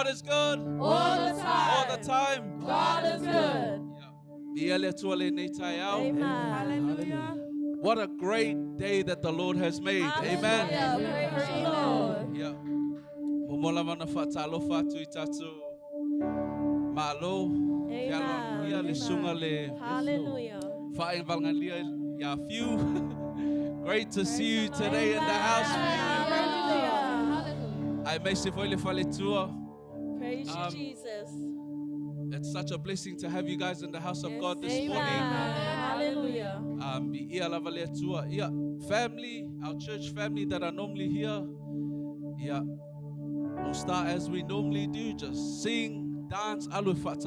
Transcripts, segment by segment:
God is good all the time. God is good. Amen. Hallelujah. What a great day that the Lord has made. Amen. Praise the Lord. Yeah. Momolama fatalo fatu itatu. Malo. Amen. Hallelujah. Ya few. Great to see you today in the house. I may say Praise you, Jesus. It's such a blessing to have you guys in the house of God this morning. Hallelujah. Family, our church family that are normally here. Yeah. We'll start as we normally do, just sing, dance, amen.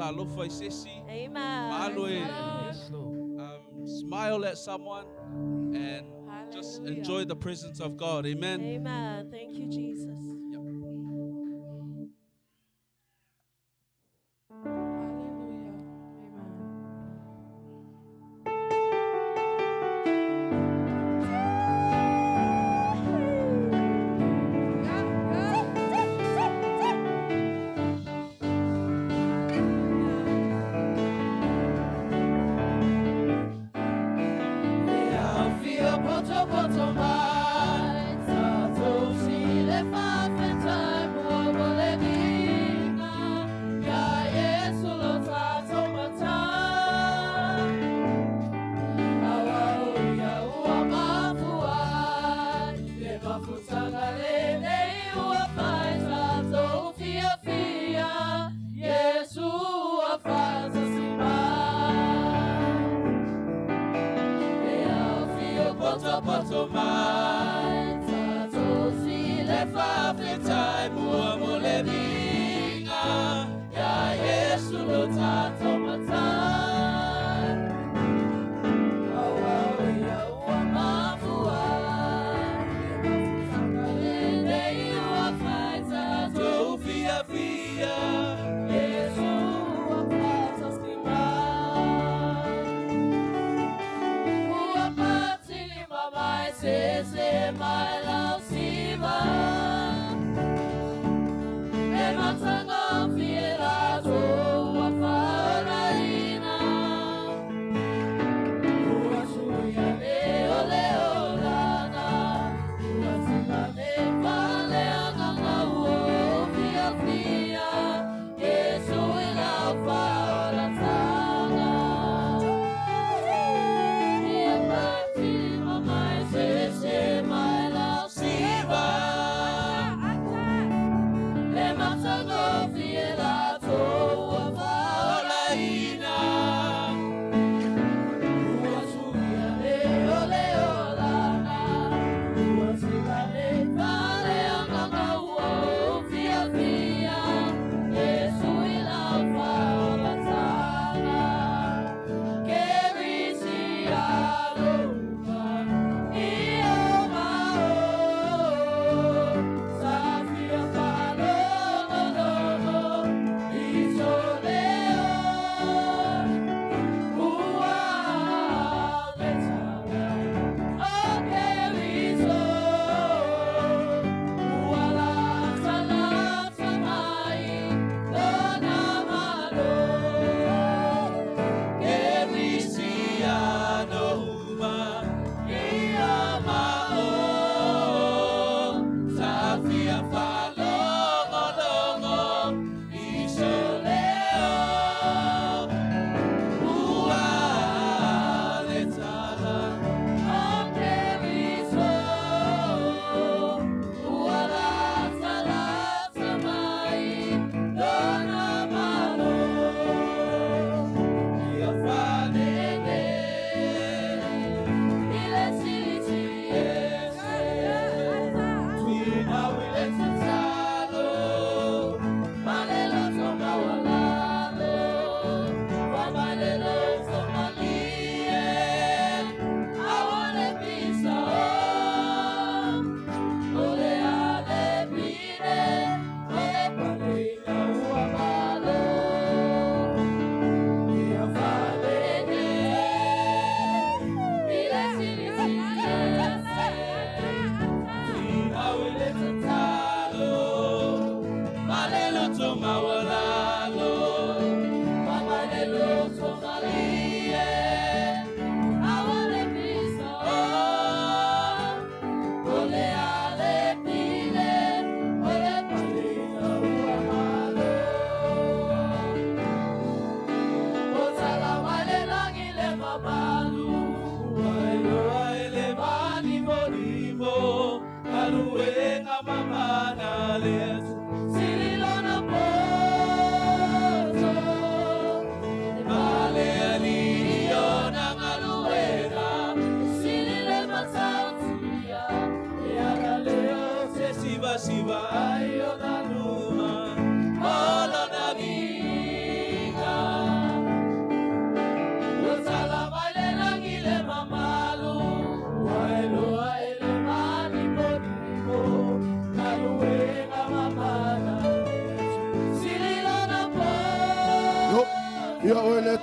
Smile at someone and just enjoy the presence of God. Amen. Amen. Thank you, Jesus.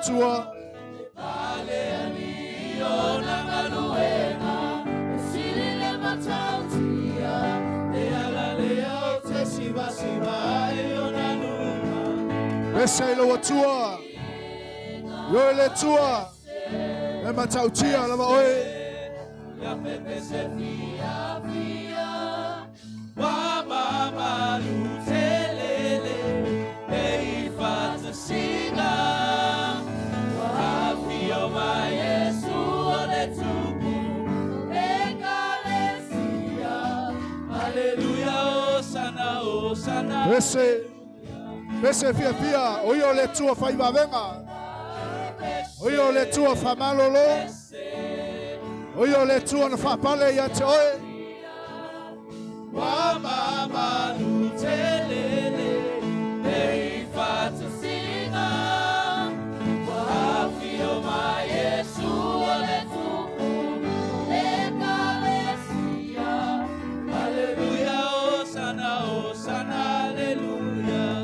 Tua Beselo watua Yole tua Ema tautia lama oe Ya pepe se fia fia. Wa mama lutelele. Ei fata singa. Wa fio ma Yesu ole tupu. Ekalesia. Hallelujah, Osana, Osana. Pese fia fia, oyo le tua fai vavenga. Oyo le tua fa malolo. Oyo le tua na fa pale ya te oe. Wa mama lutelele. Ei fata singa. Wa fio ma Yesu ole tupu. Ekalesia. Hallelujah, Osana, Osana, hallelujah.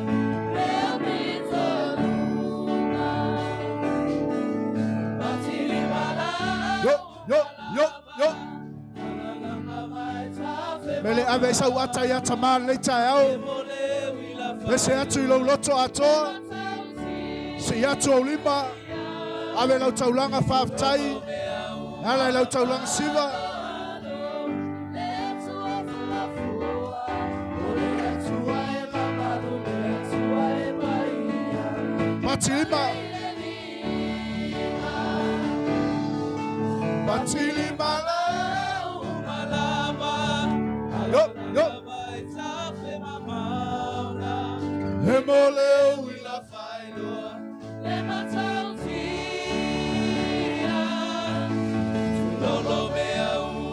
Leo mitoluna. Batili bala. Yo. Mele ave sa wata ya tamal le tayao. Pese atu ilo loto ato. Se atu olima. Ave lau taulanga faftai. Ala lau taulanga siva. Batilima. Batilima. Yo. Hemole wila failo. Lema tautia. Lolo mea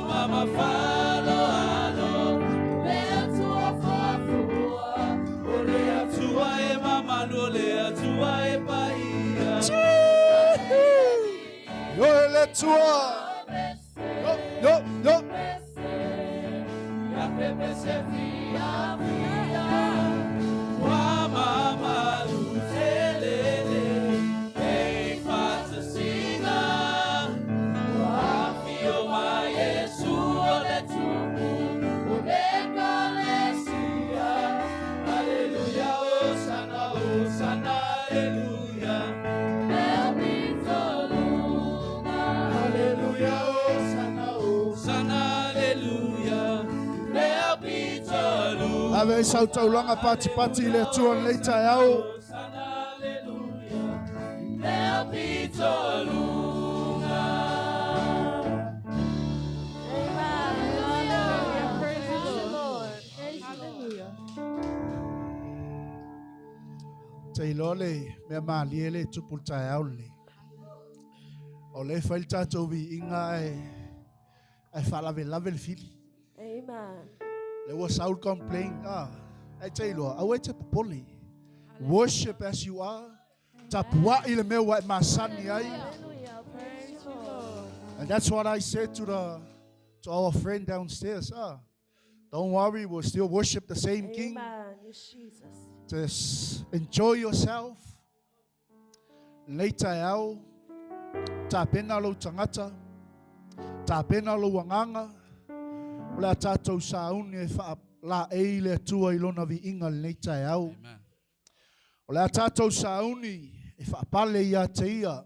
mama falo alo. Lea tua fafua. Olea tua e mama lolea tua e paia. Yo ele tua. Yo. Ya pepe se fia fia. Wa mama lutelele. Ei fata singa. Wa fio ma Yesu ole tupu. Ekalesia. Hallelujah, Osana, Osana, hallelujah. El mitoluna. Hallelujah, Osana, Osana, hallelujah. El mitoluna. Ave sa taulanga pati le tua le tayao. Osana, hallelujah. El mitoluna. Hallelujah. Praise the Lord. Hallelujah. Tailole me maliele tupul tayao le. Ole fail tato vi inga ai fala lave fili. Amen. There was Saul complain. I tell you, I wait to popoli. Worship as you are. Tapua ile me wa masani ai. Hallelujah. Praise the Lord. And that's what I said to our friend downstairs. Don't worry, we'll still worship the same King. Amen. Yes, Jesus. Just enjoy yourself. Later out. Tapena lo tangata. Tapena lo wanganga. Ola tatou sauni fa la eile tua ilona vi inga leita au. Amen. Ola tatou sauni fa pale ia teia.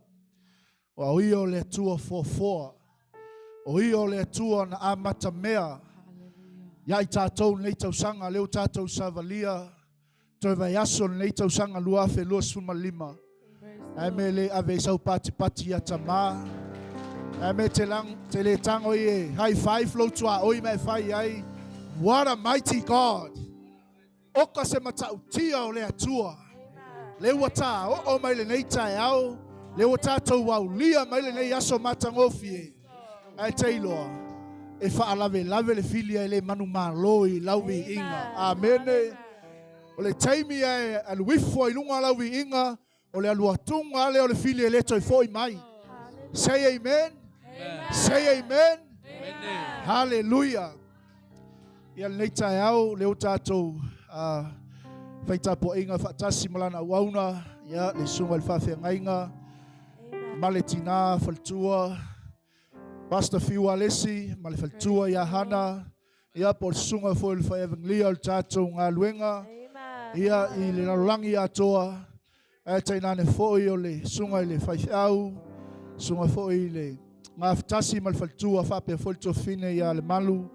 Wa oio le tua for. Oio le tua na amata mea. Ya tatou leita sanga leo tatou savalia. Toi vai aso leita sanga lua fe lua suma lima. Amele ave sau pati ya tama. Ame tele tango ye high five flow tua oi mai fai ai. What a mighty God. Oka se mata utia o le atua. Le wata o mai le nei tai au. Le wata to wa ulia mai le nei aso mata ngofie. Ai Taylor. E fa lave le filia le manu maloi lawi inga. Amen. O le taimi ai al wifo ilunga lawi inga. O le aluatunga le o le filia le toi foi mai. Say amen. Amen. Say amen. Amen. Hallelujah. Ia leita au leo tatou faita po inga fatasi malana wauna ia le sunga le fafe ngainga maletina faltua Pastor Fiwa Lesi male faltua ia hana ia por sunga fo le fa evangelia tatou nga luenga ia I le langi atoa e taina ne fo I le sunga le faifau sunga fo I le ngā whatasi ma le whalitua whape whalito whine ia le malu.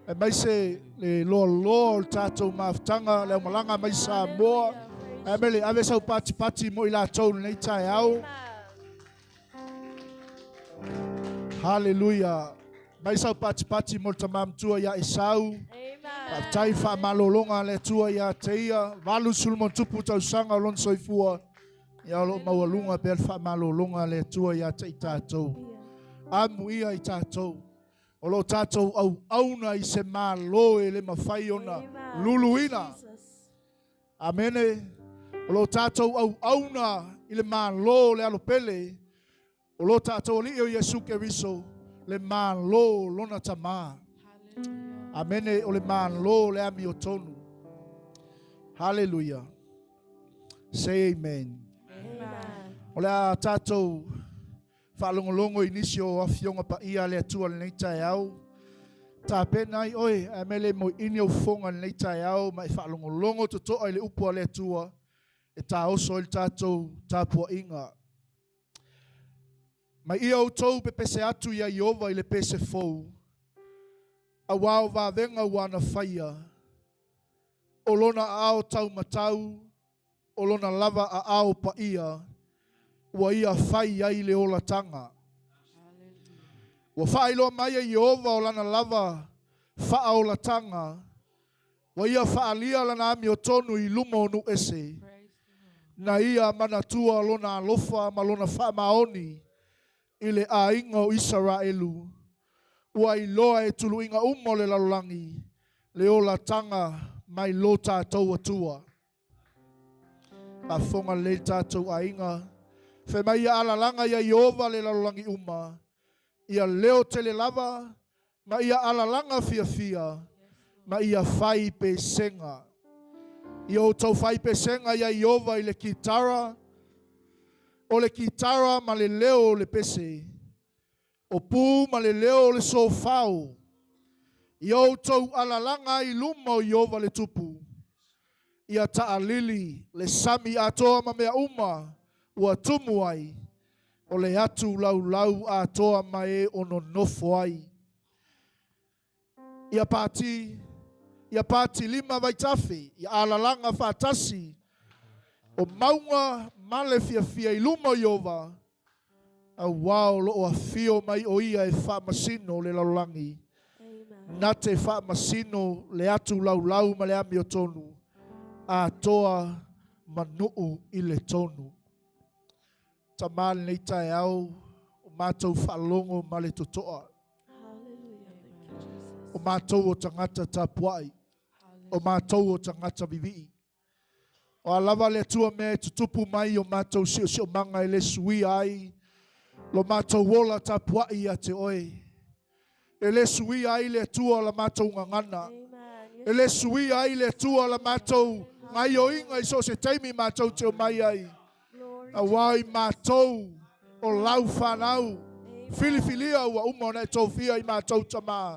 E mai se le loa loa o le tātou mawhtanga le umalanga mai sa moa. E me le ave sau pati pati mo i la tau nei tae au. Hallelujah. Mai sau pati pati mo le tamamtua ia e sau. Tai wha malolonga le tua ia te ia. Walu sulmon tupu tau sanga o lon soifua. Ia lo maualunga pe wha malolonga le tua ia te i tātou. Amu ia i tātou. O lo tātou au auna i se māloe le mawhai ona luluina. Amene. O lo tātou au auna i le mālo le alopele. O lo tātou li o Yesu Keriso le mālo lona tamā. Amene o le mālo le ami o tonu. Hallelujah. Say amen. O le a tātou whaalongolongo inisio a fionga pa ia le atua le neitai au. Tā penai oi, a mele mo ini o fonga le neitai au, mai whaalongolongo to toa le upua le atua, e tā oso il tātou tāpua inga. Mai ia o tau pe pese atu ia Iova i le pese fou, a wao wa venga wana whaia, o lona a ao tau matau, o lona lava a ao pa ia, ua ia whai ai le ola tanga. Ua whai loa mai a Iova o lana lava wha ola tanga. Ua ia whaalia lana ami o tonu i luma o nu ese. Na ia manatua lona alofa ma lona wha maoni i le a inga o Israelu. Ua i loa e tulu inga umo le lalolangi le ola tanga mai lo tātou atua. A fonga le tātou a inga. Fe mai ia alalanga ia Iova le lalolangi uma. Ia leo tele lava, ma ia alalanga fia fia, ma ia fai pe senga. Ia o tau fai pe senga ia Iova i le kitara, o le kitara ma le leo le pese, o pu ma le leo le sofau. Ia o tau alalanga i luma o Iova le tupu. Ia taalili le sami atoa ma mea uma, ua tumu ai, o le atu lau lau a toa mai ono nofo ai. Ia pāti lima vaitafi, ia alalanga whātasi, o maunga male fia fia i luma Iova, a wao lo o fio mai o ia e whaamasino le laulangi. Nate whaamasino le atu lau lau ma le ami o tonu, a toa manuu i le tonu. Tamal nei tae au, o mātou whalongo ma le totoa. O mātou o tangata tapuai. O mātou o tangata vivi. O alawa le tua me tutupu mai o mātou si o manga e le sui ai. Lo mātou wola tapuai a te oe. E le sui ai le tua la mātou ngangana. E le sui ai le tua la mātou ngai o inga i so se teimi mātou te o mai ai. A wai mātou o lau whanau. Filifilia ua umona e tau fia i mātou tamā.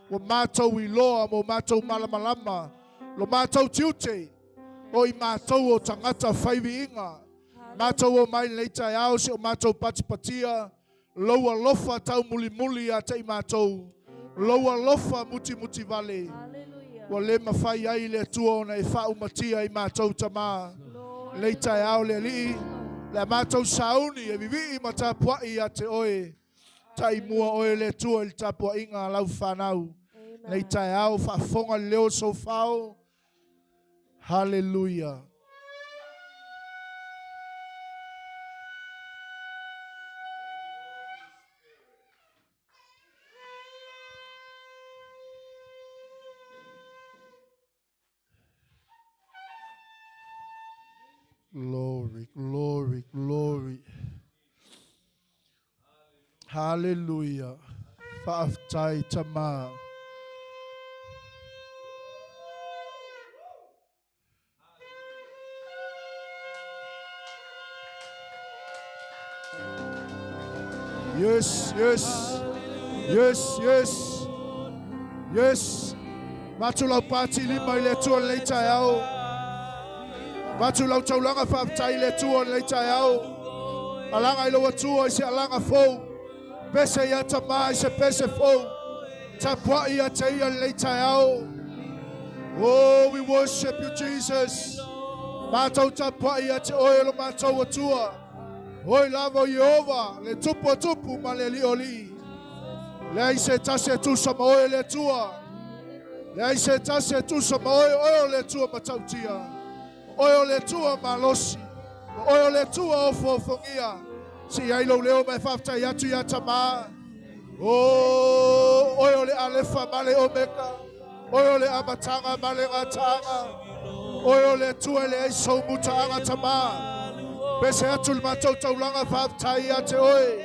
O mātou i loa mo mātou malamalama. Lo mātou tiute. O i mātou o tangata whaivi inga. Mātou o mai leitai au se o mātou patipatia. Loua lofa tau muli muli a te i mātou. Loua lofa muti muti vale. Wa le mawhai ai le tua ona e whaumatia i mātou tamā. Leitai au le li. Le mātou sauni e vivi i ma tāpuai a te oe. Tai mua oe le tua il tāpua inga lau whanau. Nei tai au whafonga leo so whao. Hallelujah. Glory, glory, glory. Hallelujah. Whaaftai tamā. Yes, yes. Yes, yes. Yes. Matulau pati lima i le tua leitai au. Matulau taulanga whaaftai le tua leitai au. Alanga i loa tua i se alanga fou. Pese ia tamai se pese fo. Tapua ia te ia leita au. Oh, we worship you, Jesus. Mātou tapua ia te oilo mātou atua. Oi lava o Yehova, le tupu ma le lioli. Le ai se tase tusa ma oe le tua. Le ai se tase tusa ma oe le tua ma tautia. Oe le tua ma losi. Oe le tua o fofongia. Si ai lo leo mai whaftai atu ia tama. Oe le alefa ma le omeka. Oe le amatanga ma le ngatanga. Oe le tua le ai somuta anga tama. Pese atu le matau taulanga whaftai ate oe.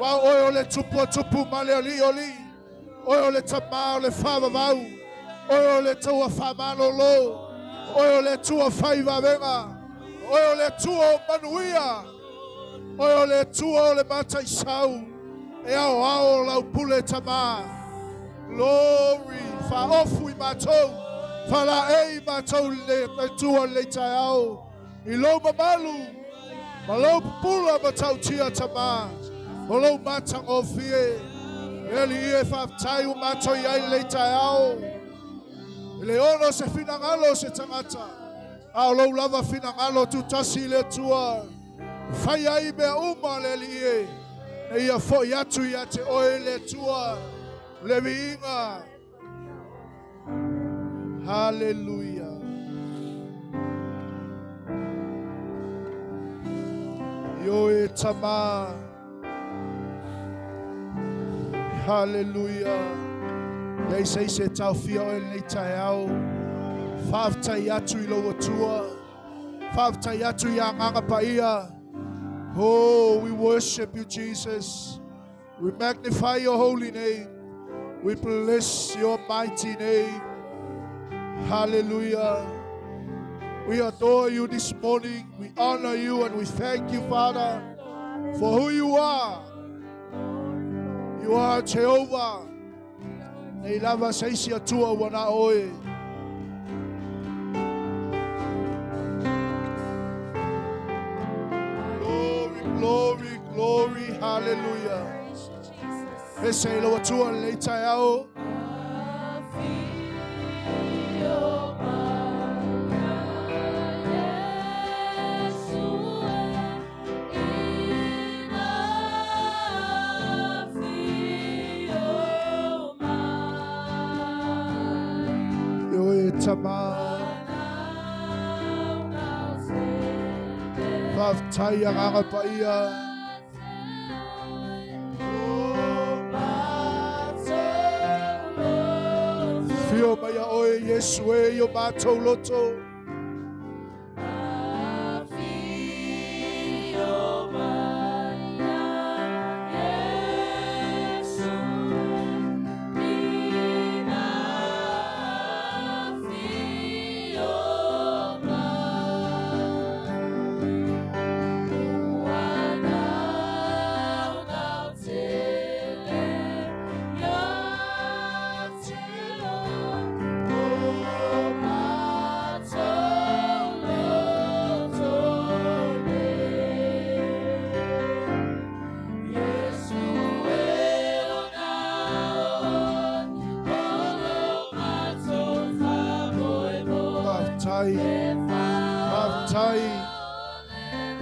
Wa oe le tupu ma le oli. Oe le tama o le whavavau. Oe le tua whamano lo. Oe le tua whaiva venga. Oe le tua o manuia. Oe le tua o le matai sau. E ao lau pule tama. Glory. Fa ofu I matou. Fa la ei matou le tua le tai au. I lo mamalu. Malo pula matau tia tama. Malo matang ofie. Eli e whaftai u matou iai le tai au. Le ono se finangalo se tangata. Ao lo lava finangalo tu tasi le tua. Fai ai mea uma le li e. E ia fo iatu ia te oe le tua. Le viinga. Hallelujah. Yo e tama. Hallelujah. Lei sei se tau fia o nei tai au. Whaftai atu I loa tua. Whaftai atu I anganga paia. Oh, we worship you, Jesus. We magnify your holy name. We bless your mighty name. Hallelujah. We adore you this morning. We honor you and we thank you, Father, for who you are. You are Jehovah. Nei lava seisi atua wana oe. Glory, glory, glory, hallelujah. Ese lo atua leita au. Tama Whaftai anganga paia Fio maya oe Yesu e yo mātou loto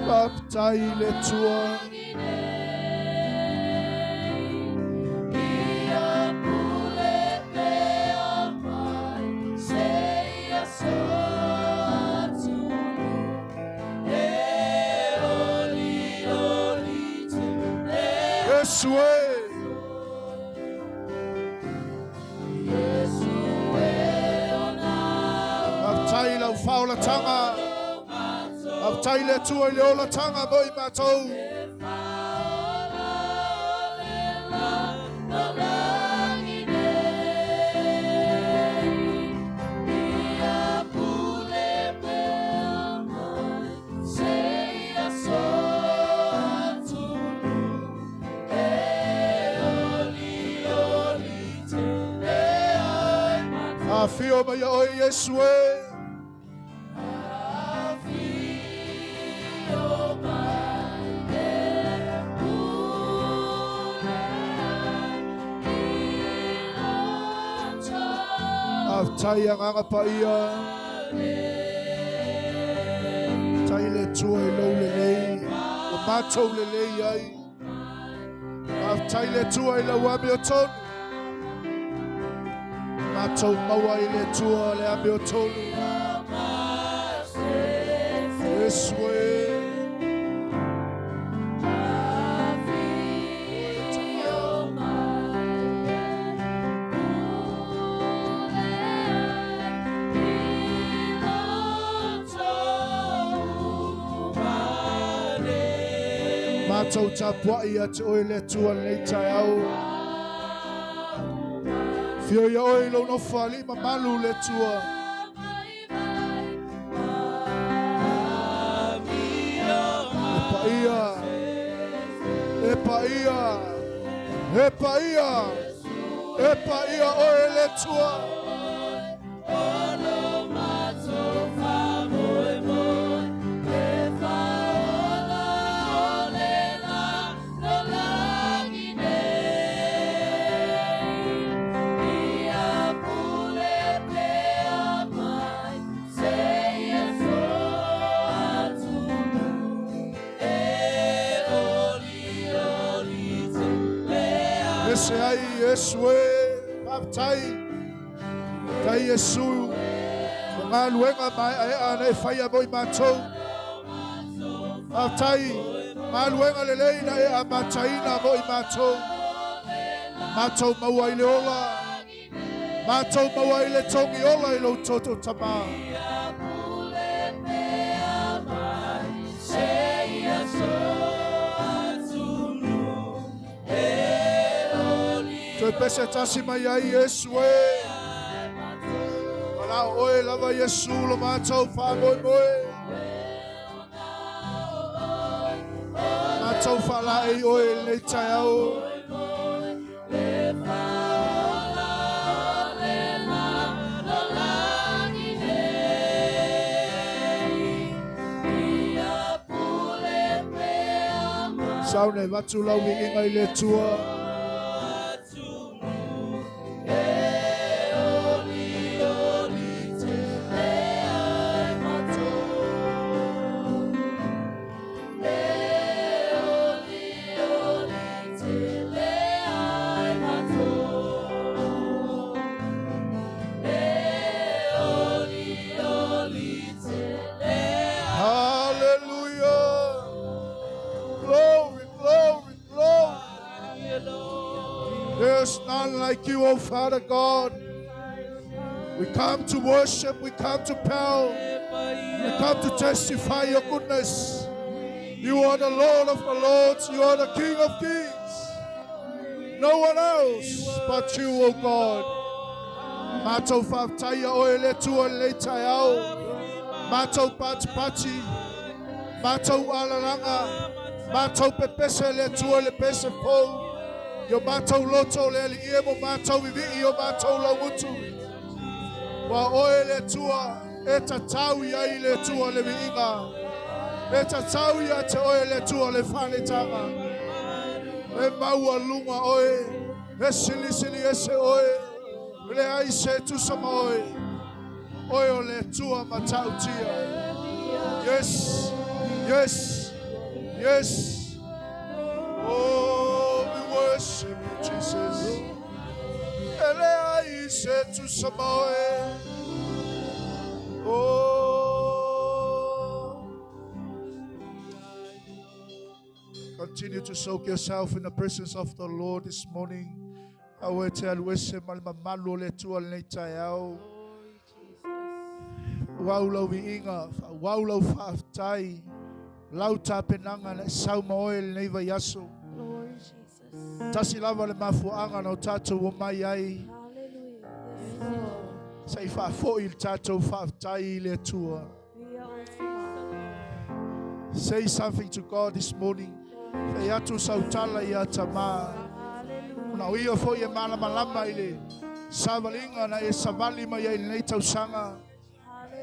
Baptai le tua Baptai la faula tanga Baptai le tua le ola tanga moi mātou Fio mai o Yesu Whaftai anganga pa ia. Tai le tua I lau le lei. O mātou le lei ai. Whaftai le tua I lau ame o tonu. Mātou maua I le tua le ame o tonu. Yesu e. Mātou tapuai atu oe le tua nei tai au. Fio ia oe lau no whali ma malu le tua. Epa ia oe le tua. Se ai Yesu e baptai tai Yesu ngā luenga mai ai ana e whaia moi mātou baptai ngā luenga le leina e a mataina moi mātou mātou maua I le ola mātou maua I le tongi ola I lau toto tama Toi pese tasi mai ai Yesu e. Ala oe lava Yesu lo mātou whamoe moe. Mātou whala ei oe le tai au. Saune watu lau mi inga I le tua. There's none like you, oh Father God. We come to worship, we come to power, we come to testify your goodness. You are the Lord of the Lords, you are the King of Kings. No one else but you, oh God. Mato whaftaia oe le tua le tai au. Mato pati, mato alalanga, mato pepese le tua le pese pou. Yo matou loto le ali ie mo matou vivi yo matou la mutu. Wa oe le tua e tatau ia le tua le viinga. E tatau ia te oe le tua le whale tanga. E maua lunga oe. E sili e se oe. Le ai se tusama oe. Oe o le tua matau tia. Yes, yes, yes. Oh, we worship you, Jesus. Ele ai se tusama oe. Oh. Continue to soak yourself in the presence of the Lord this morning. Awe te aluese malmamalu le tua le tai au. Waulau viinga, waulau whaftai, lau tāpenanga le sauma oe le neiva yaso. Lord Jesus. Tasi lava le mafuanga no tātou o mai ai. Hallelujah. Yes, Lord. Sei whafo il tātou whaftai le tua. We are on Jesus. Say something to God this morning. Fei atu sautala I atama. Hallelujah. Na uia fo ia malama ile. Savalinga na e savali mai ai nei tausanga.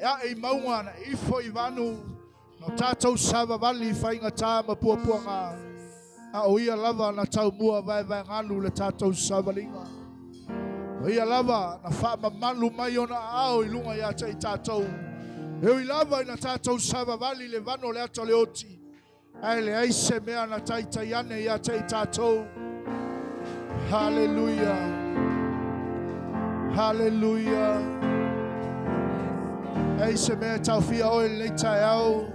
Ya e maunga na ifo I vanu. No tātou sava vali whainga tā ma puapuanga. A o ia lava na tau mua vai nganu le tātou savalinga. Ia lava na wha mamalu mai ona ao I lunga ia te I tātou. Eo I lava I na tātou sava vali le vano le ato le oti. Ai le aise mea na taitai ane ia te I tātou. Hallelujah. Hallelujah. Aise mea tau fia oe le tai au.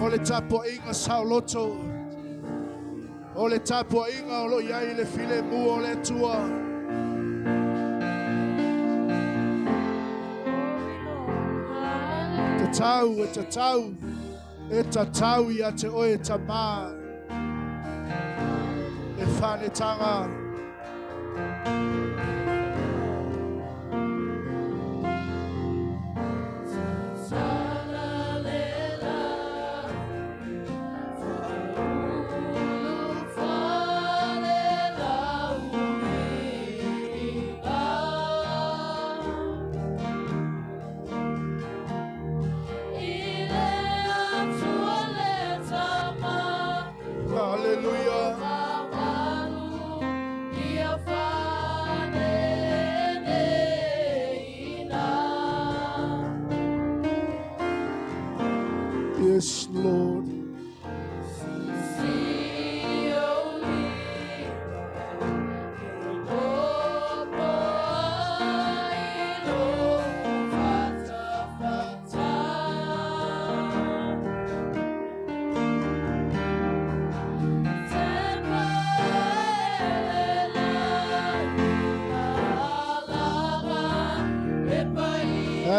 O le tapo inga sao loto. O le tapo inga o lo iai le file mu o le tua. Te tau e te tau. E ta tau ia te oe ta mā. E whanetanga. Yes, Lord.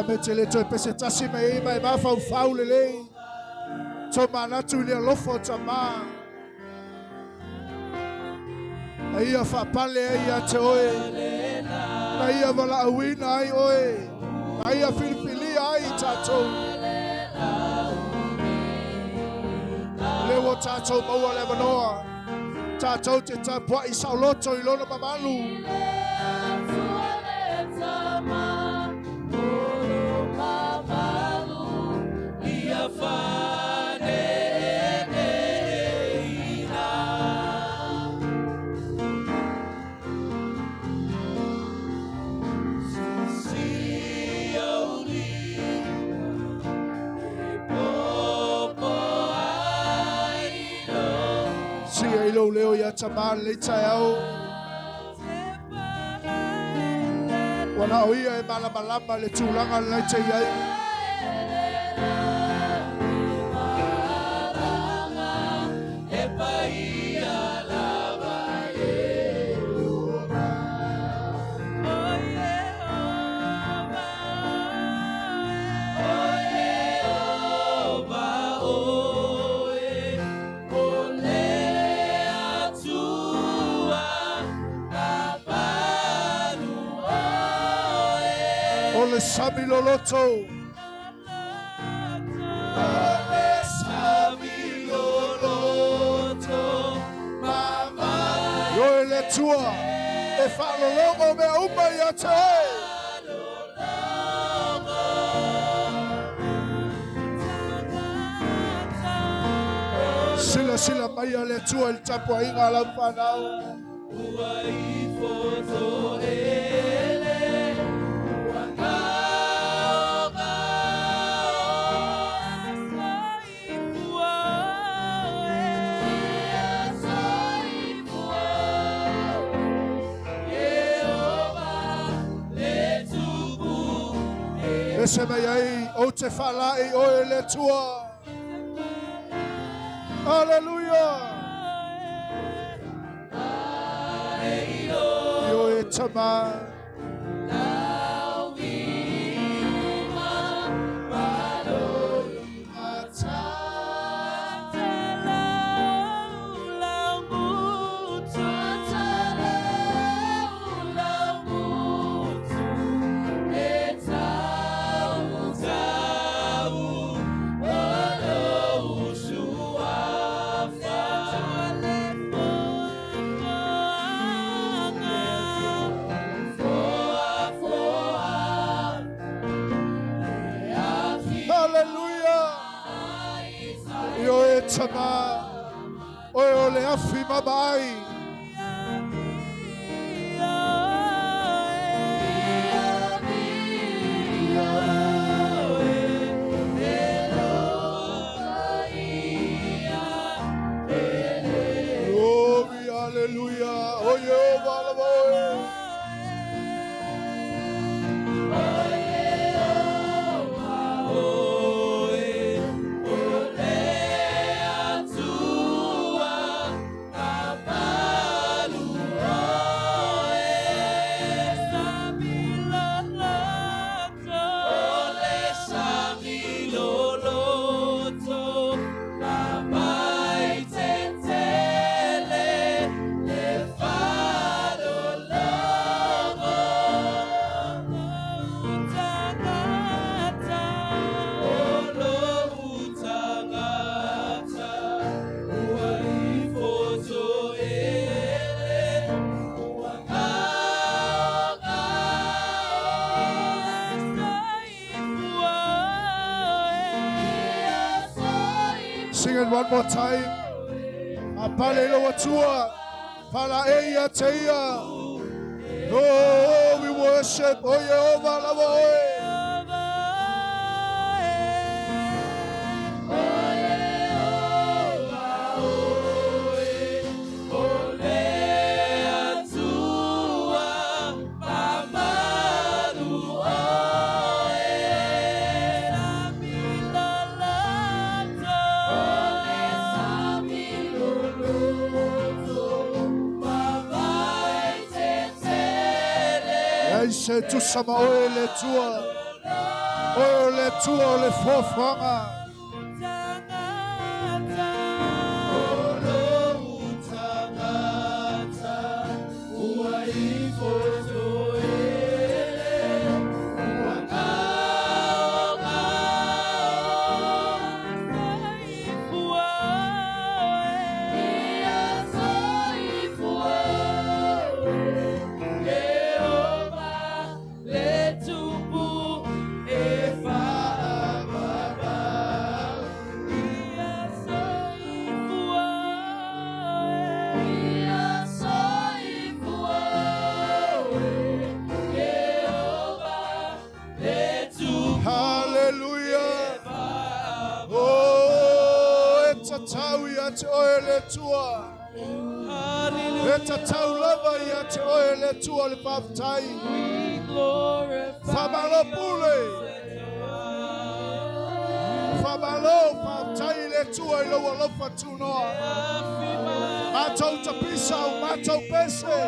Me te le toi pese tasi me I mai mafau fau le lei. To manatu le lofo tama. Ia whapale ia te oe. Na ia wala awina ai oe. Na ia filipili ai tatou. Lewo tatou maua le manoa. Tatou te tapua I sauloto I lona mamalu. Leo ya taman le tayao. Wana oia e malamalama le tūlanga le te iai. Ole sami loloto. Ole sami loloto. Mama. Yo le tua. E fa lolongo me uma ya te. Sila maya le tua il tapo inga la panau. Ua I foto Ese me ai o te falai o le tua. Hallelujah. Yo e tama. Tama o le afi mabai sing it one more time. Apalelo watua. Pala eia teia. Oh, we worship. Oh, Jehovah, lava oe. Se tu sama oe le tua o le fofanga. Eta taulava ia te oe le tua le paftai. Famalo pule. Famalo paftai le tua I loa lofa tunoa. Matou tapisau, matou pese.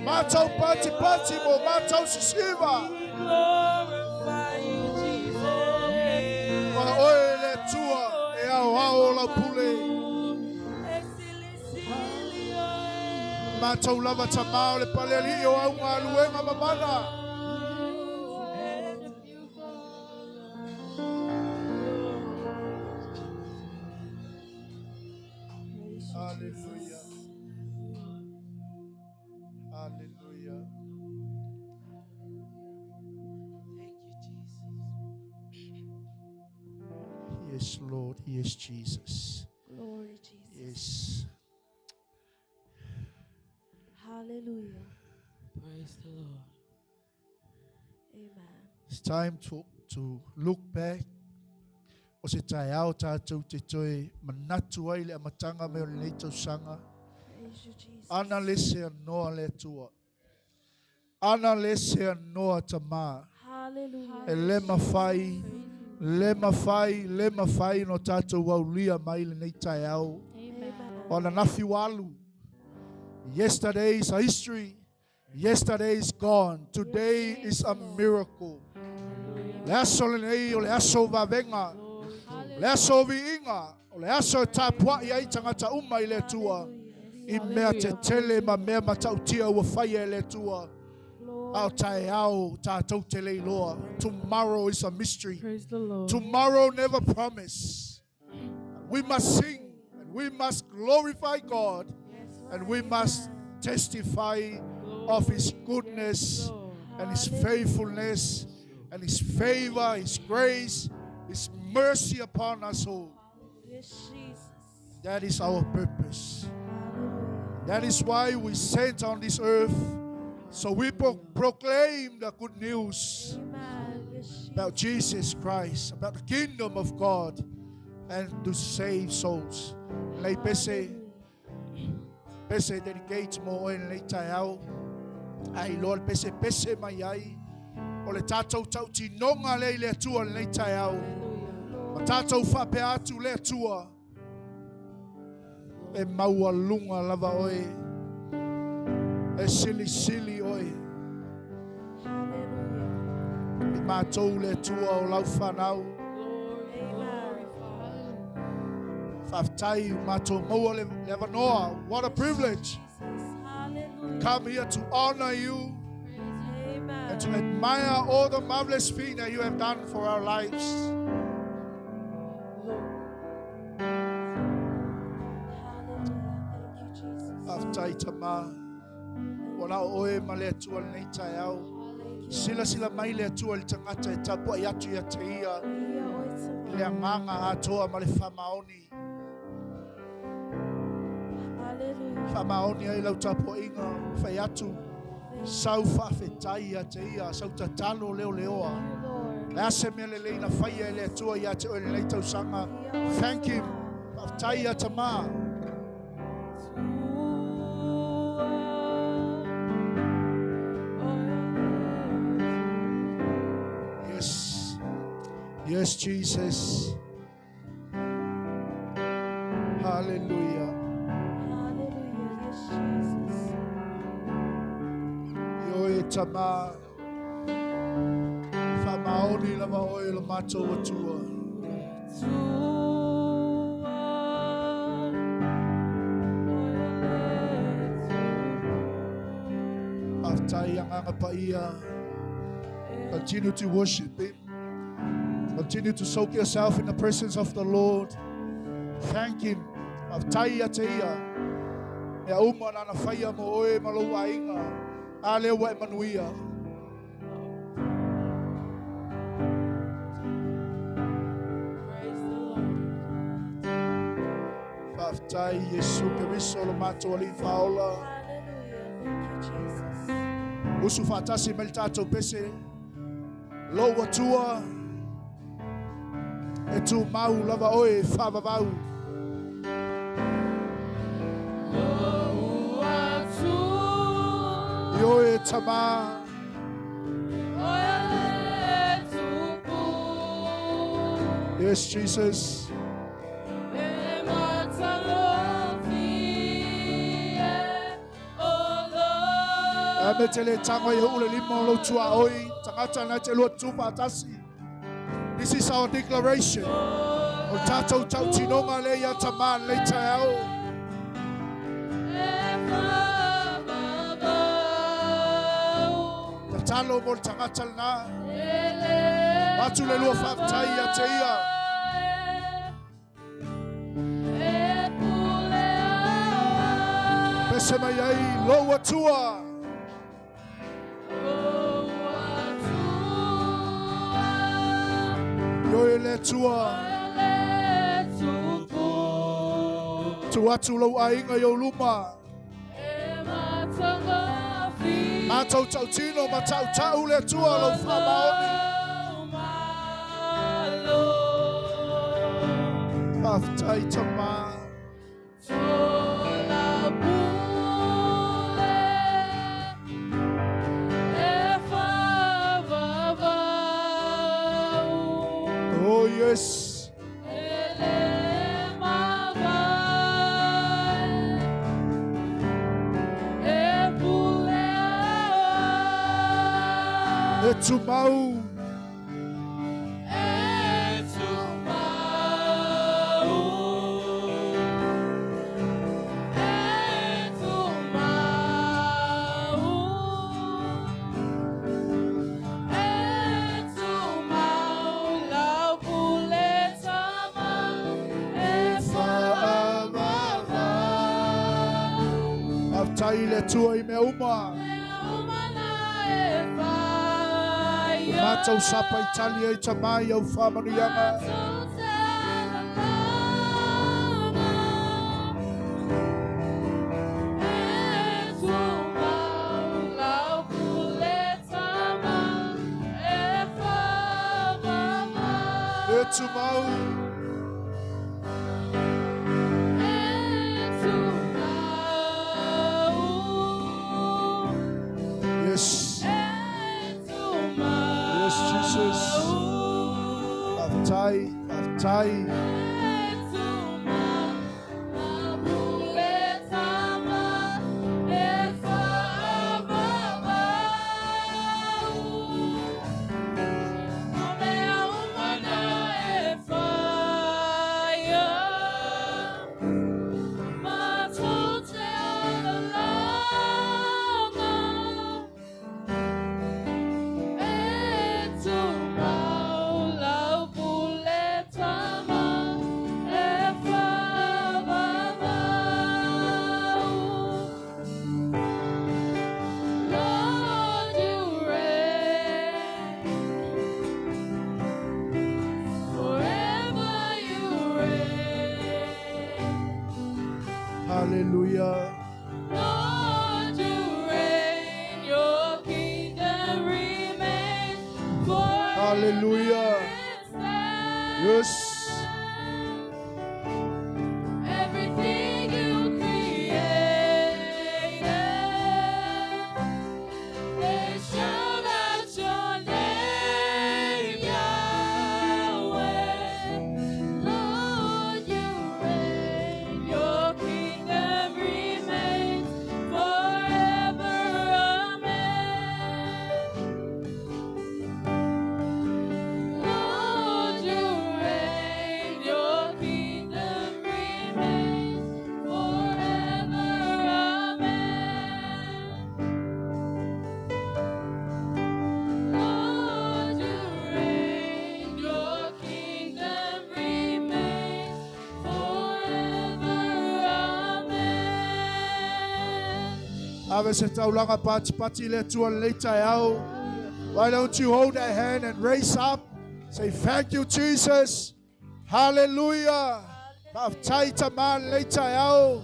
Matou pati pati mo, matou sisiva. Wa oe le tua e au au la pule. Matou lava tamao le paleli o au ngā luenga mamana. Hallelujah. Hallelujah. Thank you, Jesus. Yes, Lord. Yes, Jesus. Glory, Jesus. Yes. Hallelujah. Praise the Lord. Amen. It's time to look back. O se tai au tātou te toi manatu ai le amatanga me o le nei tausanga. Praise you, Jesus. Ana le se anoa le tua. Ana le se anoa tamā. Hallelujah. E le mawhai no tātou waulia mai le nei tai au. Amen. O na nafi walu. Yesterday is a history. Yesterday is gone. Today is a miracle. Le aso le nei o le aso vavenga. Le aso viinga. O le aso tāpua I ai tangata uma I le tua. I mea te tele ma mea matautia ua whaia le tua. Au tai au tātou te leiloa. Tomorrow is a mystery. Praise the Lord. Tomorrow never promise. We must sing and we must glorify God. And we must testify of His goodness and His faithfulness and His favor, His grace, His mercy upon us all. Yes, Jesus. That is our purpose. Hallelujah. That is why we sent on this earth. So we proclaim the good news Amen. Yes, about Jesus Christ, about the kingdom of God, and to save souls. Lei pese dedicate mo en le tai au. Ai Lord pese mai ai. O le tātou tau tinonga le tua le tai au. O tātou whape atu le tua. E maua lunga lava oe. E sili oe. Hallelujah. I mātou le tua o lau whanau. Whaftai mātou maua le wanoa. What a privilege. Hallelujah. Come here to honor you Amen. and to admire all the marvelous things that you have done for our lives. Hallelujah. Thank you, Jesus. Whaftai tama. Wana oe ma le atua le nei tai au. Sila mai le atua le tangata e tapua I atu ia te ia. Le anganga atoa ma le whamaoni. Hallelujah. Whamaoni ai lau tapo inga whai atu. Sau whawhetai a te ia, sau ta talo leo leoa. Lord. Le ase mea le leina whaia le atua ia te oe le leitau sanga. Thank him. Whawhetai a te maa. Yes. Yes, Jesus. Hallelujah. Hallelujah. Yes, Jesus. Yo e tama. Whamaoni lama oe la matou atua. Whawhetai anganga paia. Continue to worship him. Continue to soak yourself in the presence of the Lord. Thank him. Whawhetai a te ia. Mea uma nana whaia mo oe malou a inga. A leo wa emanuia. Praise the Lord. Whawhetai Yesu ke riso lo matou ali whaola. Hallelujah. Thank you, Jesus. Usu whatasi mel tātou pese. Lo atua. E tu mau lava oe whawawau. Yo e tama. Yes, Jesus. Me te le tango i ule lima o lo tua oi. Tangata na te lua tupa atasi. This is our declaration. O tātou tau tinonga le ia taman le tai au. Ta talo mo le tangata na. Atu le lua whawhetai a te ia. Pese mai ai lo atua. Yo e le tua. Tu atu lau a inga yo luma. Ma tau tau tino ma tau tau le tua lau whamaoni. Whawhetai tama. Oh yes. E tu mau. Tai le tua I mea uma. Mātou sapa I tali e tamai au whamanu E tu mau. Yes. Yes, Jesus. Whawhetai. Hallelujah. Lord, you reign, your kingdom remains forever. Hallelujah. Yes. Everything you created, they shout out your name, Yahweh. Lord, you reign, your kingdom remains forever. Amen. Lord, you reign, your kingdom remains forever. Amen. Lord, you reign, your kingdom remains forever. Amen. Ave se taulanga pati le tua leita au. Why don't you hold that hand and raise up? Say thank you, Jesus. Hallelujah. Maftaita man leita au.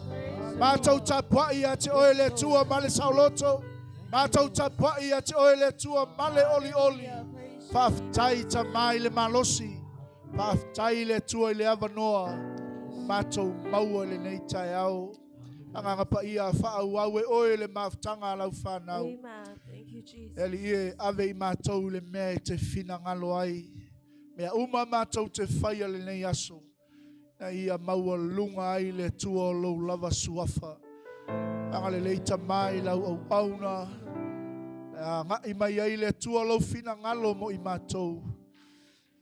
Matau tapai ati oile tua male sauloto. Matau tapai ati oile tua male oli oli. Faftaita mai le malosi. Faftai le tua le avanoa. Matau maua le neita au. Anganga pa ia whaauawe oe le maftanga lau whanau. Amen. Thank you, Jesus. Eli e ave I mātou le mea te whina ngalo ai. Mea uma mātou te whaia le nei aso. Na ia maua lunga ai le tua lo lava suafa. Anga le leita mai lau au auna. Ngai mai ai le tua lo whina ngalo mo I mātou.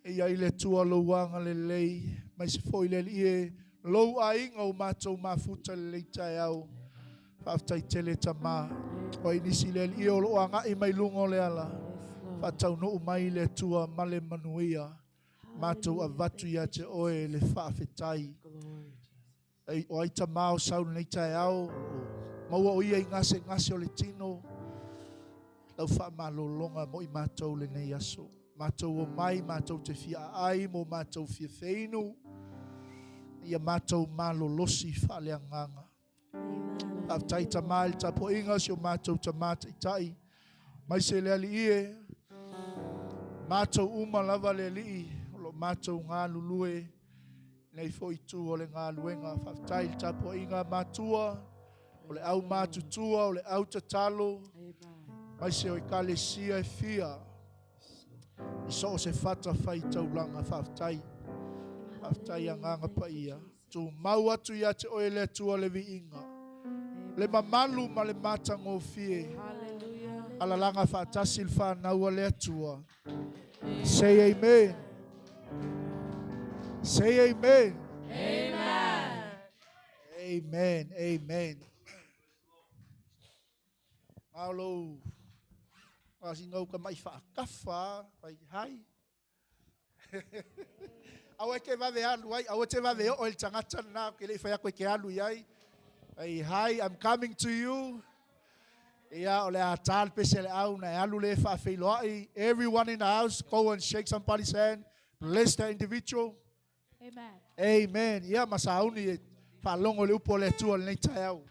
E ai le tua lo wanga le lei. Mai se foi le ie. Lou a inga o mātou mafuta le leita e au. Whaftai tele ta mā. O inisi le i o loa ngai mai lungo le ala. Whatau no mai le tua male manuia. Mātou a vatu ia te oe le whaafetai. O ai ta mā o sau leita e au. Maua o ia I ngase o le tino. Lau wha malolonga mo I mātou le nei aso. Mātou o mai, mātou te fia ai, mo mātou fia feinu. Ia mātou malolosi whaaleanganga. Av taita mai ta po inga si o mātou ta mātai tai. Mai se le ali ie. Mātou uma lava le ali. Lo mātou ngā lulue. Nei fo I tu o le ngā luenga. Whaftai ta po inga mātua. O le au mātutua, o le au tatalo. Mai se o I kalesia e fia. I so se fata whai taulanga whaftai. Whaftai anganga pa ia. Tu mau atu ia te oe le tua le vi inga. Le mamalu ma le matango fie. Alalanga whaatasil whanau le atua. Say amen. Say amen. Amen. Amen. Amen. Alo. Asi ngau ka mai whaakafa. Pai hai. Awe ke va alu ai, awe te va o el tangata na ke le fa koe ke alu ai. Ai hi, I'm coming to you. Ia ole atal pesele au na alu le fa feiloi. Everyone in the house go and shake somebody's hand. Bless the individual. Amen. Amen. Ia masauni fa longo le upo le tu le tai au.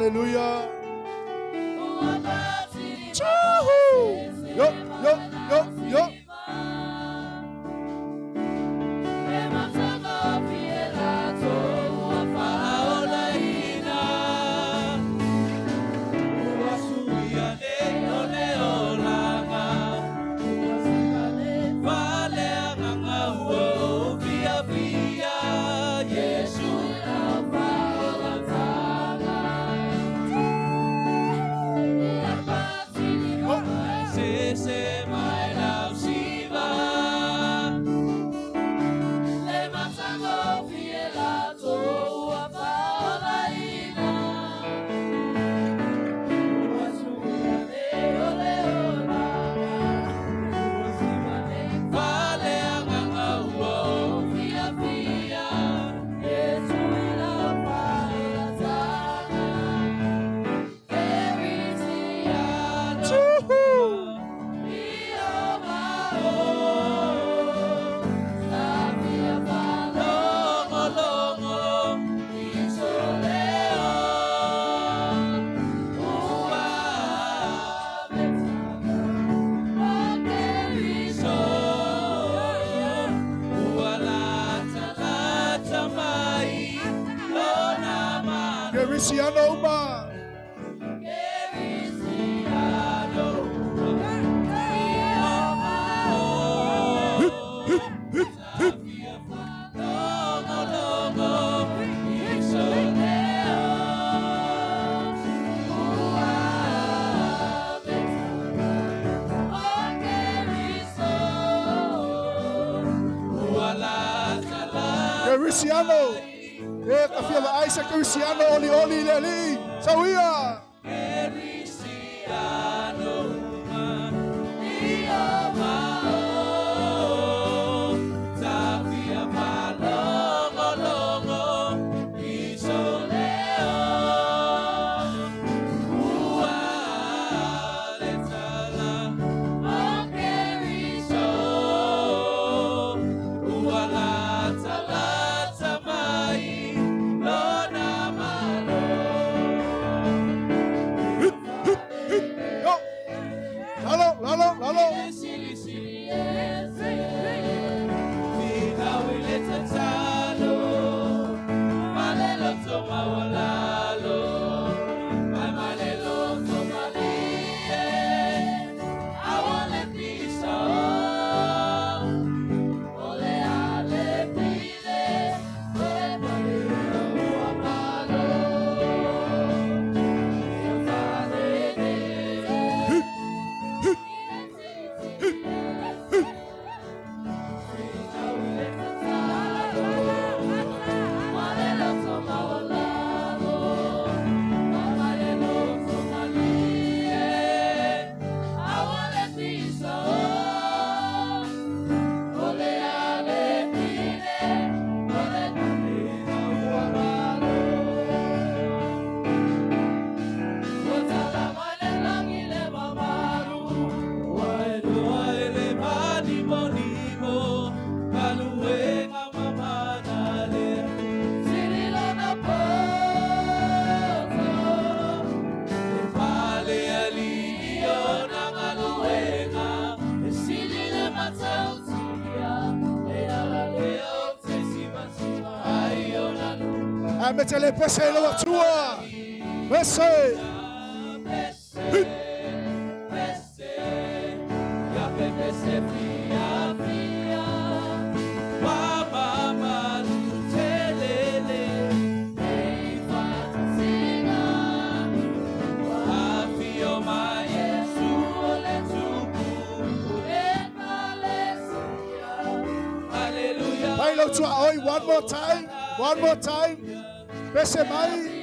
Hallelujah. Yo, yo, yo, yo. Gerisiano ba? Gerisiano. Kafia ba Isaac Gerisiano oli leli. Sawia. Metele pese lo atua. Pese. Ya pese fia fia. Wa mama telele. Ei fatasinga. Wa fio ma Yesu le tuku. Hallelujah. Bailo tua oi one more time. One more time. Pese mai.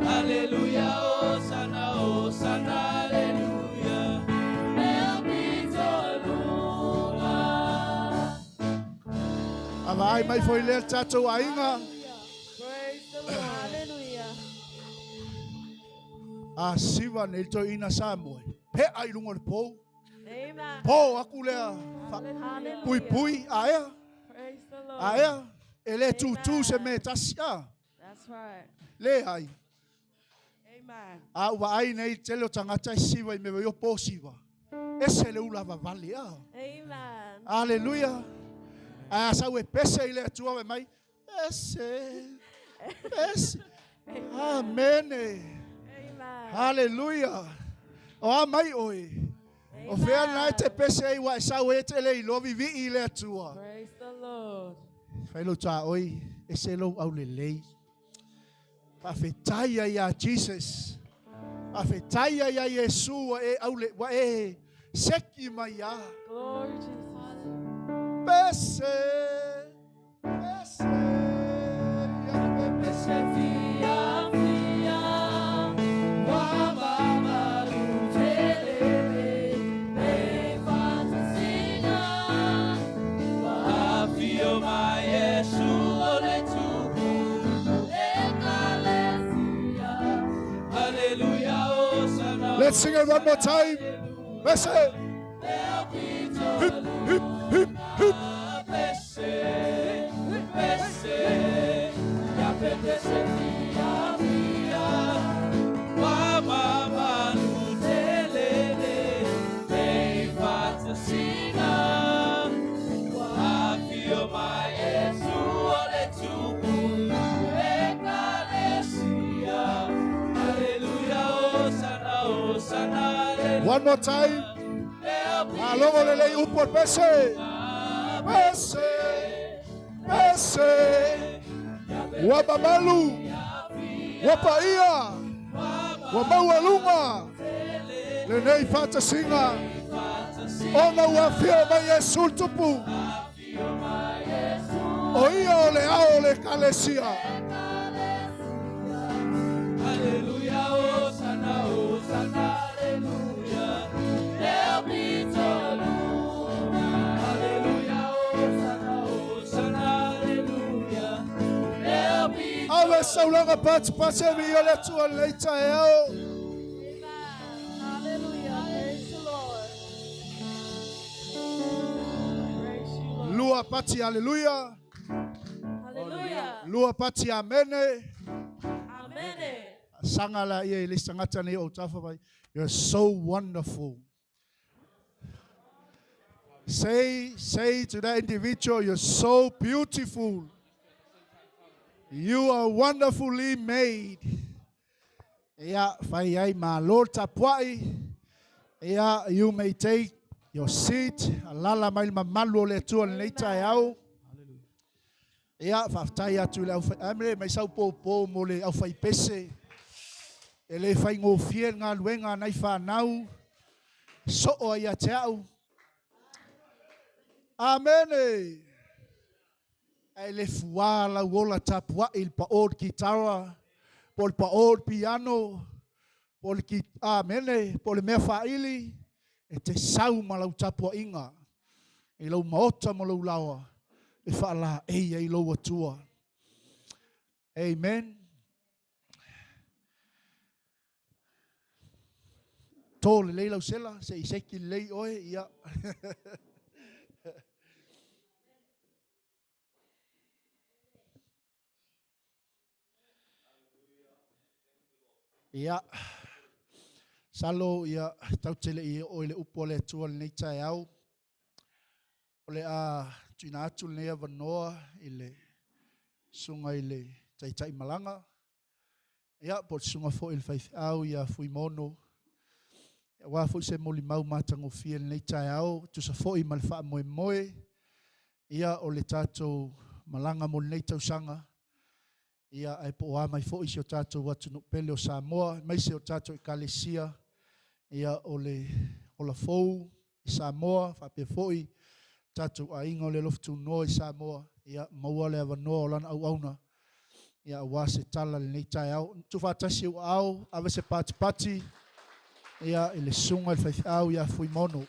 Hallelujah. Avai mai foi le tatou ainga. Praise the Lord. Hallelujah. A siva nei to ina Samuel. Pe ai lungo le pou. Amen. Po aku lea. Hallelujah. Pui pui aia. Praise the Lord. Aia. Ele tu se me tasia. That's right. Le ai. Amen. A ua ai nei tele o tangata I siva I me weo po siva. Ese le ula vavali a. Amen. Aleluia. A sa we pese I le atua we mai. Ese. Ese. Amen. Amen. Aleluia. O a mai oi. O fea nai te pese I wa sa we te le I lovi vi I le atua. Praise the Lord. Failo ta oi. Ese lo au le lei. Pafetaia ia Jesus. Pafetaia ia Yesu e au le wa e seki mai a. Glory to Jesus. Pese. Pese. Pese Fia, fia, wa mama lutelele, me fantasia, wa Fio mai Yesu ole tuku. ekalesia. Hallelujah, Hosanna. Let's sing it one more time. Let's say. Hip, hip, hip, hip. One more time. Alongo lele upo pese. Pese. Pese. Wababalu. Wapaia. Wabawaluma. Lenei fata singa. Ona wafio ma Yesu tupu. Oia ole aole kalesia. Hallelujah, Hosanna, Hosanna, hallelujah. Help me to lose. Hallelujah, Hosanna, Hosanna, hallelujah. Help me to Awe saulanga pats pasemi ole tua leita eo. Hallelujah. Praise the Lord. Praise you, Lord. Lua pati hallelujah. Hallelujah. Lua pati amene. Amen. Sangala ia ile sangata ni o tafa bai. You're so wonderful. Say to that individual, you're so beautiful. You are wonderfully made. Ya fai ai ma Lord tapuai. Ya you may take your seat. Alala mai mamalu le tua leita au. Ya faftai atu le au fai. Amre mai sau po mo le au fai pese. Ele fai ngō fie ngā luenga nei whanau. So o ia te au. Amen. E le fua la wola tapua il pa od kitara. Pol pa od piano. Pol ki amen. Pol mea whaili. E te sau ma lau tapua inga. E lau maota ma lau lawa. E whaala eia I lau atua. Amen. Tō le lei lau sela, se I seki lei oe, ia. Ia. Salo ia tau tele I oe le upo le tua le nei tae au. O le a tuina atu le nea vanoa I le sunga I le tai malanga. Ia, po sunga fo il faith au ia fui mono. Wa fo se moli mau matango fia nei tai au tu sa fo I malfa moe moe ia o le tato malanga mo nei tau sanga ia ai po wa mai fo I se tato watu no pele o Samoa mai se o tato I Kalesia ia o la fo I Samoa fa pe fo I tato a ingo le loftu no I Samoa ia maua le ava no lan au auna ia wa se tala le nei tai au tu fa tasi au ave se pati ia ele sunga il fai au ia fui mono.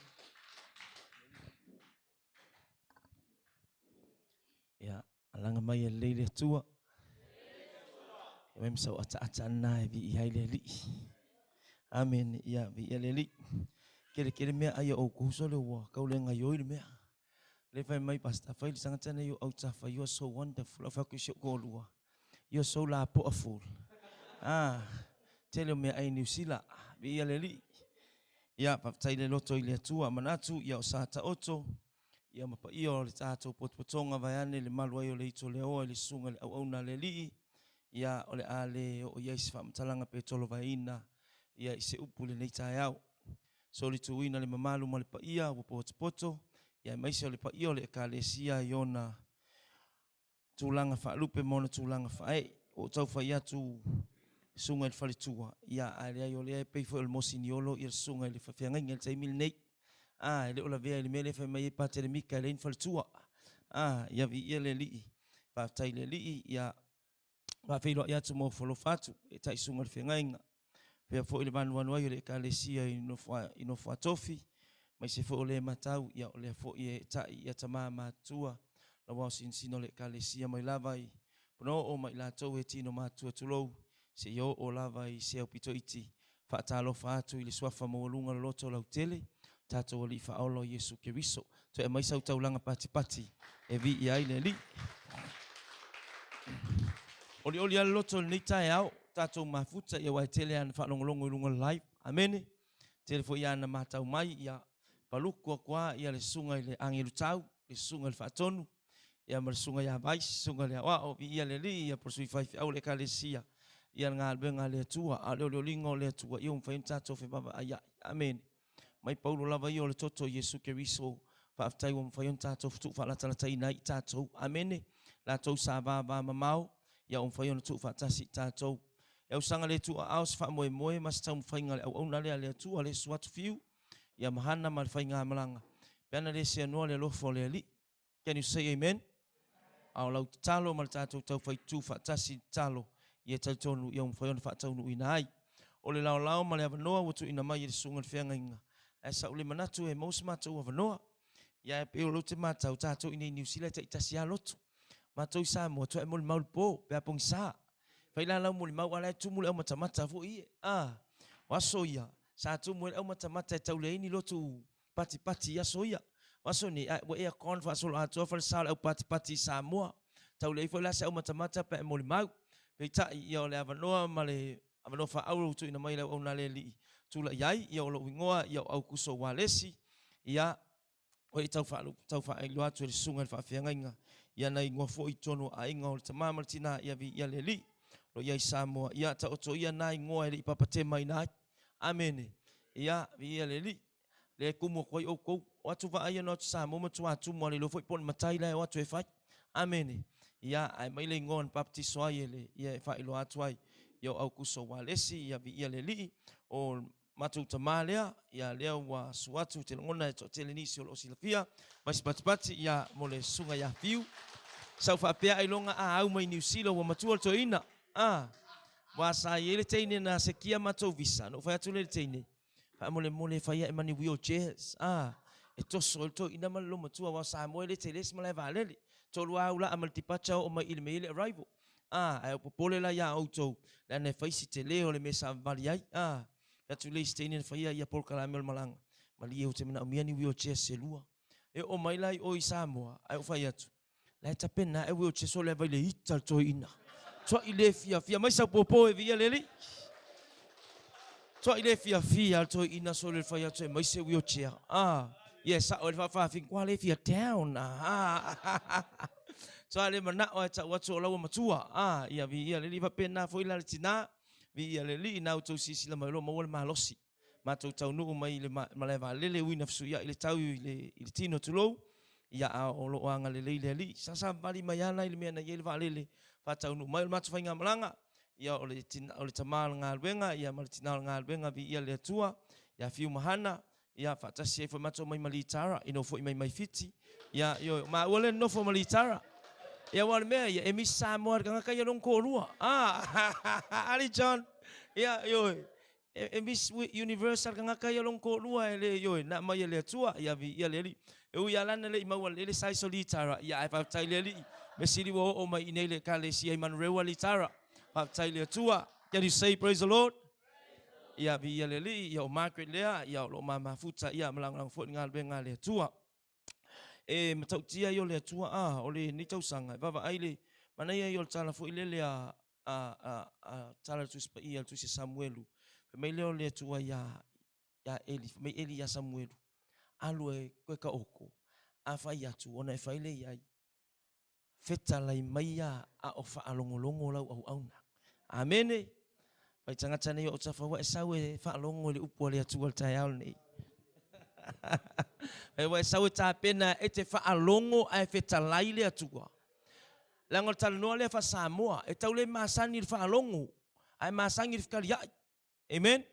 Ja, Alanga mai le tua. Mem so ata na vi ai le li. Amen. Ya vi le li. Kere me ai o ku so le wa ka le ngai oi me. Le fai mai pasta fai sanga tana you out fa you are so wonderful. Fa ku ko lua. You are so la powerful. Tell me ai New Zealand. Vi le li. Ya pa tai le loto ile tua manatu ya osata oto. Ya mapa io le tato potpotonga vaiane le malu ai o le ito le oa le sunga le au na le li. Ya ole ale o yes fa mtalanga pe tolo vaina. Ya ise upu le nei tai au. So le tuina le mamalu ma le pa ia o potpoto. Ya maise o le pa ia o le ekalesia iona tulanga fa lupe mona tulanga fa e. O tau fa ia tu sunga le falitua. Ya ale ai o le ai pe fo el mosiniolo i sunga le fa fianga ngel tai mil nei. Le ola vea le mele fa mai pa te mika le infaltua. Ya vi ia le li. Pa tai le li ya va filo ya tu mo folo fatu e tai sunga le fianga. Pea fo ile vanu ai le kalesia ino fa tofi. Mai se fo le matau ya ole fo ye tai ya tama matua. La wa sino le kalesia mai lavai. Pono o mai la to e tino matua tulou. Se yo o lavai se o pito iti. Fa talo fatu ile swafa mo lunga loto la utele. Tato wali fa olo Yesu Keriso. To e mai sau taulanga pati e vi ia ile li. Oli ala loto ni tai au. Tato mafuta ia waitele an fa longo lunga live. Amen. Telefo ia na matau mai ia paluku kwa ia le sunga ile angelu tau. Le sunga le fatonu. Ia mar sunga ia vai. Sunga le wa o vi ia le li. Ia prosui fai au le kalesia. Ia ngalbenga le tua. Ale lingo le tua. Ia umfain tato fe baba aya. Amen. Mai Paulo lava i o le toto Yesu Keriso fa aftai o mfayon tato futu fa la tala tai nai tato amene la to sa va mamau ya o mfayon tu fa tasi tato e usanga le tu aus fa moe mas tau mfainga le au na le tu ale swat fiu ya mahana mal fainga malanga pena le se no le lo fo le li. Can you say amen? Au lau talo mal tato tau fai tu fa tasi talo ye tato ya mfayon fa tau nu inai o le lao ma le avanoa watu ina mai le sunga fianga inga. Esa ule manatu e mous matou avanoa. Ia e peo lote matau tatou inei New Zealand ta itasia lotu. Matou i Samoa to e moli maul po, pe apong sa. Faila lau moli mau ala e tumule au matamata fo ie. Waso ia. Sa tumule au matamata e tauleini lotu pati ia so ia. Waso ni wa ea konfa solo atua fal sal au pati i Samoa. Taulei fo lase au matamata pe e moli mau. Pe ta ia ole avanoa ma le avanoa fa auru tu ina mai lau au nale li. Tula iai ia o lo wingoa ia au kuso walesi ia o i tau fa ai loatu e sunga le whawhiangainga ia nei ngua fo i tonu a inga o le tamamatina ia vi ia le li lo iai Samoa ia ta oto ia nai ngoa e li papate mai nai amene ia vi ia le li le kumu koi o kou o atu va aia no Samoa matu atu mo le lo fo i pon matai lai o atu e fai amene ia ai mai le ngoa baptiso ai ele ia e fai lo atu ai ia au kuso walesi ia vi ia le li o matu tamalea ia lea wa suatu te ngona to te nisi o silafia mas pati ia mole sunga ia fiu sau fa pe ai longa a au mai New Zealand wa matu to ina wa sa ile teine na sekia matu visa no fa tu le teine fa mole fa ia mani wheelchairs e to sol to ina malo matu wa sa mole te les mala valele to lua ula amal tipacha o mai ile arrival ai popole la ia auto la ne fa isi te leo le mesa valiai ya tu le steinen fa ia por caramel malanga mali o te mena o miani wheelchair selua e o mai lai o i Samoa ai o fa ia tu la ta pena e wheelchair so le vai le ital to ina to ile fia mai sa popo e via leli to ile fia to ina so le fa ia to mai se wheelchair yes sa o le fa fin kwa le fia down so ale mana o ta wa to la matua ia via leli va pena foi la tina vi ia le li na to sisi la malo mo le malosi ma to tau no mai le maleva lele wina fsu ia ile tau ile tino tulo ia o lo anga le li sa vali mai ana ile mena ile va lele fa tau no mai ma to fainga malanga ia o le tamal ngalwenga ia mal tinal ngalwenga vi ia le tua ia fiu mahana ia fa tasi fo ma to mai malitara ino fo mai fiti ia yo ma ole no fo malitara ia wal me ia emi Samoa ka ka ia long ko lua ali John ia yo emi universal ka ia long ko lua ele yo na mai le tua ia vi ia le u ia lana le mau le sai solitara ia fa tai le Me siri o mai inele kale si ai manrewa litara. Pa tai le tua. Can you say praise the Lord? Ia bi ia leli ia o Margaret lea ia lo mama futa ia malang fo ngal be ngal le tua. E matau tia yo le tua o le ni tau sanga. Baba aile mana ia yo tala fo ile le a tala tu spa ia tu si Samuelu. Pe mai leo le tua ya Eli, mai Eli ya Samuelu. Alu e koe ka oko. A fai atu ona e fai le ia. Feta lai mai a o fa alongolongo lau au auna. Amene. Pai tangata nei o tafa wa sau e fa alongo le upo le atu al tai au nei. E wa sau ta pena e te fa alongo ai feta lai le atua. Lango tal no le fa Samoa e tau le masani le fa alongo. Ai masangi le fikalia. Amen.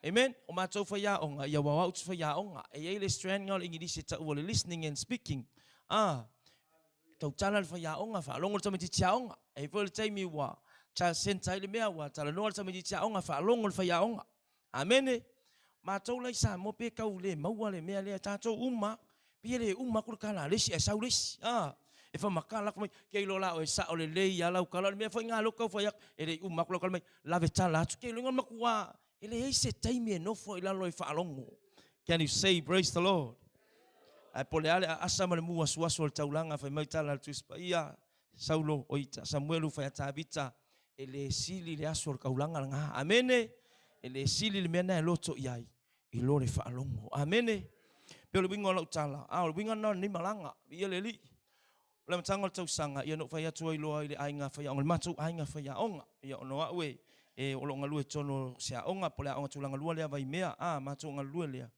Amen. O matou fa ya onga ya wa out fa ya onga. E ele strand ngol ingilisi ta o listening and speaking. Tau tana le fa ya onga fa alongo tama ti onga. E vol taimi wa cha sentai le mea wa tala no tama ti onga fa alongo le fa ya onga. Amen. Matou lai sa mo pe kau le maua le mea le tatou uma. Pia le uma kur kala lesi e sau lesi. E fa makala ko mai ke lo la o sa o le ya la kala me fa ngalo ko fa ya e le uma ko kala mai la vetala tu ke lo ngol makua ele ei se taimi no fo ila lo fa alongo. Can you say praise the Lord? Ai pole ale asa male mua suaso le taulanga fa mai tala tu spa ia Saulo o ita Samuelu fa ta vita ele sili le aso le kaulanga nga. Amene. Ele sili le mena loto iai i lo le fa alongo. Amene. Pe le winga lo tala. Le winga no ni malanga. Ia le li. Le matanga tau sanga ia no fa ia tu i lo ai le ainga fa ia ngol matu ainga fa ia onga. Ia ono awe e o longa lue tono sia onga pole onga tulanga lua le vai mea matu nga lue le.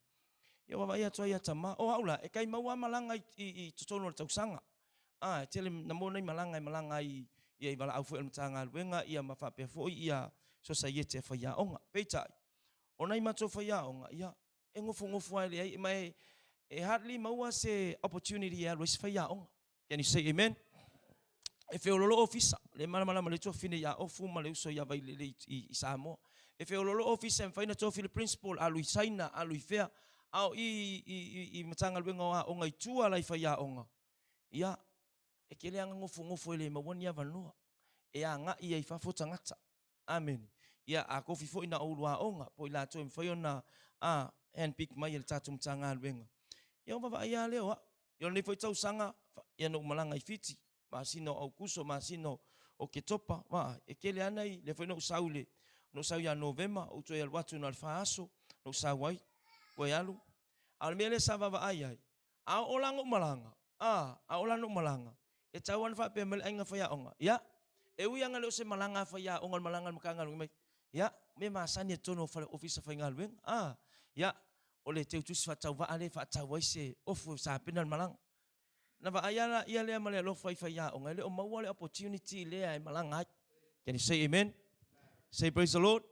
Ia wa ia tu ia tama o aula e kai maua malanga i tono tau sanga. Tele na mo nei malanga i ia wala au fo el matanga luenga ia mafa pe fo ia society fa ia onga. Peita. Ona i matu fa ia onga ia e ngofu ai le mai e hardly maua se opportunity ia lois fa ia onga. Can you say amen? E fe ololo office le mala le to fine ya ofu male uso ya vai le i Samoa. E fe ololo office en faina to file principal alu saina alu fea au i matanga luenga onga i tua lai fa ya onga. Ia e kele anga ngofu ele mawani ya vanua. E anga ia i fa fotangata. Amen. Ia a kofi fo ina olua onga po ila to em fayona hand pick mai le tatu mtanga luenga. Ia baba ia leo yo ni foi tau sanga ia no malanga i fiti. Masino au kuso masino o ke topa e kele anai le foi no saule no sau ya November o to el watu no alfaaso no sawai ko yalu al mele savava ai a olango malanga a olango malanga e tawan fa pe mel ainga fa ya onga ya e wi anga le se malanga fa ya onga malanga makanga mai ya me masani tono fa office fa ngalwen ya o le teu tu fa tau va ale fa tau se ofu sa penal malanga. Na va ayala ia le male lo fai ya onga le o maua le opportunity le ai malanga. Can you say amen? Say praise the Lord.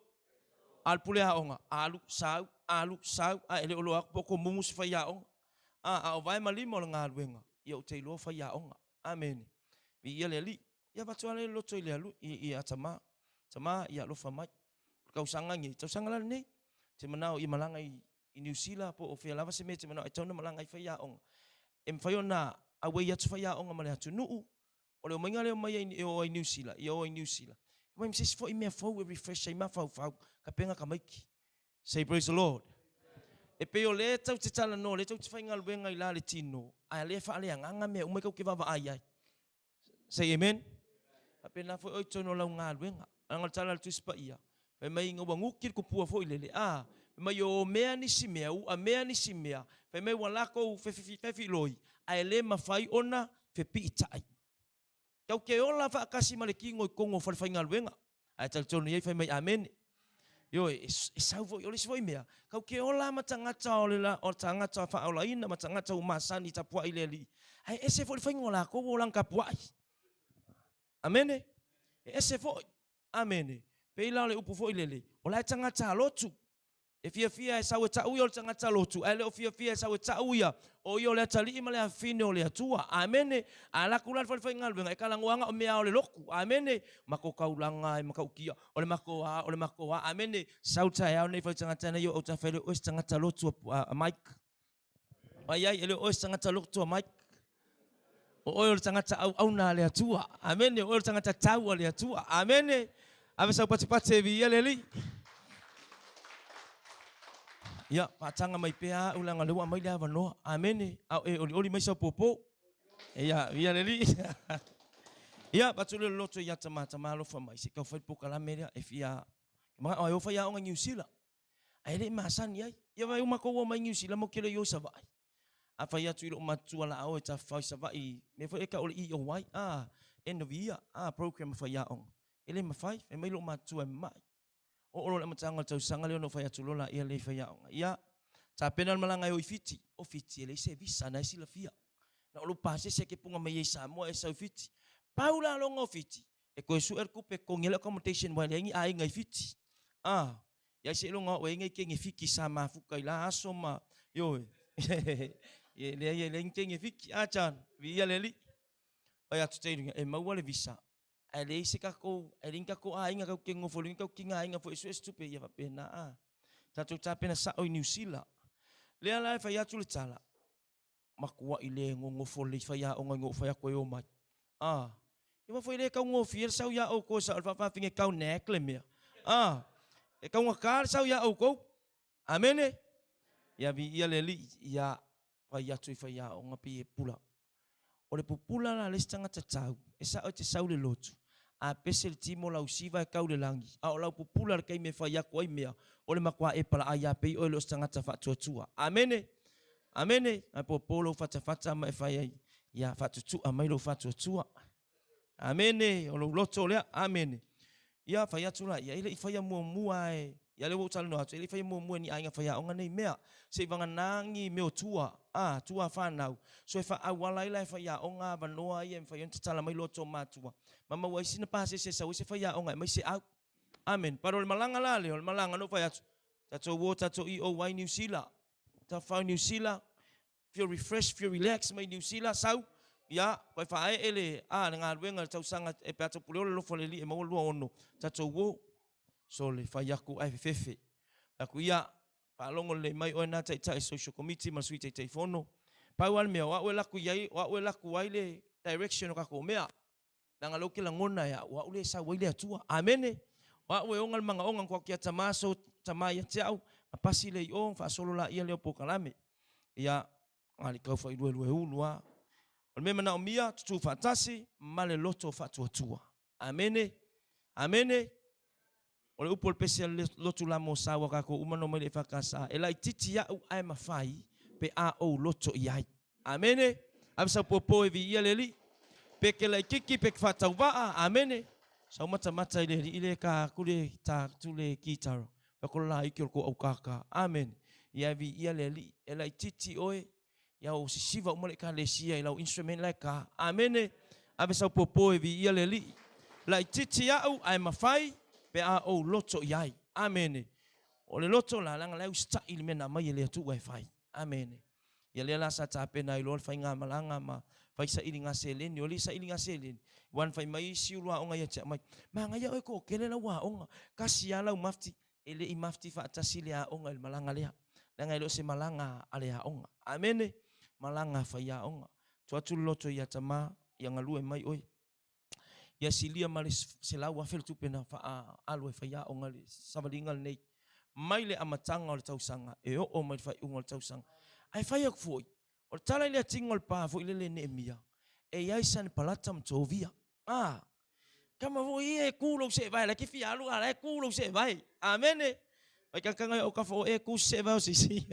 Al pule a onga alu sau ele o lo poko mumus fai ya onga. O vai malimo nga luenga. Ia o te lo fai ya onga. Amen. Vi ia le li. Ia va tuale lo to ile alu i atama. Tama ia lo fa mai. Kau sanga ngi, tau sanga la nei. Te manao i malanga i New Zealand po o fe lava se me te manao i tau na malanga i fai ya onga. Em fai ona awe ia tu faya onga male atu nuu o le mainga le mai i New Zealand i New Zealand mai mses fo i me fo we refresh ai mafau ka penga ka maiki. Say praise the Lord. E pe o le tau te tala no le tau te fainga luenga i la le tino ai le fa ale anga me umai ka ke vava ai. Say amen. A pe na fo o tono la nga luenga anga tala tu spa ia pe mai ngo ngukir ku pua fo ile le mai o mea ni simea a mea ni simea pe mai wala ko fe loi ai le mafai ona fe pitai tau ke ola fa kasi maleki ngoi kongo fa fainga luenga ai tal tonu ye fa mai amen yo e salvo yo le foi mea kau ke ola matangata olela o tangata fa ola ina matangata o masani tapua ile li ai ese foi fainga ola ko olang kapua amen ese foi amen pe ila le upu foi ile ola tangata lotu e fia e sawe tau yo tangata lotu ele o fia e sawe tau ya o yo le tali male afine o le atua amene ala kula fa ngal benga kala ngwanga o mea o le loku amene mako kaulanga mako kia o le mako amene sauta ya ne fa tangata na yo o tafele o tangata lotu mike ai ele o tangata lotu mike O le tangata au na le atua. Amene. O le tangata tau le atua. Amene. Ave sa pati vi ia le li. Ia, patanga mai pea ulanga lewa mai le avanoa. Amene. Au oli mai sa popo. Ia, ia le li. Ia, patule loto ia tamata malofa mai. Se kau fai pokala meria e fia. Mga o fa ia o New Zealand. Ai le masani ai. Ia vai uma ko mai New Zealand mo kele yo sa vai. Afa ia tuilo matua la o ta fa sa vai. Me fa eka o i o wai. End of year. Program fa ia on. Ele mafai e mai lo matua mai. O le matanga tau sanga le no fa ia tulola ia le fa ia on. Ia ta penal malanga o fiti. O fiti ele se visa na sila fia. Na lo pase se ke punga mai sa mo e sa fiti. Paula longo fiti. E ko su er kupe ko ngela accommodation wa lengi ai ngai fiti. Ya se longo we ngai ke ngi fiki sa mafuka ila aso ma yo. Ye le ngi ngi fiki chan vi ya le li. O ya tu te e mau le visa. Ale se ka ko elinka ko ai nga ko ke ngo fo linka ko kinga ai nga fo su stupe ya va pena Tatu ta pena sa o New Zealand. Le ala fa ya tu le tala. Makua ile ngo fo le fa ya o ngo fa ya ko yo mai. Iwa foi le ka ngo fiel sau ya o ko sa fa finge ka nekle me. E ka ngakar sau ya o ko. Amene. Ya vi ia le li ya fa ya tu fa ya o ngapi pula. O le pupula la le stanga tatau. E sa o te sau le lotu. A pese le timo la usiva e kau le langi. A o la pupula le kai me fa ya ko ai mea. O le makua e pala ai ape o le stanga ta fa tua. Amene. Amene. A popolo fata ma e fa ya fa tu a mai lo fa tua. Amene, o lo loto le, amene. Ia fa ya tula, ia ile fa ya mua e, ia le wotal no atu, ile fa ya mua ni ainga fa ya onga nei mea. Se vanga nangi me o tua, tua fa nau. So fa awala ile fa ya onga banoa ia fa ya tala mai loto matua. Mama wa sina pa se sa se fa ya onga mai se au. Amen. Pero le malanga la le, le malanga no fa ya. Tato wo tato I o wai New Zealand. Ta fa New Zealand. Feel refreshed, feel relaxed mai New Zealand sau. Ya, pai fa ele nga wenga tau sanga e pata puleo lo foleli e mo lo ono tato wo so le fa yaku ai fefe aku ya pa longo le mai ona tai social committee ma suite tai fono pa wal me wa la ku yai wa la ku ai le direction ka ko mea nga lo ke la ngona ya wa ule sa wile atua amene wa we ongal manga onga ko kia tamaso tamaya tau apasi le on fa solo la ia le pokalame ya ngali ka fa ilu ulua o me mana o mia tu fatasi male loto fatuatua. Amene. Amene. O le upol pese loto la mo sawa ka ko umano mai le fakasa. Ela titi ya u ai mafai pe a o loto iai. Amene. Absa popo e vi ia leli. Pe ke la kiki pe fatau va. Amene. Sa mata ile ka kule ta tule kitaro. Pe ko la ikio ko au kaka. Amen. Ia vi ia leli. Ela titi oe. Ya o sisiva umale ka lesia ila instrument like ka amene ave sa popo e vi ia leli la titi ya au ai mafai pe a o loto yai amene o le loto la langa lau sta il mena mai le tu wifi amene ya le la sa ta pena ilo fa nga malanga ma fa sa ilinga selen yo li sa ilinga selen wan fa mai siulwa onga ya cha mai ma nga ya ko kele la wa onga kasia la mafti ele I mafti fa tasile a onga il malanga le langa ilo se malanga ale a onga amene malanga fa ya onga tuatu loto ya tama yang alue mai oi ya silia malis selawa fel tu pena fa alue fa ya onga le sabalingal nei mai le amatanga o tau sanga e o mai fa ungol tau sanga ai fa ya foi o tala le tingol pa fo ile le nemia e ya san palatam tovia kama vo e kulo se vai la ki fi alu ala kulo se vai amene Vai kakanga o ka fo e ku se vai o sisi.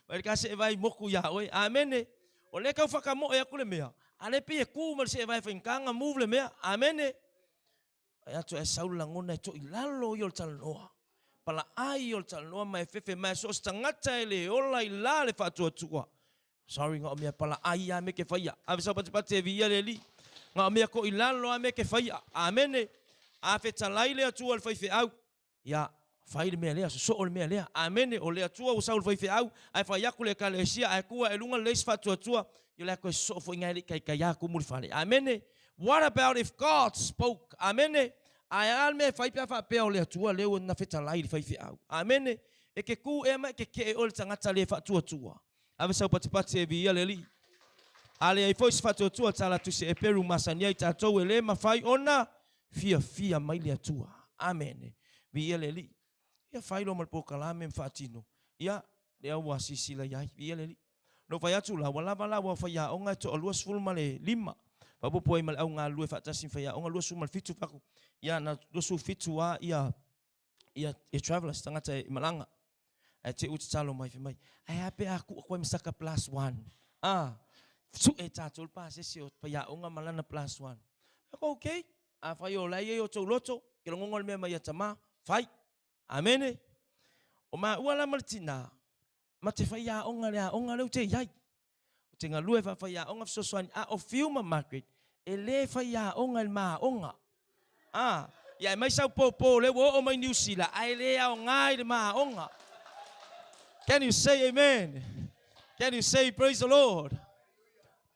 Vai ka se vai moku ya oi. Amene. O le ka fa ka mo e ku le mea. Ale pi e ku mal se vai fa kanga move le mea. Amene. Ai atu e saula ngona to ilalo yo tal noa. Pala ai yo tal noa mai fefe mai so stangata ele ola ila le fa tua. Sorry nga mea pala ai ya me ke fa ya. Ave sa pati via le li. Nga mea ko ilalo a me ke fa ya. Amene. A fe talai le atu al fa fe au. Ya fai le mea lea, so o le mea lea. Amene, o lea tua, o saul fai feau, ai fai yaku le kalesia, ai kua e lunga leis fatua tua, yo lea koe so fo ingai le kai yaku muri fale. Amene. What about if God spoke? Amene. Ai alme fai pia fa pea o lea tua, leo na feta lai le fai feau. Amene. E ke ku e mai ke o le tangata le fatua tua. Ave sau pati e vi ia le li. Ale ai foi se fatotua tala tu se e peru masania i tatou e le mawhai ona fia mai le atua. Amen. Vi ia le li. Ia whai lo malpo kalame mfatino. Ia le au asisi la iai. Vi ia le li. No whai atu la walawa whai a onga to alua sfulu ma le 5. Papopo ai mal au ngā lue whatasin whai a onga lua su mal fitu whaku. Ia na lua su fitu a ia e travelers tangata i malanga. E te uti talo mai mai. Ai ape aku koe misaka +1. Su e tātou pa se o whai a onga malana +1. Ako okay. A whai o lai e o tau loto. Kira ngongol mea mai a tama. Whai. Amene. O ma uala martina. Ma te whai a onga leu te iai. O te ngā lue whai a onga fsoswani. A o fiuma Margaret. E le whai a onga il maa onga. Ia mai sau popo le o mai New Zealand. Ai le a o ngā il maa onga. Can you say amen? Can you say praise the Lord?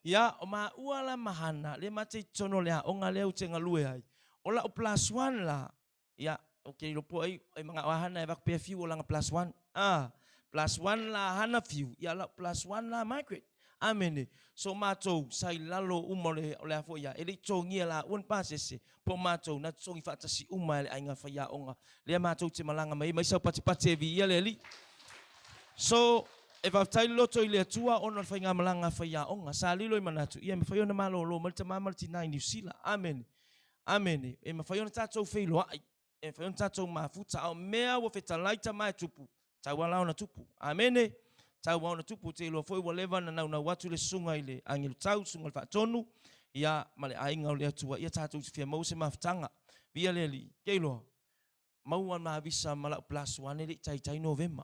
Ia o ma uala mahana. Le mate tono le a onga leu te ngā lue ai. O la o +1 la. Ia, okay, lopo ai mga wahana e wakpea fiu o langa +1. +1 la hana fiu. Ia la +1 la Margaret. Amen. So mātou sai lalo umole o le afo ia. Ele tongia la un pasese. Po mātou na tongi whatasi uma ele ainga whaia onga. Lea mātou te malanga mai. Mai sau pati e vi ia le li. So, e whaftai loto i le atua ono whai ngā malanga whaia onga. Sa lilo i manatu. Ia me whai ona malo lo. Malita mamalti nai New Zealand. Amen. Amen. E me whai ona tātou whilo ai. E whai ona tātou mafuta au mea wa whetalaita mai tupu. Tau ala ona tupu. Amen. Tau ona tupu te ilo foi wa lewa na nau watu le sunga i le angilu tau, sunga le whaatonu. Ia male ainga o le atua. Ia tātou te whia mau se mawhtanga. Via le li. Keilo. Mauan maa visa malau +1 ele tai November.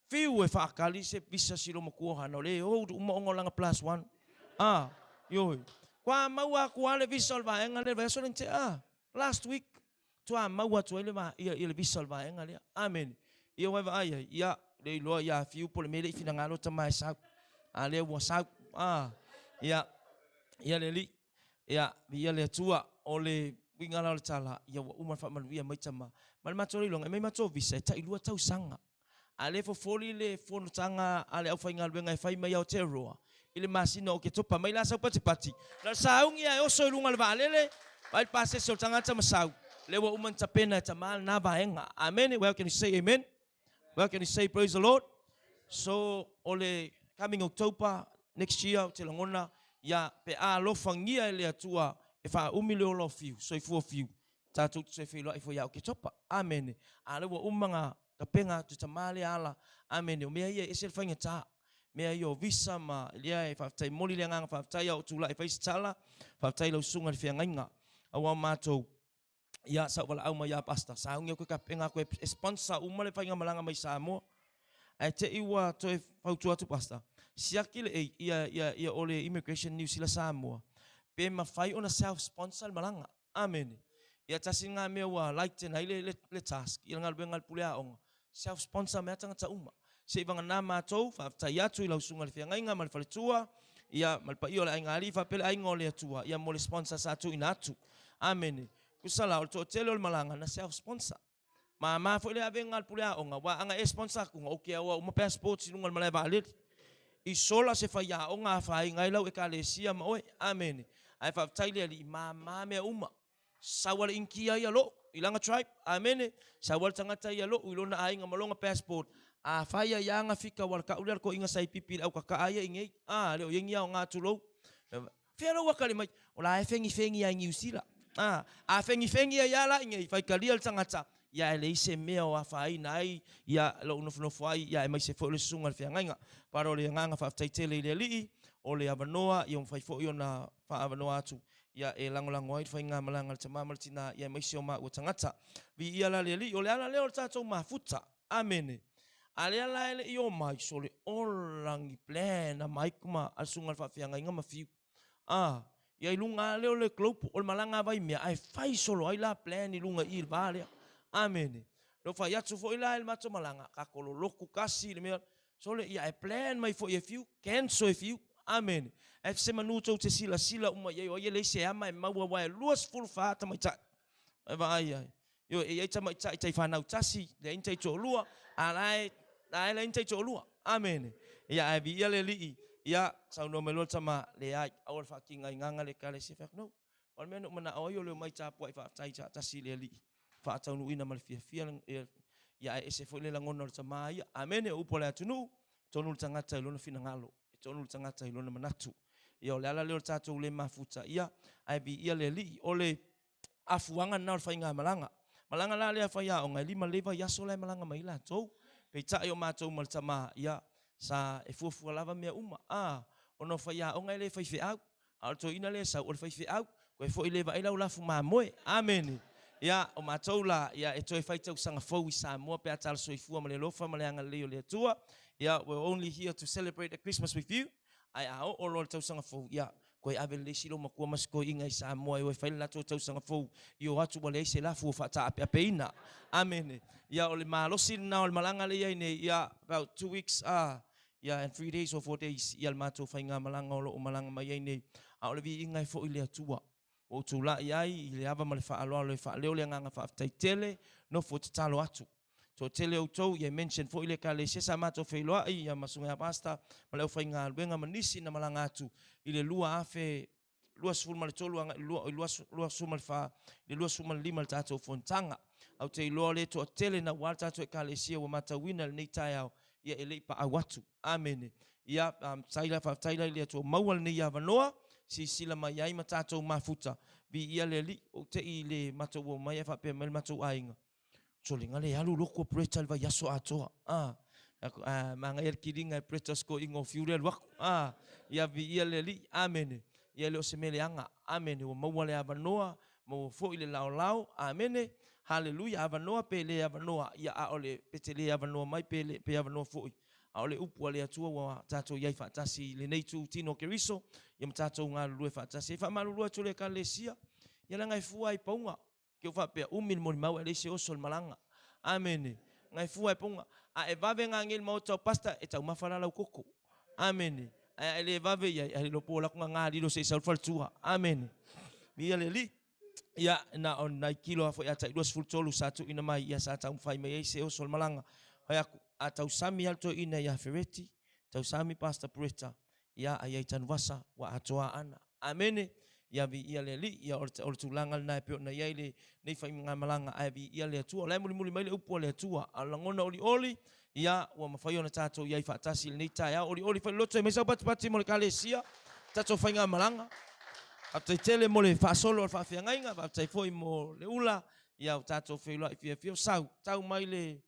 Fiu e whaakali se visa silo makua hana. Le du uma ongo langa +1. Yoi. Kwa maua kuale visa o vaenga le vaeso le te last week. Tua maua tua ile visa o vaenga le. Amen. Ia waiva aia. Ia le loa ia fiu po le mele i fina ngalo tamai sau. Le ua sau. Ia le li. Ia le tua o le wingala o le tala. Ia wa umar whaamalu ia mai tama. Mali mato le longa. Mai mato visa. Ta ilua tau sanga. Ale fo foli le fono tanga. Ale au whainga luenga e whai mai au te roa. Ile masina o ke topa. Mai la sau pati. La saungi ai oso ilunga le vaalele. Vai pase so tangata masau. Le wa uman tapena e tamal na vaenga. Amen. Well, can you say amen? Well, can you say praise the Lord? So, ole coming October next year, te langona, ia pe a lofangia ele atua e wha umile o lo fiu, so i fua fiu. Tātou te whilo i fua iau ke topa. Amen. A lewa umanga ka penga tu tamale ala. Amen. O mea ia e se whainga tā. Mea ia o visa ma lia e whaftai moli lea nganga whaftai au tūla e whaisi tala. Whaftai lau sunga ni whia ngainga. Awa mātou. Ia sa wala au mai ia pasta. Sa ungia koe ka penga koe sponsor umale whainga malanga mai Samoa. Ai te iwa toe whautu atu pasta. Siaki le ia ole Immigration New Zealand Samoa. Pe ma whai ona self-sponsor malanga. Amen. Ia tasi ngā mea wa like tena le task. Ia ngā lue ngal pulea onga. Self-sponsor mea tangata uma. Se i wanga nā mātou, whaftai atu i lau sunga le whia ngainga, mali whaletua. Ia malpa i ole ai ngā li, whapele ai ngole atua. Ia mole sponsor sa atu ina atu. Amen. Kusala o to tele o malanga na self-sponsor. Ma foi le ave ngal pulea onga. Wa anga e sponsor kunga. Oke awa uma passport sinungal malai valet. I sola se whai a onga whai ngai lau e ka le sia ma oe. Amen. Ai whaftai le ali ma mea uma. Sawal inkia ia lo. Ilanga tribe. Amen. Sawal tangata ia lo. Ilona ai nga malonga passport. A whai a yanga fika wal ka uliar ko inga sai pipi au kaka aia ingei. Leo yengi au ngā tulo. Whiaro wakari mai. Ola e whengi ai New Zealand. A whengi ia la ingei. Whai ka real tangata. Ia ele ise mea o a whai nai. Ia lo unofunofu ai. Ia e mai se fōle sunga le whiangainga. Paro le nganga whaftai tele i le lii. O le avanoa. Ia mwhai fōi o na wha avanoa atu. Ia e langolango ai whai ngā malanga le tamamalatina. Ia mai se o maa ua tangata. Vi ia la le lii. O le ala leo le tātou mafuta. Amen. A le ala ele i o mai. So le olangi plan a mai kuma al sunga le whawhiangainga ma fiu. Ia i lunga leo le klopo. O le malanga vai mea. Ai whai solo ai la plan i lunga i il vālea. Amen. Lo fa yatsu fo ila el mato malanga ka kolo loku kasi le mea so le ia e plan mai fo ye fiu cancel e fiu. Amen. E se manuto te sila uma ye o ye le se ama e maua wa luas full fata mai ta. E va ai. Yo e ta mai ta fa na tasi le inte to lua alai le inte to lua. Amen. Ia e vi le li ia sau no melo tama le ai au fa kinga nganga le kale se fa no wal meno mana o yo le mai tapo fa tai ta si le li fa tau no ina mal fia ia e se foi le langono tama ia amene upo le atunu tonu tangata ilona fina ngalo tonu tangata ilona manatu ia le ala le tatou le mafuta ia ai bi ia le li ole afuanga na fa inga malanga la le fa ia o ngai lima leva ia so le malanga mai la tou pe ta yo matou mal tama ia sa e fufu lava me uma ono fa ia o ngai le fa fe au al to ina le sa o fa fe au ko fo ile va ila ula fu ma moe amen ia o matou la ia e to fa tau sanga fo sa mo pe atal so fu ma le lofa ma le anga le le tua ia we're only here to celebrate the Christmas with you ai o lo tau sanga fo ia ko ave le silo ma ko mas ko inga sa mo e fa la tau sanga fo io atu wale se la fu fa ta pe ina amen ia o le malo sin na o malanga le ia ne ia about 2 weeks ia and 3 days or 4 days ia matou fa inga malanga o malanga mai ne a le vi inga fo ile atua o tula iai le ava ma le fa alo le fa leo le nganga fa taitele no fo talo atu to tele o to ye mention fo ile kale se sa matou fe loa ia masunga pasta ma le fa inga luenga manisi na malanga atu ile lua afe lua sul mal tolu lua sumal fa le lua sumal lima tato fontanga au te lo le to tele na wal tato e kale sia wa mata wina le taiao ia ele pa awatu amen ia taila fa taila ile to mawal ni ya vanoa si sila mai ai matato mafuta bi ia le li o te ile matou mai fa pe mel matou ainga so linga le alu loko pretal va yaso atoa manga er kiringa pretas ko ingo fiure wak ia bi ia le li amen ia le o se mele anga amen o mawale avanoa mo fo ile lao amen haleluya avanoa pe le avanoa ia a ole petele avanoa mai pe avanoa fo ole upu ale atua wa tato yai fa tasi le nei tu tino keriso ia tato nga lu fa tasi fa malu lu tole kalesia ia la ngai fu ai ponga ke fa pe umil mo mau ale se osol malanga amen ngai fu ai ponga a e vave ngangil mo to pasta e tau mafala la koko amen a ele vave ia ele lo pola ko nga li lo se sal fal tua amen mi ele li ia na on nai kilo fo ia tai dos ful tolu satu ina mai ia sa tau fai mai se osol malanga haya atau sami alto ina ya fereti tau sami pasta preta ya ayai tanwasa wa atoa ana amene ya bi ia le li ya or tulangal na pe na ya ile nei fa malanga ai bi ia le tu le muli mai le upo le tua alangona oli ya wa mafayo na tato ya fa tasi nei ta ya oli fa loto me sa pati mo le kalesia tato fa malanga atai tele mo le fa solo fa fa ngainga ba tai foi mo le ula ya tato fe lo fi sau tau mai le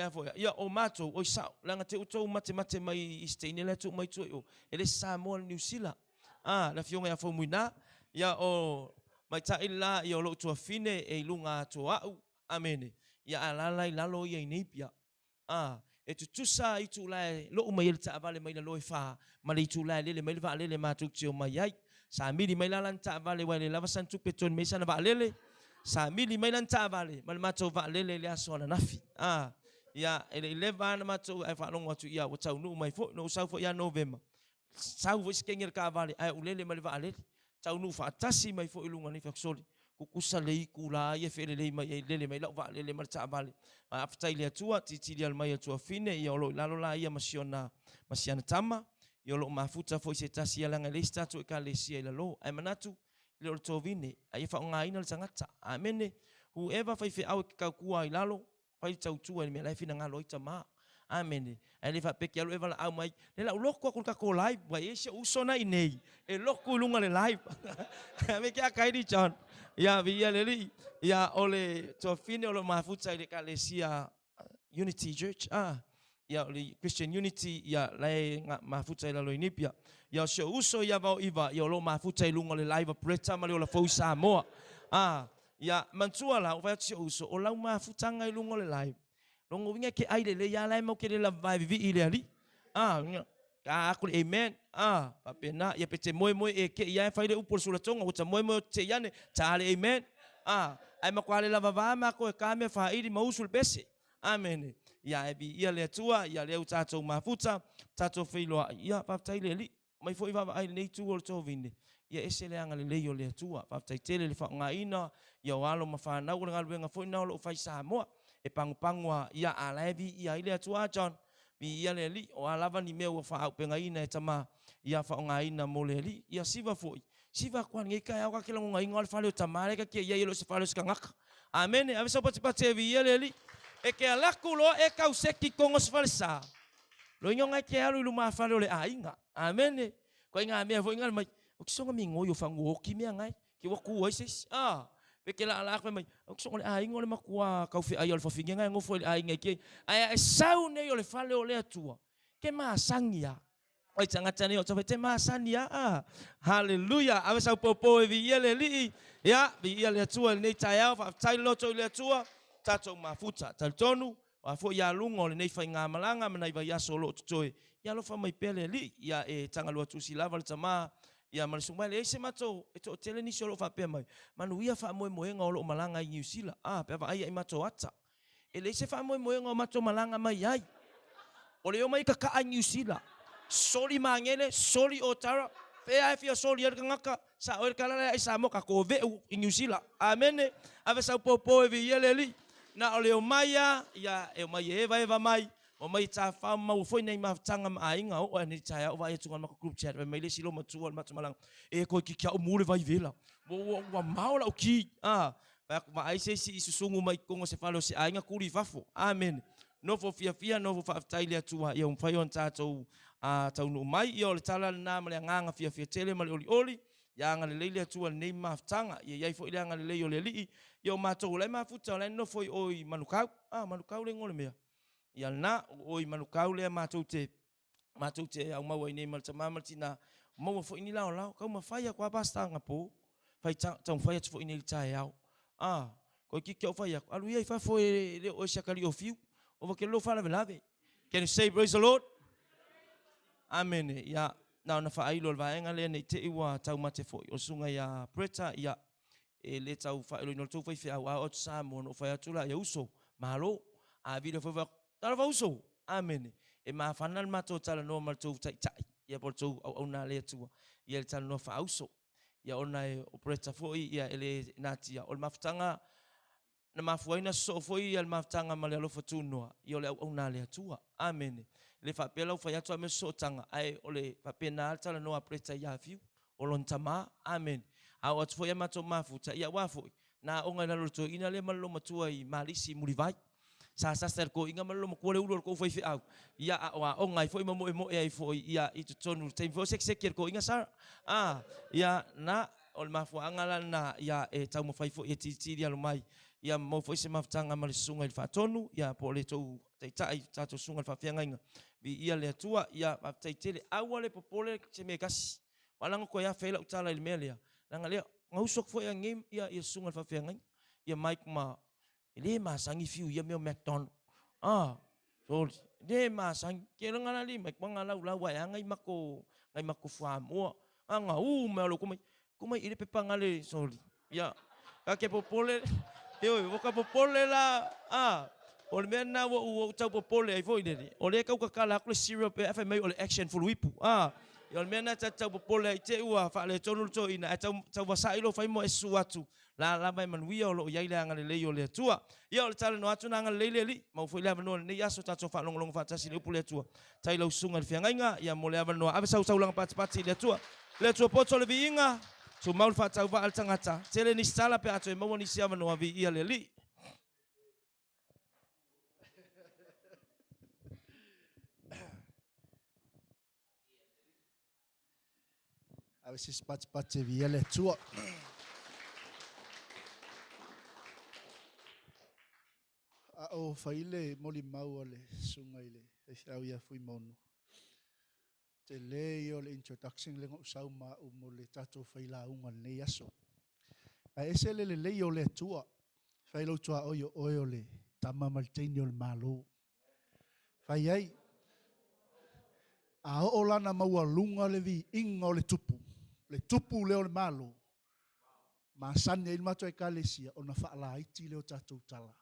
afo ia o matou o sa langa te utou mate mai steine le tu mai tu o ele Samoa New Zealand la fionga ya fo muina ia o mai ta ila ia lo tu fine e lunga to au amene ia alala lalo ia inipia e tu sa i tu lai lo mai ta vale mai lo fa mai tu lai le mai va le matou tio mai ai sa mili mai lan ta vale wa le lava santu peton me sana va le sa mili mai lan ta vale mal matou va le aso na nafi ia ele leva na matou ai fa longa tu ia o tau nu mai fo no sa fo ia November sa vo skengel ka vale ai ulele mal va le tau nu fa tasi mai fo ilunga ni fa soli ku kusa le kula ia fe le mai le mai la va le mal ta vale afta ile tua titi al mai tua fine ia lo la ia masiona tama ia lo mafuta fo se tasi ala ngale statu ka le sia ila lo ai manatu le o tovine ai fa nga ina sangata amene whoever fa fe au ka kuai lalo fa tau tua ni me lai fina ngalo itama amen ai le fa pe kia lo eva au mai le la loko ko ka ko live wa ese usona inei e loko lunga le live me kia kai di John ya via le li ya ole tovine o lo mafuta ile ka le sia Unity Church ya le Christian Unity ya lai mafuta ila lo inipia ya se uso ya va iva ya lo mafuta ilunga le live preta mali ola fo Samoa ya mantua la o va se uso o la mafuta nga ilunga le live longo vinga ke ai le ya lai mo ke le vibe vi ile ali ka aku amen pa pena ya pete moi e ke ya fa ile upor sula tonga uta moi te yane tale amen ai ma kwale la va ma ko ka me fa ili mausul bese amen ya ebi ia le tua ia le tato mafuta tato filo ia pa taile li mai foi va ai nei tu ol tovine ia ese le anga le yo le tua pa taile le fa nga ina ia walo ma fa na nga luenga foi na lo fai Samoa e pangpangwa ia alevi ia ile tua John Vi ia le li o alava ni mea ua whaau penga ina e tama ia whaonga ina mo le li. Ia siva foi. Siva kwa ngai kai au ka kila ngai ngol whale o tamare ka kia ia ilo se whale o skangaka. Amen. Ave sa pati pati e vi ia le li. E ke alaku lo e kau seki kongo se whale sa. Lo ingo ngai ke alu ilu maa whale o le ainga. Amen. Kwa inga mea foi ngai mai. O kisonga mi ngoi o whangu o ki mea ngai. Ki waku oises. Peke la ala ko mai o so le ai ngole makua ka fi ai o fafinga ngai ngofo le ai ngai ke ai e sau nei o le fale o le atua ke ma sangia oi tanga tani o te ma sangia haleluya ave sau popo e vi ele li ya vi ele atua nei tai au fa tai loto le atua tato mafuta tal tonu wa fo ya lungo le nei fa nga malanga mai va ya solo toi ya lo fa mai pele li ya e tanga lo tu si lava le tama ia malusumai le se mato e to tele ni solo fa pe mai manu ia fa mo nga o malanga i New Zealand pe va ai mato ata e le se fa mo nga mato malanga mai ai o le o mai ka ka New Zealand soli mangele soli otara pe ai fia soli er ngaka sa o kala ai sa mo ka ko ve i New Zealand amen ave sa popo e vi ele li na o le o mai ia e mai e va mai o mai ta fa mau foi nei mafutanga ainga o ni tai o vai tunga maka group chat mai le silo matua matumalang e ko ki kia o mule vai vela wa maula o ki va ai se si susungu mai kongo se falo se ainga kuri fafo amen no fo fia no fo fa tai le tua ia un fai on tato tau no mai ia o le tala na male nganga fia tele male oli ia nga le tua nei mafutanga ia fo ile nga le o le li ia mato le mafuta le no foi oi manukau le ngole mea ia na oi manukau le matou te au mau ai nei mal tama tina mau fo ini lao kau ma faia kwa basta ngapo fai tang faia fo ini tai au ko ki ke faia alu ia fa fo le o sakali o fiu o ke lo fa la velave can you say praise the Lord amen ia na fa ai lo va enga le nei te iwa tau mate fo o sunga ia preta ia e le tau fa lo no tu fai fa o sa mo no fa tula ia uso malo a vida fo tala vauso amen e ma fanal mato tala no mal tu tai ia por tu au na le tu ia tala no fa auso ia ona e operator foi ia ele natia o mafutanga na mafuaina so foi ia mafutanga male lo fatuno ia le au na le tu amen le fa pela fa ya tu me so tanga ai ole fa pena tala no operator ia fiu o lon tama amen a o foi mato mafuta ia wa foi na onga na lo tu ina le malo matua i malisi mulivai sa ser ko inga malo mo ko le ulo ko foi au ia wa o ngai foi mo e foi ia i tu tonu tem foi sek ko inga sa ia na ol mafuanga la na ia e tau mo foi e titi dia lo mai ia mo foi se mafutanga mal sunga il fatonu ia po le tu tai tato sunga fa fianga inga vi ia le tua ia tai tele awale popole se me kas wala ko ia fela utala il melia langa le ngausok foi ngim ia sunga fa fianga ia mike ma ele masangi fiu ia meu McDonald so de masang ke ngana li mek mangala ula wa ngai mako famo anga me lo kuma ile pe pangale soli ya ka ke popole yo voka popole la o le na wo tau popole ai foi dele o le ka kala ko syrup e fa mai o le action full wipu yo le na tau popole ai te ua fa le tonu to ina tau wasailo fa mo esuatu la mai manuia o lo ia ile anga le o le tua ia o le tala no atu na anga le li mau foi le no ne aso tatu fa long fa tasi le pule tua tai lo sunga le fianga ia mo le ava no ave sau lang pati le tua poto le vinga tu mau fa tau va al tangata tele ni sala pe atu mo ni sia no vi ia le li ave se pati via le tua o faile moli mau le sunga ile e au ia fui mono te le o le introduction le ngau ma o mo le tato faila unga nei aso a ese le o le tua failo tua o le tama malteni o le malo fai ai a o lana maua lunga le vi inga o le tupu le o le malo ma sani il mato e kalesia ona faala iti le o tato tala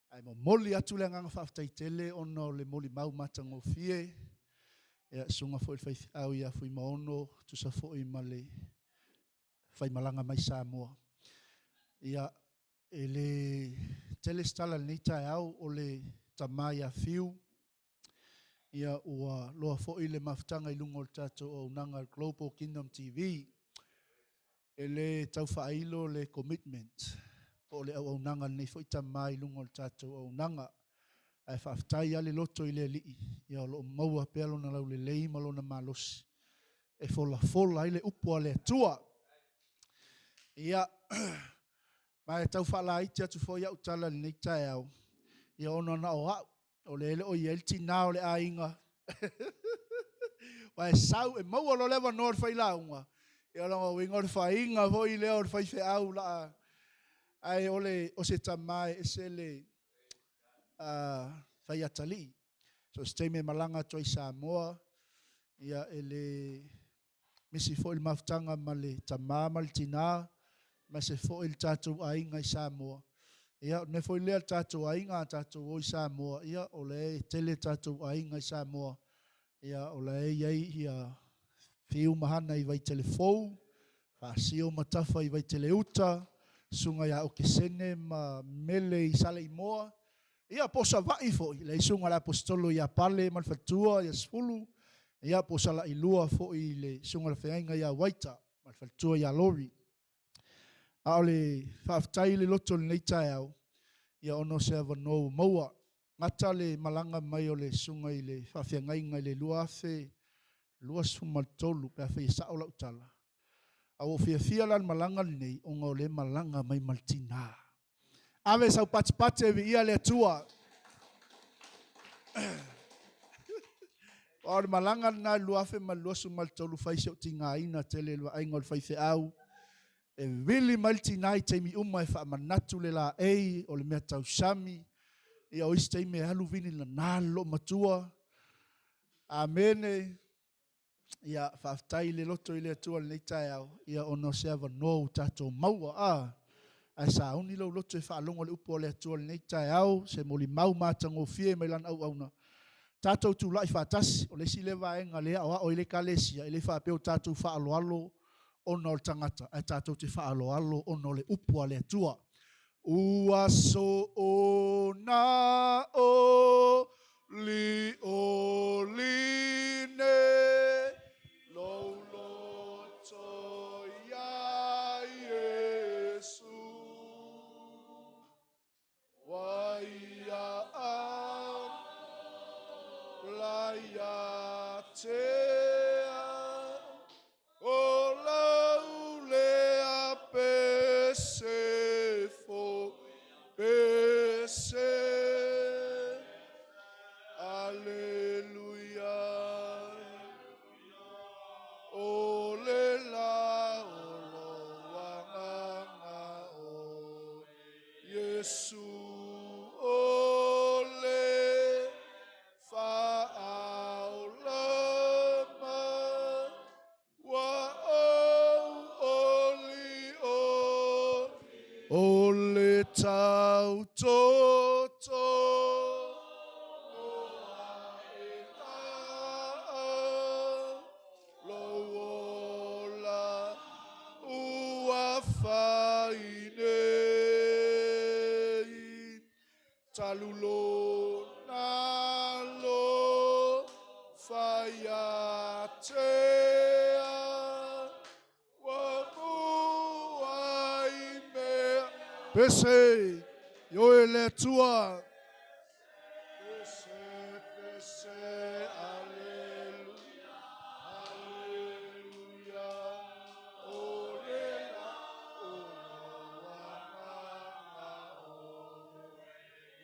ai mo moli atu le nganga whaftai tele ono le moli mau matango fie e sunga fo il fai au ia fui maono tu sa fo i male fai malanga mai Samoa ia ele tele stala nita au o le tamai a fiu ia ua loa fo'i le mafutanga I lungo le tātou o unanga Global Kingdom TV. E le tau whailo le commitment. O le au unanga nei fo'i tamai lungo le tātou o unanga. Ai whaftai ale loto I le li'i. Ia lo maua pelo na lau le leima lo na malosi. E fola I le upua le tua. Ia, mai tau whala iti atu fo ia utala ni tai au. Ia ono na o au. O le ele o ia ilti nao le ainga. Wai sau e maua lo lewa nor fai launga. Ia longa wingo le fai inga vo I leo le fai fe au la. Ai ole o se tamai e se le fai atali. So stay me malanga toi Samoa. Ia ele misi fo il maftanga ma le tamā ma le tina. Ma se fo il tātou ainga I Samoa. Ia ne fo le tātou ainga tātou o I Samoa. Ia o le tele tātou ainga I Samoa. Ia o le iai ia fiu mahana I vai telefou. Whaasio matafa I vai teleuta. Sunga ia o kesene ma mele I sale I moa. Ia posa vai fo I le sunga la apostolo ia pale malfatua ia sfulu. Ia posa la ilua fo I le sunga la whenga ia waita malfatua ia lori. A ole whaftai le loto le nei tai au. Ia ono se avano maua. Ngata le malanga mai o le sunga I le whawhiangainga I le lua afe. Lua sumaltolu pe awhi sa o lau tala. A o fia lan malanga nei o ngau le malanga mai maltina. Ave sau patipate vi ia le tua. O le malanga na lua afe ma lua sumaltolu whaise o tinga ina tele lua ainga o le whaise au. E wili maltina I teimi uma e wha manatu le la ei o le mea tau sami. Ia o isi teimi e halu vini la nalo matua. Amene. Ia whaftai le loto I le atua le neitai au. Ia ono se avano tato maua. Ai sa uni lo loto e whaalonga le upo le atua le neitai au. Se moli mau mātango fie mai lan au auna. Tato tu lai whatasi. O le si le vaenga lea o le kalesia. Ele whapeo tato whaaloalo. Ono le tangata, ai tātou te whaaloalo ono le upua le atua. Ua so o na o li lo loto ia Yesu. Waia am laia te. Tau toto lola ua faine talulo nalo fayatea Pese, yo ele tua. Pese, aleluya, aleluya. Orela,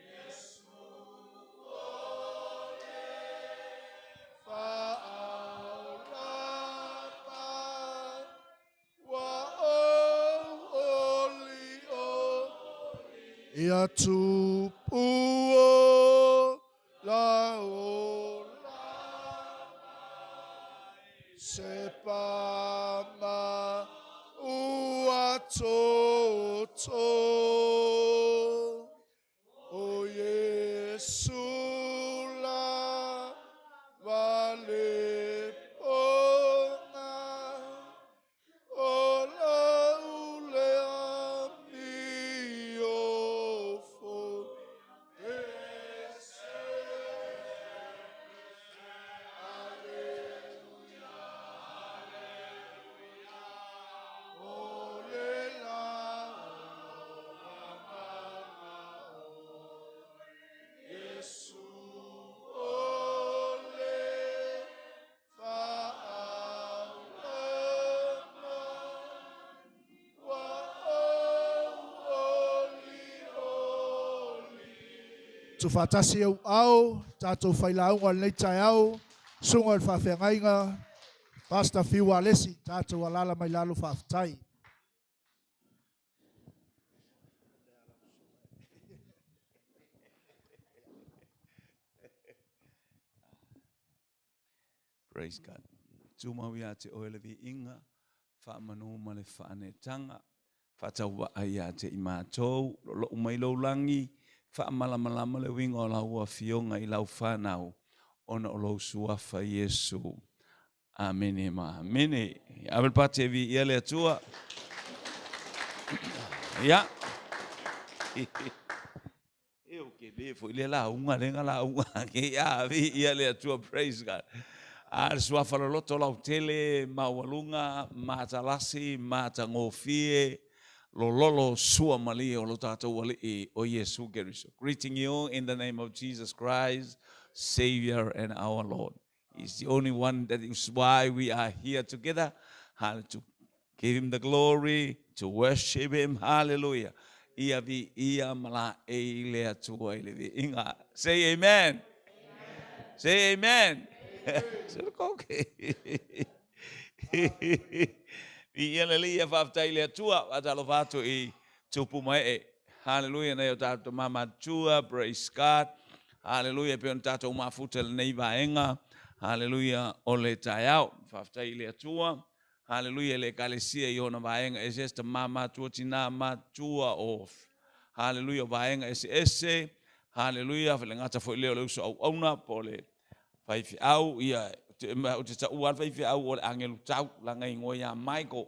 Yesu, ia tu puo la ola sepama ua toto o Yesu la vale pona o la ulea mio fo tu fatasi au tatou failaunga nei tai au sunga le whawhengainga Pastor Phil Walesi tatou alala mai lalo whaftai. Praise God. Tuma wia te oele vi inga, wha manu ma le whaanetanga, whataua aia te i mātou, lo umai langi, wha malamalama le winga o laua fionga i lau whanau, ona o lau suafa Yesu. Amene ma, amene. Awel pate vi ia le atua. Ya. Okay, befo ile la unga lenga la unga. Ya, vi ia le atua, praise God. Al suafa lo loto lau tele, mawalunga, matalasi, matangofie, lo lolo sua mali o lo tatou wali o Yesu Keriso. Greeting you in the name of Jesus Christ, Savior and our Lord. He's the only one, that is why we are here together. To give him the glory, to worship him. Hallelujah. Ia vi ia mala e le atua ile vi inga. Say amen. Say amen. Okay. Ia le ia whaftai le atua, atalo whātu I tupu mai e. Hallelujah, nei o tātou mama tua, praise God. Hallelujah, pe on tātou mafuta le nei vaenga. Hallelujah, o le tai au, whaftai le atua. Hallelujah, le kalesia I ona vaenga, es esta mama tua tina matua of. Hallelujah, vaenga es ese. Hallelujah, whale ngata fo leo leo so au auna, po le whaifi au, ia, o te tau al whaifi au o le angelu tau, langa I ngoia Michael.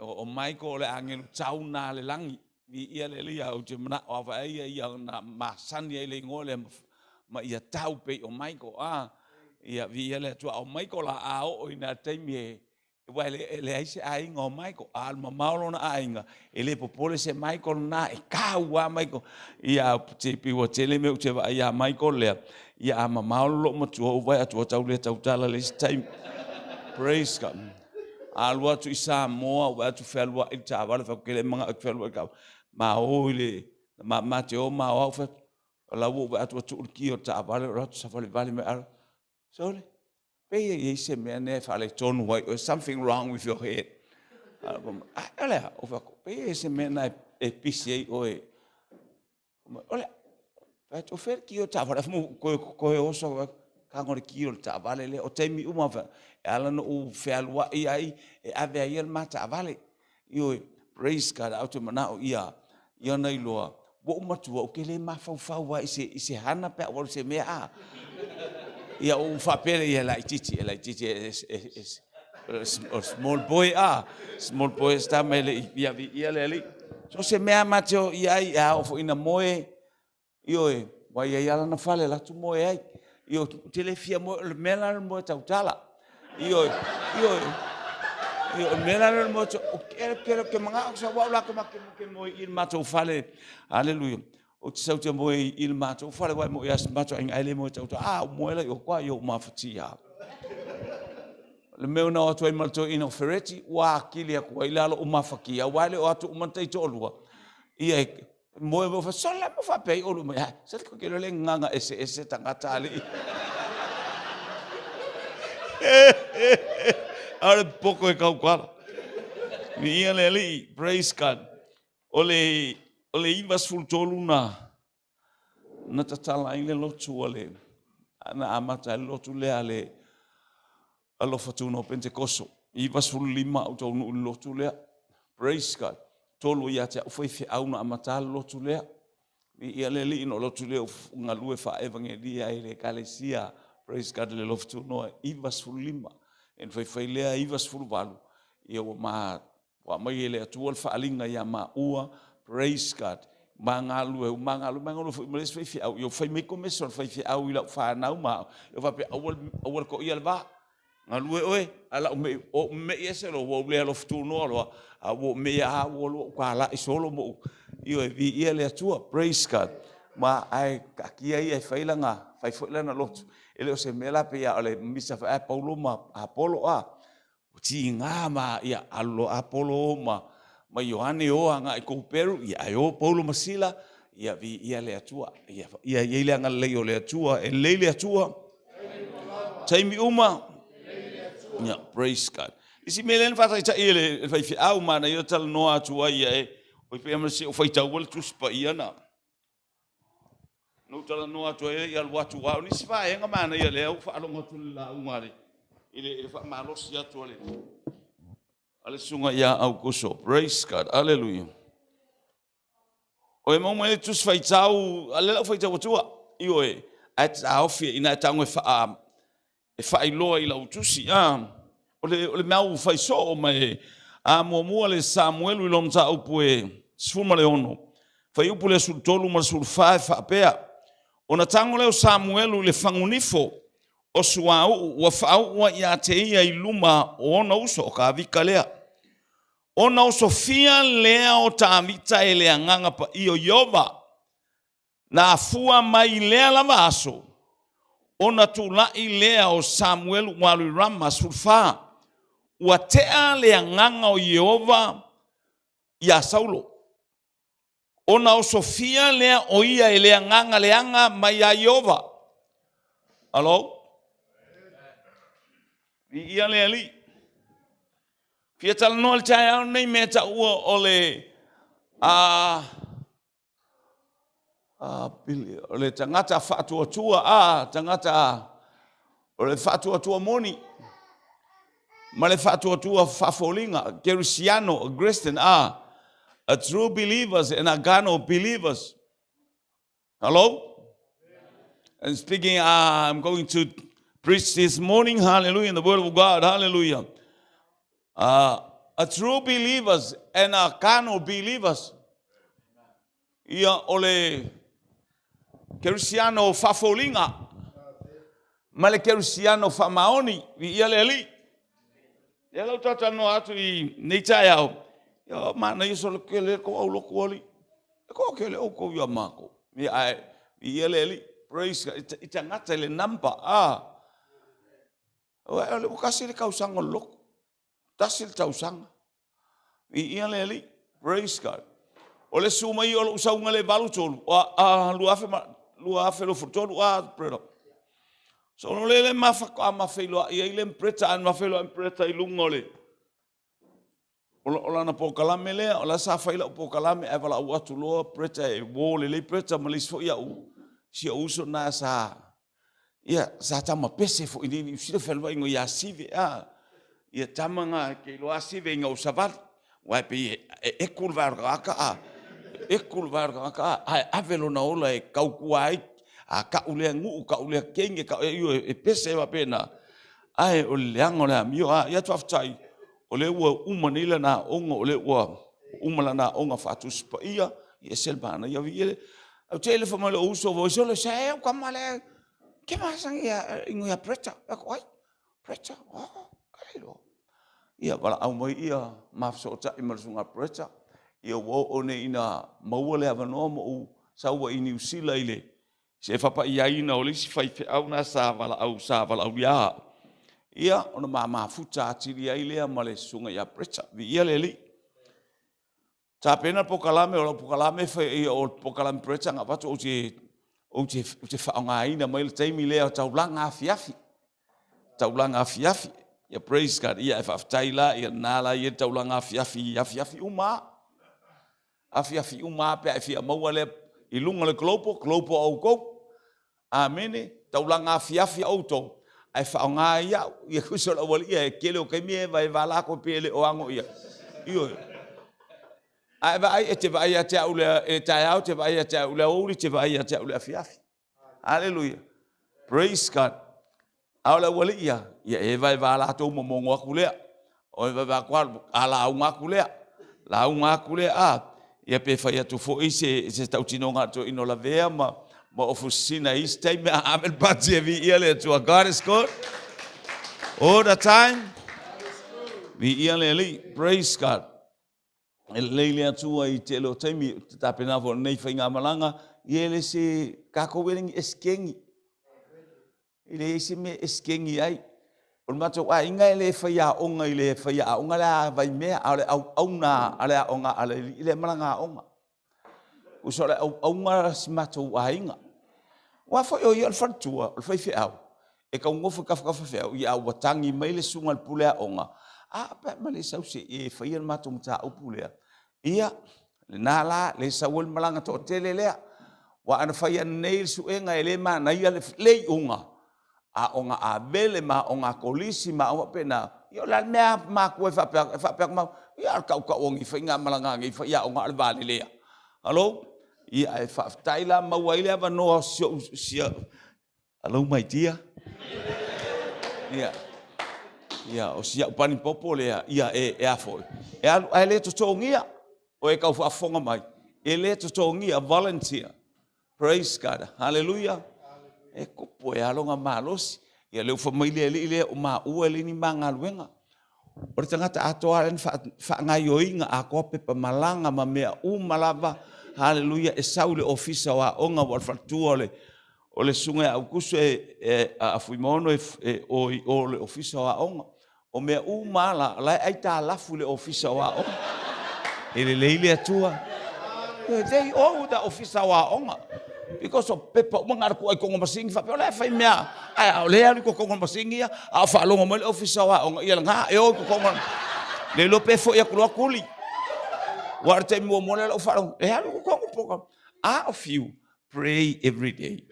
O Michael o le angelu tau na le langi. Ia le lia o te mana o awhaia ia na masani ai le ngole ma ia tau pe o Michael. Ia vi ia le tua o Michael la a o ina taimi e wai le aise a inga o Michael. Al ma maolo na a inga. E le popole se Michael na e kaua Michael. Ia te piwa tele me uche wa ia Michael lea. Ia a ma maolo lo matua o vai atua tau le tau tala le time. Praise God. Alua tu isa moa wa tu felwa I tawala fa kele manga felwa ka. Ma oile ma te o ma o fa la wo atu tu ki o ta vale rat sa vale me ar so pe ye se me ne fa le ton white or something wrong with your head ala o fa pe ye se me na e pisi o e ole fa to fer ki o ta vale ko o so ka ngor ki o ta vale le o te mi uma fa ala no o felwa ai e ave ai ma ta vale yo praise God out to mana o ia nei loa wo matua o kele mafau wa ise hana pe o se mea ia o fa pele ia la titi small boy sta mele ia le so se mea mateo ia o ina moe io wa ia la na fale la tu moe ai io telefia mo mela mo tautala io mela mo o quero que manga sa wa la que mo il mato fale hallelujah o te sautia mo il mato fale wa mo yas mato en ele mo tauta mo ela yo kwa yo mafatia le meu na o toi mato ino fereti wa kilia ko ilalo o mafakia wale o atu mantai to lua ia mo fa sola mo fa pe o mo ya se ko ke le nganga ese tangata ali Are poco e kau kwala. Ni ia le li, praise God. Ole ibas ful tolu na tatala ile lotu ole. Ana amata lotu le ale alo fatuno Pentecosto. Ibas ful lima o tolu lotu le. Praise God. Tolu ia te foi fe au na amata lotu le. Ni ia le li no lotu le ngalue fa evangelia ile kalesia. Praise God le lotu no ibas ful lima. En foi lea ivas fuluvalu ia wa mai ele atua fa alinga ia ma ua praise God mangalu foi mes foi au eu foi me começou foi au ila fa nau ma eu va pe awal ko ia va ngalu oe ala me ese lo wo le lo ftu no lo a wo me a wo lo ka la solo mo io vi ia le atua praise God ma ai kia ia foi langa foi lana lotu ele se mela pe ya ole misa fa Paulo ma Apollo ti ngama ya allo Apollo ma Yohane o anga ko peru ya yo Paulo masila Ia vi ia le atua. Ia ile anga leo le atua. E le atua. Taimi uma. Yeah, praise God. Isi melen fata ita ile fai fi au mana yo tal no atua ia e. O pe amasi o fai tawal tus pa ia na. No tal no atua ia watu wa ni sifa e mana ia le au fa longo tul la umare. Ile fa malos ia tu le. Ale sunga ia au kuso. Praise God. Hallelujah. O e mo me tus fai tau ale la fai tau tua. Io e at aufia ina tango fa e fai loa I lau tusi o le mau fai so mai mo le Samuel I lom ta upu e sfuma le ono fai upu le sul tolu ma sul fa pea ona tango le Samuel le fangunifo o suau wa fau wa ia te ia I luma ona uso ka vika lea ona uso fia lea o tamita ele anganga pa io Yova na fua mai lea lava aso ona tulai lea o Samuel walu rama sulfa ua tea lea nganga o Yehova ia Saulo ona o Sofia lea o ia lea nganga leanga mai a Yehova alo ia lea li fia tala noa chaya nei meta ua ole ole tangata fatuatua tangata ole fatuatua moni male fatuatua fafolinga Gersiano Greston a true believers and agano believers. Hello? And speaking I'm going to preach this morning, hallelujah, in the word of God, hallelujah. A true believers and agano believers. Ia ole Cristiano fafolinga male Cristiano famaoni ia leli ia lo tata no atu I neita yao yo mana iso kele ko au lo koli ko kele o ko ya mako mi ai ia leli praise ita ngata le number ole kasi le kausanga lo tasil tausanga ia leli praise God ole suma I ole usaunga le balu tolu luafe lo futolo predo so no le mafako amafelo ia ile preta an mafelo an preta I lungole ola na pokalame le ola sa faila pokalame e vala watu lo preta e wole le preta malisfo ia u si uso na sa ia sa tama pese fo ini si felwa ingo ya sive ia tamanga ke lo asive ingo sabat wa pe e kurvar ka ekul varga avelo na ola e kaukuai a kaule ngu kaule kenge ka e pese wa pena ai o leango na mio ia twaftai ole ua umanila na onga ole ua umala na onga fatus pa ia selbana ia viele au telefone le uso vo solo sai kamale ke masang ia ingo ia preta ai preta kailo ia bala au mai ia mafsota imalsunga preta ia wo one ina maua le avanoa mo saua I New Zealand ile se fapa ia ina o lisi fai fe au na sa vala au ia ona mama futa atiri ai le male sunga ia preta vi ia leli ta pena pokalame o pokalame fe o pokalame preta nga pato o te fa nga ina mai le taimi le taulanga afiafi ia praise God ia fa taila ia nala ia taulanga afiafi uma afiafi uma pe afia mawale ilunga le klopo au ko amene taulanga afiafi auto ai fa nga ia kuso la wali ia kele o kemie vai vala ko pele o ango ia io ai vai te vai ate ule e tai out te vai ate ule uri te vai ate ule afiafi hallelujah praise God ala wali ia e vai vala to momongo akule o vai kwa ala unga kule la unga kule ia pe fai atu fo se tautinonga to ino la vea ma ofusina is time amel patse vi ile to God is good all the time vi ile praise God ele atu ai telo time tapena vo nei fainga malanga ile se kako weling eskengi ile se me eskengi ai on mato wa inga ile faia onga la vai me ale au na ale onga ale ile malanga onga Kusole au nga simato ainga. Wa fo yo al fatua, al fai au. E ka ngofu ka fa ia watangi mai le sunga pulea onga. Pa male sau se e fai al mato mta pulea. Ia na la le sawol malanga to tele lea. Wa ana fai an nail suenga ele ma na ia le unga. A onga a bele ma onga kolisi ma o pena. Yo la mea ma ko fa ma ia ka ongi fai nga malanga ngi fai ia onga al vale lea. Hello? Ia e fa taila ma waile ava no sia. Hello my dear. Ia o sia pani popo lea ia e afoi. E le to tongia o e ka fa fonga mai. E le to tongia volunteer. Praise God. Hallelujah. E kupo e alonga malos. Ia le fa mai le o ma ua le ni manga luenga. O tangata atoa en fa ngai oinga a kope pa malanga ma mea malava. Hallelujah. E saule ofisa wa onga wa fatuole. O le sunga au kusu a fuimono o le ofisa wa onga. O mea mala la aita lafu le ofisa wa onga. Ele leile atua. They all the officer wa onga. Because of pepa mangar ko ai ko masing fa pole fa mea. Ai le ali ko masing ia a fa longa mo le officer wa onga ia nga e o ko le lo pe fo ia ko kuli. Warte mo mo le fa e ali ko ko of you pray every day.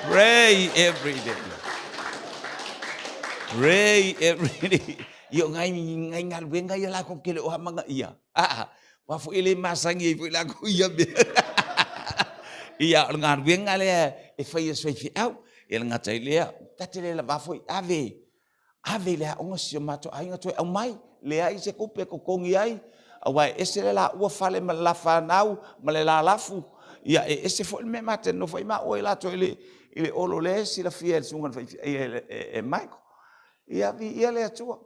Pray every day. Pray every day. Yo ngai ngal wenga ia la ko kele o manga ia. Wa fu ile masangi fu la ko ia be. Ia ngar wenga le e fai so fi au. Ele ngata ile tatele la ba fu ave. Ave le onga si mato ai ngato au mai. Le ai se kupe ko kongi ai. Awa ese la ua fale ma la fanau ma le la lafu. Ia ese fo me mate no foi ma o la to ile olo le si la fiel sunga fai e Michael. Ia vi ia le atua.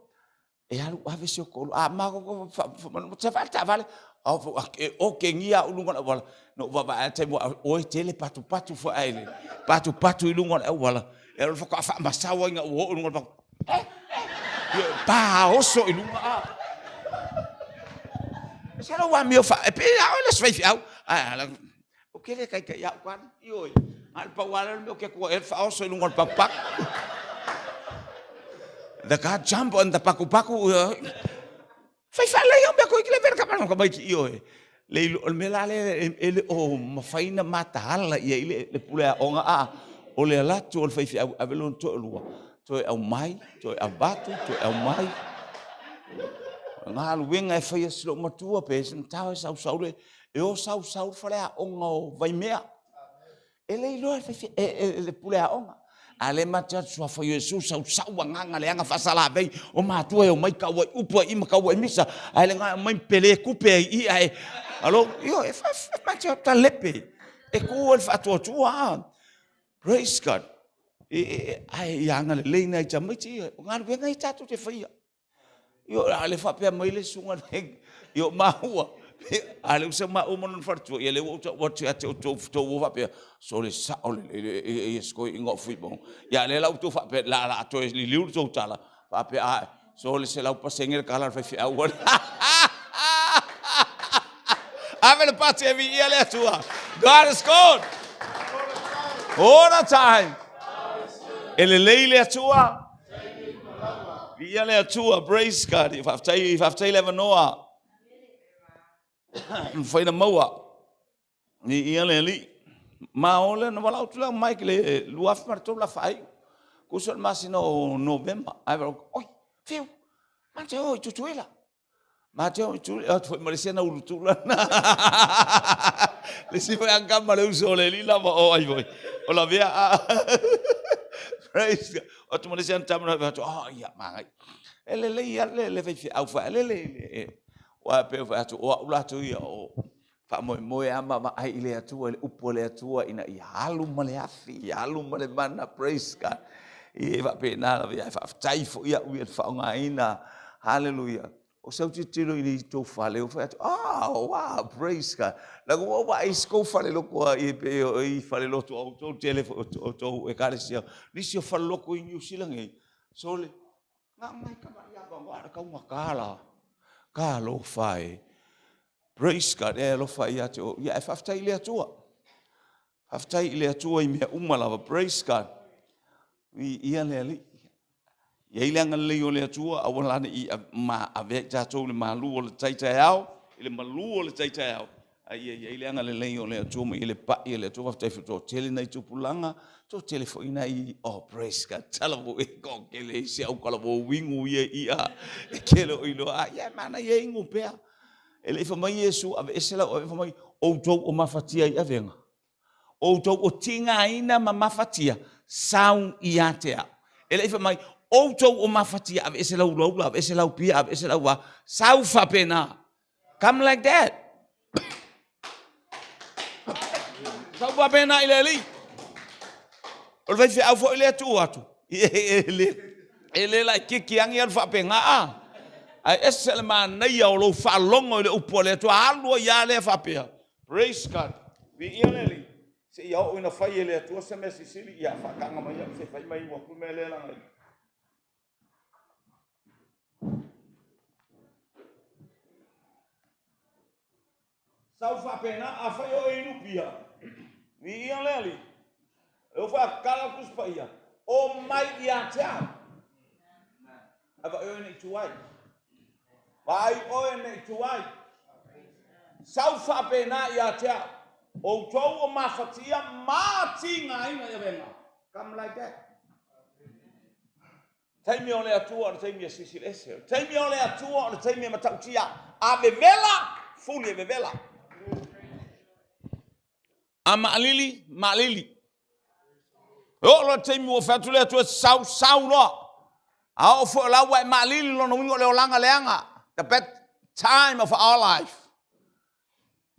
E alu ave se ko ma ko se falta vale. O ke ngia ulunga wala no va te o tele patu fo ai. Patu ilunga wala. E lo fa fa masawa nga o ulunga pa oso ilunga. Se lo wa mio fa e pe le sfai au. O ke le kai ya kwan io. Al pa wala mio ke ko e fa oso ilunga pak. The God jump on the paku. Fai fala yo me ko ikile ver kapano ko bai io e. Le melale ele o mafaina mata hala ia ile le pula onga o le latu o fai avelon to lua. To au mai, to au batu, to au mai. Nga luenga e fai slo matua pe sen tau sau le e o sau fala onga o vai mea. Ele lo fai le pula onga. Ale mata sua fa Yesu sau nganga le anga fasala vei o matua o mai ka wa upa i maka wa misa ale nga mai pele kupe i ai alo yo e fa mata ta lepe e ko fa tua praise God ai anga le na i tamiti nga le nga i tatu te fai yo ale fa pe mai le sunga yo mahua ale usa ma o mon fartu ele what to wa pe so le sa le sko ingo fui bon ya le la to fa pe la to li liu to tala fa pe so le se la pa senger kala fa fi awal ave le pati vi ele tua God is good all the time ele le tua vi ele tua praise God if after 11 Noah foi na moa ni ele ali maole no wala utula mai le luaf marto la fai kusol masino november ai oi fiu Mateo tutuela Mateo tu foi maresia na urutula le si foi angama le usole lila o ai voi o la vea praise o tu maresia tamna ia mai ele le fai au fa le wa pe atu o la tu ia o fa mo ama ai ile atu le upo le atu ina i halu male afi halu male mana praise God e va pe na va fa tai fo ia u fa nga ina hallelujah o seu titilo ile to fa le fa wow praise God la go wa is go fa le loko e pe i fa le loto to telefone to e karesia lisio fa loko in New Zealand e so le nga mai ka ya ba wa ka kala ka lo fai Praise God. E lo fa ia te o. Ia e whaftai le atua. Whaftai le atua I mea umalawa. Praise God. Ia le ali. Ia ileanga le o le atua. Awalane I ma avek tatou le malu o le taitai au. I le malu o le taitai au. Ia ileanga le o le atua. Ma I le pa I le atua. Whaftai whato tele nei tupulanga. To tele fo ina I. Oh, praise God. Talavo e ko ke le isi au kalavo wingu ia. E kele o ilo. Ia mana ia ingu pea. Ele fa mai Yesu ave esela o fa mai o tou o mafatia I avenga. O tou o tinga ina ma mafatia saung I atea. Ele fa mai o tou o mafatia ave esela u ave esela u pia ave esela wa sau fa pena. Come like that. Sau fa pena ile li. O vai au fo ile tu atu. Ele la kiki ang ia fa pena a. Ai esel man nei o lo fa longo le upole to alu ya le fa pia. Praise God. Vi ianeli. Se ia o ina fa ele to se mesi sili ia fa kanga mai se fa mai wa ku mele la ngai. Sau fa pena a fa yo inu pia. Vi ianeli. Eu fa kala kus pa ia. O mai ia tia. Ava eu nei tuai. Vai oe nei tuai. Sau fa pena ia tea. O tou o mafatia matinga ina ia venga. Come like that. Taimi o le atua o taimi a sisil ese. Taimi o le atua o taimi a matautia. A vevela, fuli a vevela. A maalili, maalili. O lo taimi o fatu le atua sau loa. A o fo la wa maalili lo no wingo le olanga leanga. The best time of our life.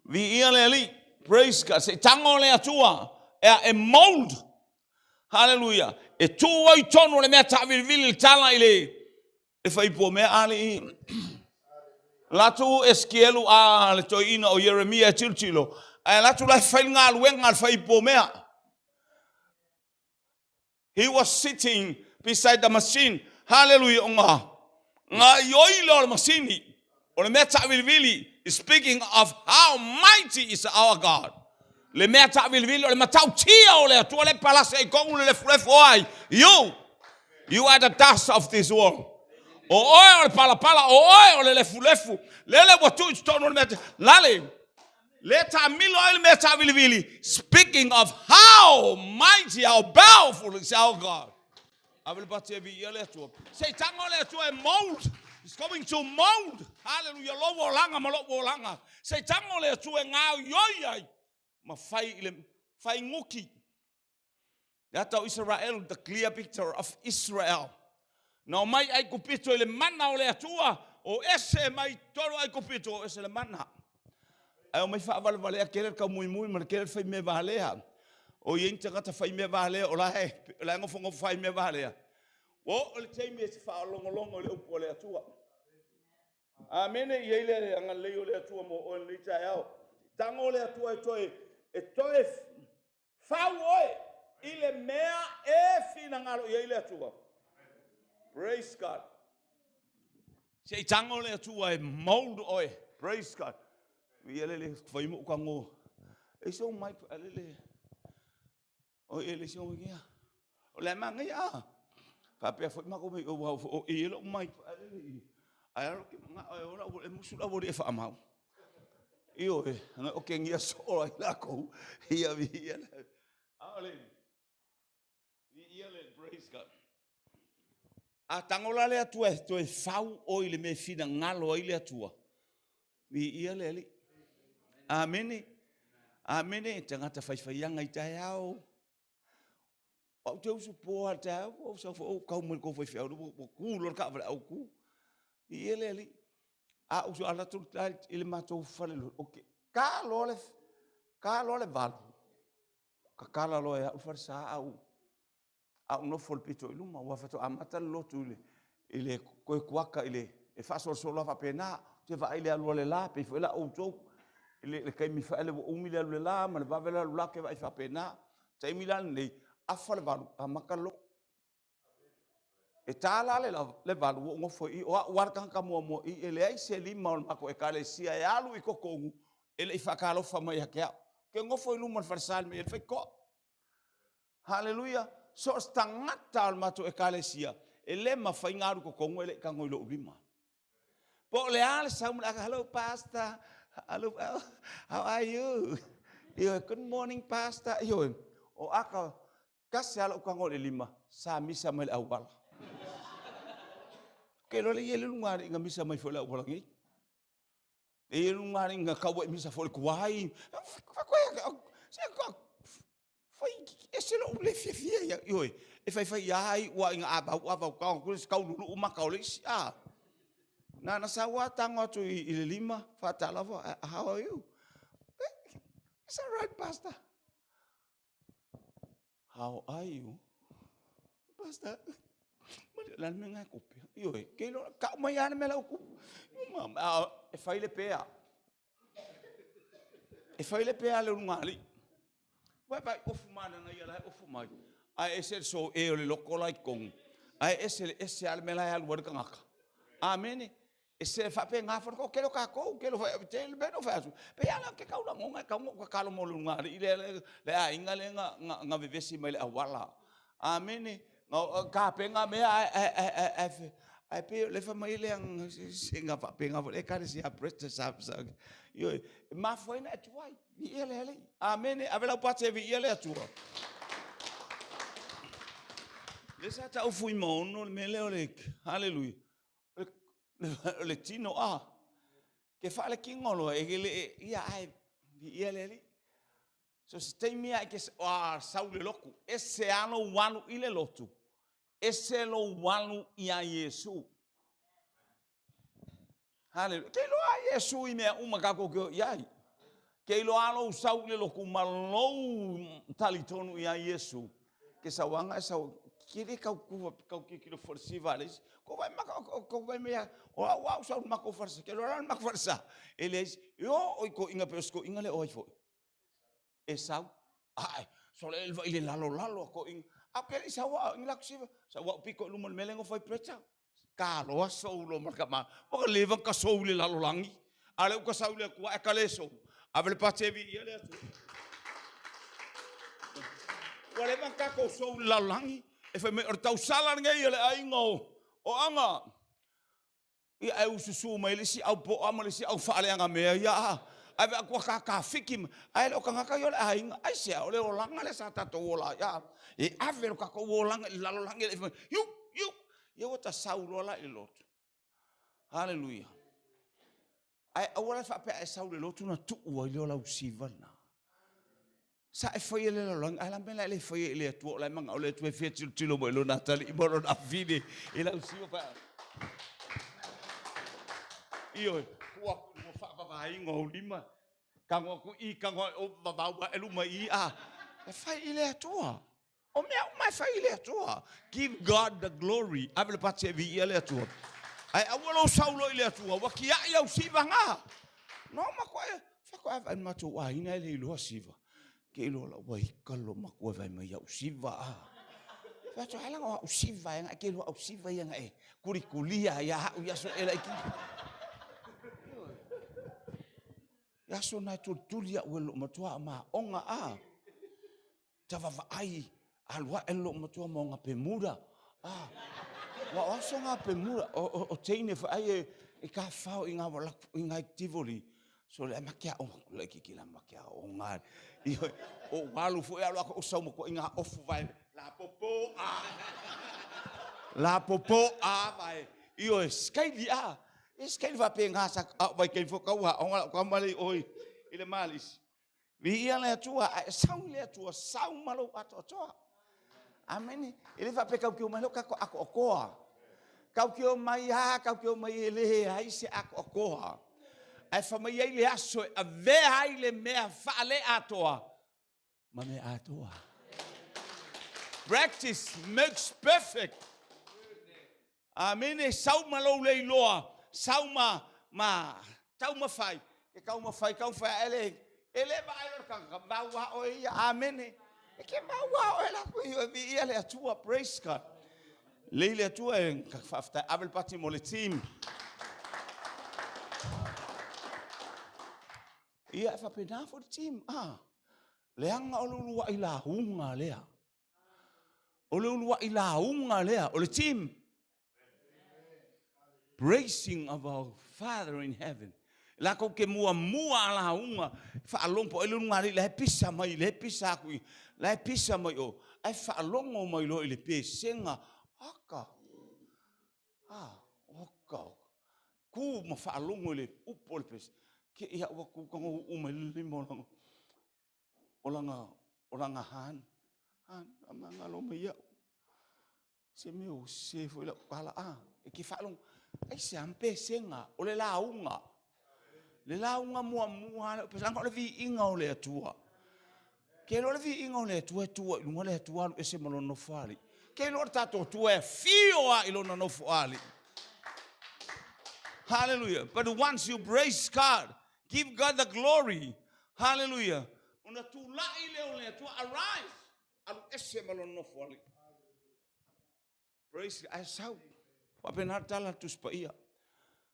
Vi ianeli, praise God. Se tango le atua e mold. Hallelujah. E tua I tono le mea tavilvili tala ile. E fai po mea ali. Latu eskielu a le toina o Jeremia tiltilo. E latu la fai ngā luenga al fai po mea. He was sitting beside the machine. Hallelujah. Nga yoilo le masini o le mea ta'vilvili is speaking of how mighty is our God. Le mea ta'vilvili o le matau tia o le atua le palasa I kongu le lefulefu ai. You are the dust of this world. O oe o le palapala, o oe o le lefulefu. Lele watu istono le mea lale. Le ta'milo o le mea ta'vilvili speaking of how mighty, how powerful is our God. Say tango le to a mold. It's coming to mold. Hallelujah. Lowo langa malowo langa. Say tango le to a ngau yoyai. Ma fai nguki. That's how Israel, the clear picture of Israel. Now mai ai kupito le mana o le atua o ese mai toro ai kupito ese le mana. Ai mai fa vale vale aquele ka mui ma aquele fai me valea. O yente gata fai me vale o la he la ngofongo fai me vale o le taimi e fa longo le upo le atua amene yele anga le le atua mo o le taiao tango le atua e toe fa oe ile mea e fina ngalo yele atua. Praise God. Se tango le atua e mold oe. Praise God. Yele le fai mo kango e so mai ale o ele se o ngia o le manga ya fa pe fo ma ko me o ele mai ai ro ki nga o le musula o le fa mau io o ke ngia so ai la ko ia vi ale ele praise God a tangola le atu e to e fau o ile me fina ngalo ile atua vi ele ali amene tangata fai yanga itaiao. O te usu po ata o so o ka mo ko foi feo o ku lo ka va o ku I ele ali a usu ala tu ile matou fale lo okay ka lo le val ka lo ya fa sa a no fol pito lu ma wa fato amata lo tu ile ko kwaka ile e fa so la fa pena te va ile lo le la pe foi la o to ile kai mi fa le o mi le la ma va vela la ke va fa pena tai milan nei afale valu amakalo E tala le valu ngo foi o warkan ka mo I ele ai se lima o mako e kalesia e alu I kokongu ele I fakalo fa mai akea ke ngo foi luma farsal me fe ko haleluya so stangata al mato e kalesia ele ma fa ngaru kokongu ele ka ngoi lo ubima po le al sa hello pastor hello how are you yo good morning pastor yo o aka kasi alo ka ngoi lima sa misa mel awal ke lo le yele ngari nga misa mai fola wala ngi e ngari nga kawa misa fola kwai se ko foi esse lo le fia ya yo e fai ai wa nga aba ka ko ka lu ma ka le a na sawa tango tu I lima fatala how are you it's all right pastor how are you pastor lan me nga kopi yo ke lo ka mayan me la ku e fai le pea le ngali vai ofu mana nga yala ofu mai ai ese so e le lokola kong ai ese al me la al wor kanga amen ese fa pe nga for ko ke lo ka ko ke lo fa tel beno fa su pe ala ke ka nga ka lo mo lu ngali le a ingale nga vivesi mai awala amen ka penga me ai pe le family ang singa pa penga le ka si aprete sa yo ma foi na tuai ele amen avela pate vi ele atua lesa ta fu imono me le olek hallelujah le tino ke fa le kingolo ele ia ai vi ele so stay me ai ke saule loku ese ano wanu ile lotu ese lo wanu ia Yesu haleluya ke lo a Yesu I me uma ka ko yai ke lo ano saule loku malo talitonu ia Yesu ke sawanga sa kiri ka kilo forsi vales ko vai me o sa ma ko forsa ke lo ran ma forsa ele yo ko inga pesko inga le oi fo Esau, so le ile lalo ko ing apel isawa ing laksiva sawa piko lumon melengo foi precha kalo saulo marka ma o levan ka soule lalo langi ale ko saule ko akaleso avel pachevi ile tu wale man ka ko soule lalo langi e foi me ortau sala ngai ile aingo o anga I au susu mai lisi au po amalisi au fale anga me ya ai aku ka fikim ai lo kanga ka yo ai ai sia ole o langa le sa ta to ola ya e ave lo ka ko langa la lo langa yo ta saulo la i lot hallelujah ai ora fa pe ai saulo lot na tu o le la usivana sa e foi le lo langa ala mela le foi le tu la manga ole tu e fe tilo mo lo natali mo lo na vide e la usiva pa io wa fa vai ngo lima kango ku I kango o ba eluma I e fai ile atua o me mai fai ile atua give God the glory abel patse vi ile atua ai awolo saulo ile atua wa ki ya usiva nga no ma ko fa ko vai ma tu wa ina ile lo siva ke lo la wa ikalo ma ko vai ma ya usiva fa to hala ngo usiva nga ke lo usiva nga e kurikulia ya so ele ki ya so na tulia welo matua ma onga tava ai alwa elo matua mo nga pemura wa so nga pemura o teine fa ai e ka fa inga wala inga actively so le makia o le kikila makia o nga o walu fo ya lo ko so mo ko inga ofu vai la popo vai io skai Esquele vai pegar essa vai quem for com mali oi ele malis vi ele tua sau malo atoa amém ele vai pegar o que o malo akoa kau que o mai kau que o mai ele aí se akoa ai família ele acho a ver aí ele me fale atoa mame atoa practice makes perfect amém sau malo leiloa sauma tauma fai ke kauma fai ele vai ka wa oi amen e ke wa ela vi ele a tua praise God Leile atua e kafafta avel pati mo le team. Ia e whapena for the team. Leanga o lulua i la hunga lea. O lulua i la hunga lea. O le team. Praising of our Father in heaven. La ko ke mua ala hunga. Whaalompo e lunga le he pisa mai, le he pisa kui. Le he pisa mai o. Ai whaalongo mai lo i le pe senga. Haka. Haka. Ku ma whaalongo le upo le pesa. Ke ia ua kukango ume limo olanga han amanga lo me ia se me o se foi la pala e ki falong ai se ampe senga o le launga mua pe sanga le vi inga o le atua ke lo le vi inga o le atua lunga le atua e se malo no fali ke lo tato tua e fio a ilo no fali. Hallelujah. But once you praise God, give God the glory. Hallelujah. Una tu la ile ole tu arise. Al esse malo no fali. Praise God. I saw. Wa penatala tu spaia.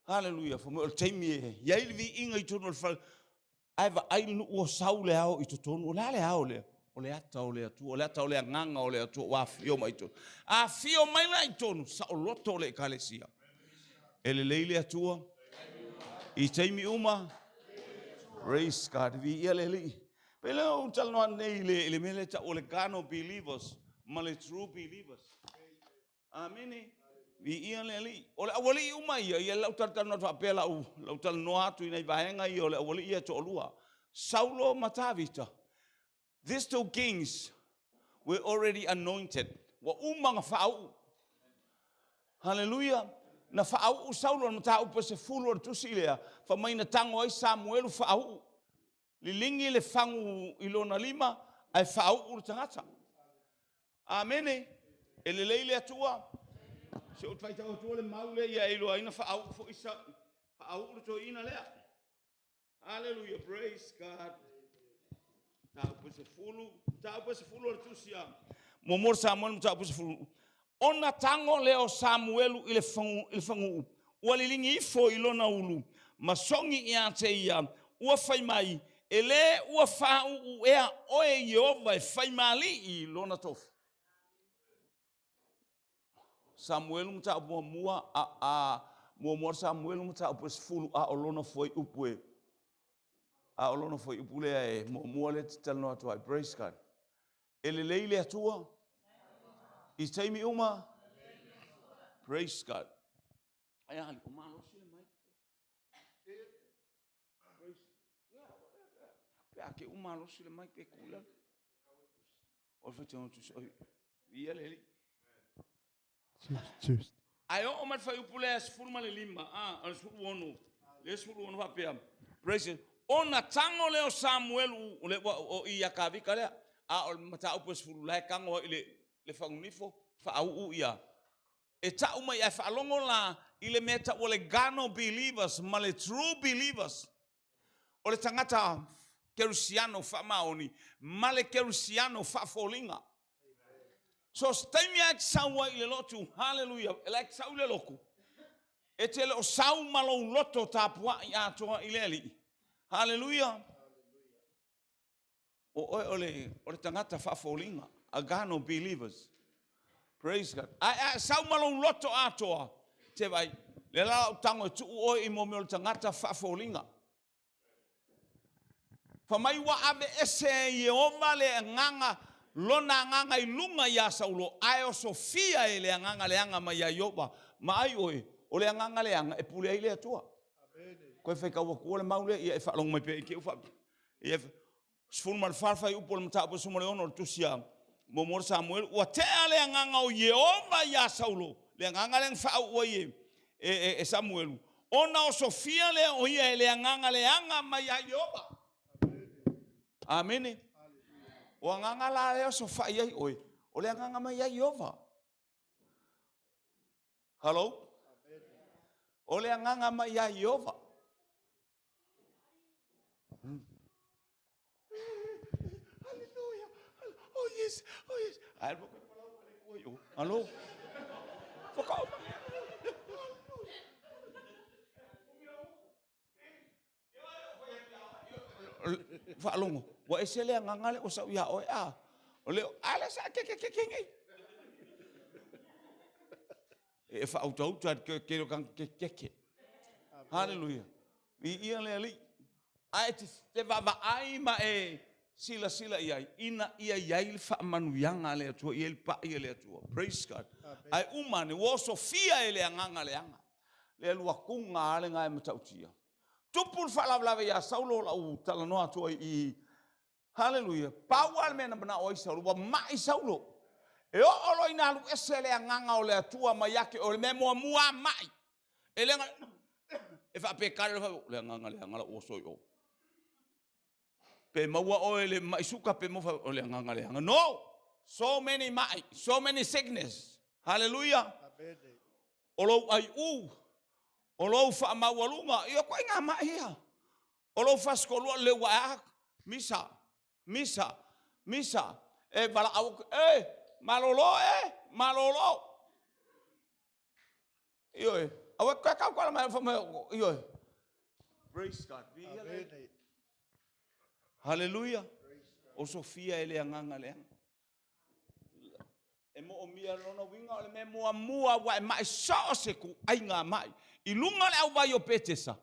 Hallelujah. For me time ye il vi inga i tonu fal. Aiva ai nu o saule ao i tonu o le ao le. O le ata o le atu, o le ata o le nganga o le atu wa fio mai tonu. A fio mai lai tonu sa o loto le kalesia. Ele leile atua. I taimi uma. Praise God. Vi ia leli. Pele o talno nei le mele ta o le gano believers, ma le true believers. Amen. Vi ia leli. O le awali uma ia lau talno fa pela u, lau talno atu nei vaenga ia o le awali ia to lua. Saulo matavita. These two kings were already anointed. Wa umanga fa'u. Hallelujah. Na fa'au Saulo na tau pa se fulu tu silea fa mai na tango ai Samuel fa'au lilingi le fangu ilona lima ai fa'au u tangata. Amen. Ele leile atua se o tvai tau le maule ia ilo aina fa'au fo isa fa'au u to ina lea. Hallelujah, praise God. Tau pa se fulu tu sia momor Samuel tau pa se fulu. Ona tango leo Samuelu ile fangu ua lilingi ifo ilona ulu masongi ia te ia ua fai mai ele ua fa'u ea oe Yehova e fai mali i lona tofu Samuelu mta mua mua Samuelu mta upes fulu a olona foi upue a olona foi upule e mua le talno atu ai praise God ele leile atua is taimi uma. Praise God. Ayan, umalo sila mai. Praise. Yeah. Ake umalo sila mai pe kula. O fa tão tu. Ia leli. Cheers. Ayo o mat fa upule as furma le lima. As furwono. Les furwono fa pe. Praise. Ona tango leo Samuel o ia kavika le. O mata upes fulu lai kango le faunifo fa au ia e ta uma ia fa longo la ile meta o le gano believers ma le true believers o le tangata kerusiano fa maoni ma le kerusiano fa folinga so stai mi at sawa ile lotu hallelujah like saule loku e te le o sau malo loto tapua ia to ileli hallelujah o le tangata fa folinga agano believers. Praise God. Sau malong loto atoa. Te vai. Le la tango tu o I mo me tangata fa folinga. Fa mai wa ave ese Yehova le nganga lona nganga I lunga ya Saulo. Ai Sofia ele nganga le anga mai Yehova. Mai oi. O le nganga le anga e pule ile atua. Amen. Ko fe ka ko le maule e fa long mai pe ke fa. E sful mal farfa I upol mta po sumo le ono tusia. Momor Samuel o te ale nganga o Yehova ya Saulo le nganga le fa o e Samuel ona o Sofia le o ia le nganga le anga ma ya Yehova amen o nganga la le o Sofia o le nganga ma ya Yehova hello o le nganga ma ya Yehova Oh yes. Albo que pala o cuello. Alô? Whaalongo. Wa esele ngangale o sa ia o a. O leo ala sa ke. E fa auto ke kan ke. Hallelujah. Vi ia le ali. Ai te va ai ma e sila ia ia il fa manuyanga le tu il pa le tu. Praise God. Ai umane wo Sofia ele nganga le anga. Le lua kunga ale ngai matautia. Tupul fa la ya Saulo la u tala no atu I hallelujah. Pawal mena bana oi Saulo wa mai Saulo. E o olo ina lu esele nganga o le atua mai yake o le memo mua mai. Ele nga e fa pe kare le nganga le ngala o so yo. Pe maua o le mai suka pe mo fa o le nganga le nganga. No. So many mai, so many sickness. Hallelujah. Olo ai Olo fa mawalunga ia ko nga mai ia. Olo fa skolo le wa misa. E bala au malolo. Iyo awe ka mai fa iyo. Praise God. Hallelujah. O Sofia ele nganga le. E mo o mia lona winga o le me mua wa mai so se ku ai nga mai. I lunga le au vai o petesa.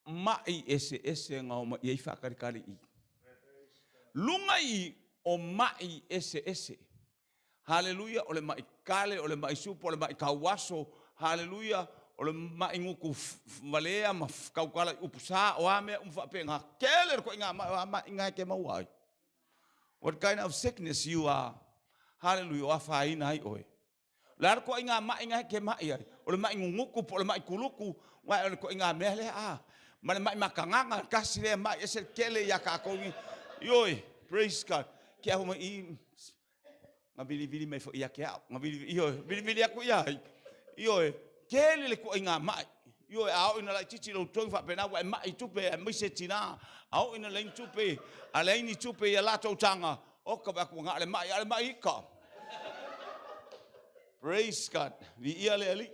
Mai ese nga o mai I whakarikari I. Lunga I o mai ese. Hallelujah. O le mai kale, o le mai supo, o le mai kawaso. Hallelujah. O le mai nguku valea ma kaukala upusa o ame umwhapenga. Kele ko inga mai inga ke mauai. What kind of sickness you are? Hallelujah. O awhaina ai oe. Lar ko inga mai inga ke mai ai. O le mai nguku po le mai kuluku. Wa o ko inga mele a. Ma le mai makanganga kasi le mai ese kele ya ka ko ni. Yoi, praise God. Ke ho mai ngabili mai fo ya ke a. Ngabili bili aku ya. Yoi, kele le ko inga mai. Yoi ao ina la chichi lo tong fa pena wa mai tupe mai se tina. Ao ina len tupe, ala ini tupe ya la to tanga. O ka ba ko nga le mai ka. Praise God. Vi ia le ali.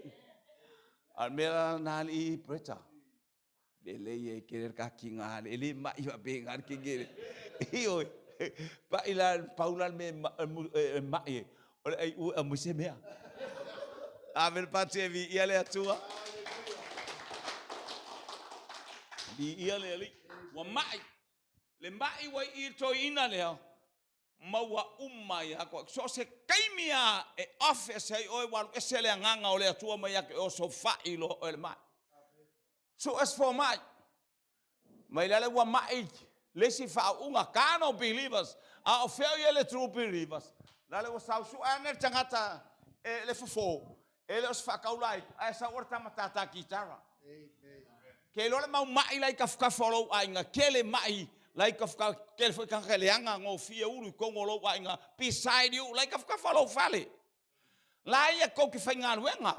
Al mera nali preta. Bele ye querer ka kinga ele mai va pegar que quer. Io pa ila Paula me mai. Ora ai u amuse mea. A ver pate vi ia le atua. Vi ia le ali. Wa mai. Le mai wa I to ina le. Maua umai ako so se kaimia e office ai oi wa esele nganga o le atua mai ke o so failo o le mai. So as for mai lale wa mai lesi fa unga kano believers a failure le true believers lale wa sa su aner tangata le fofo ele os fa kaulai a sa orta matata kitara ke lo le mai like ka follow ainga kele mai like of kel foi kan geleanga ngo fia ulu kongolo ainga beside you like of ka follow valley la ia ko ki fainga wenga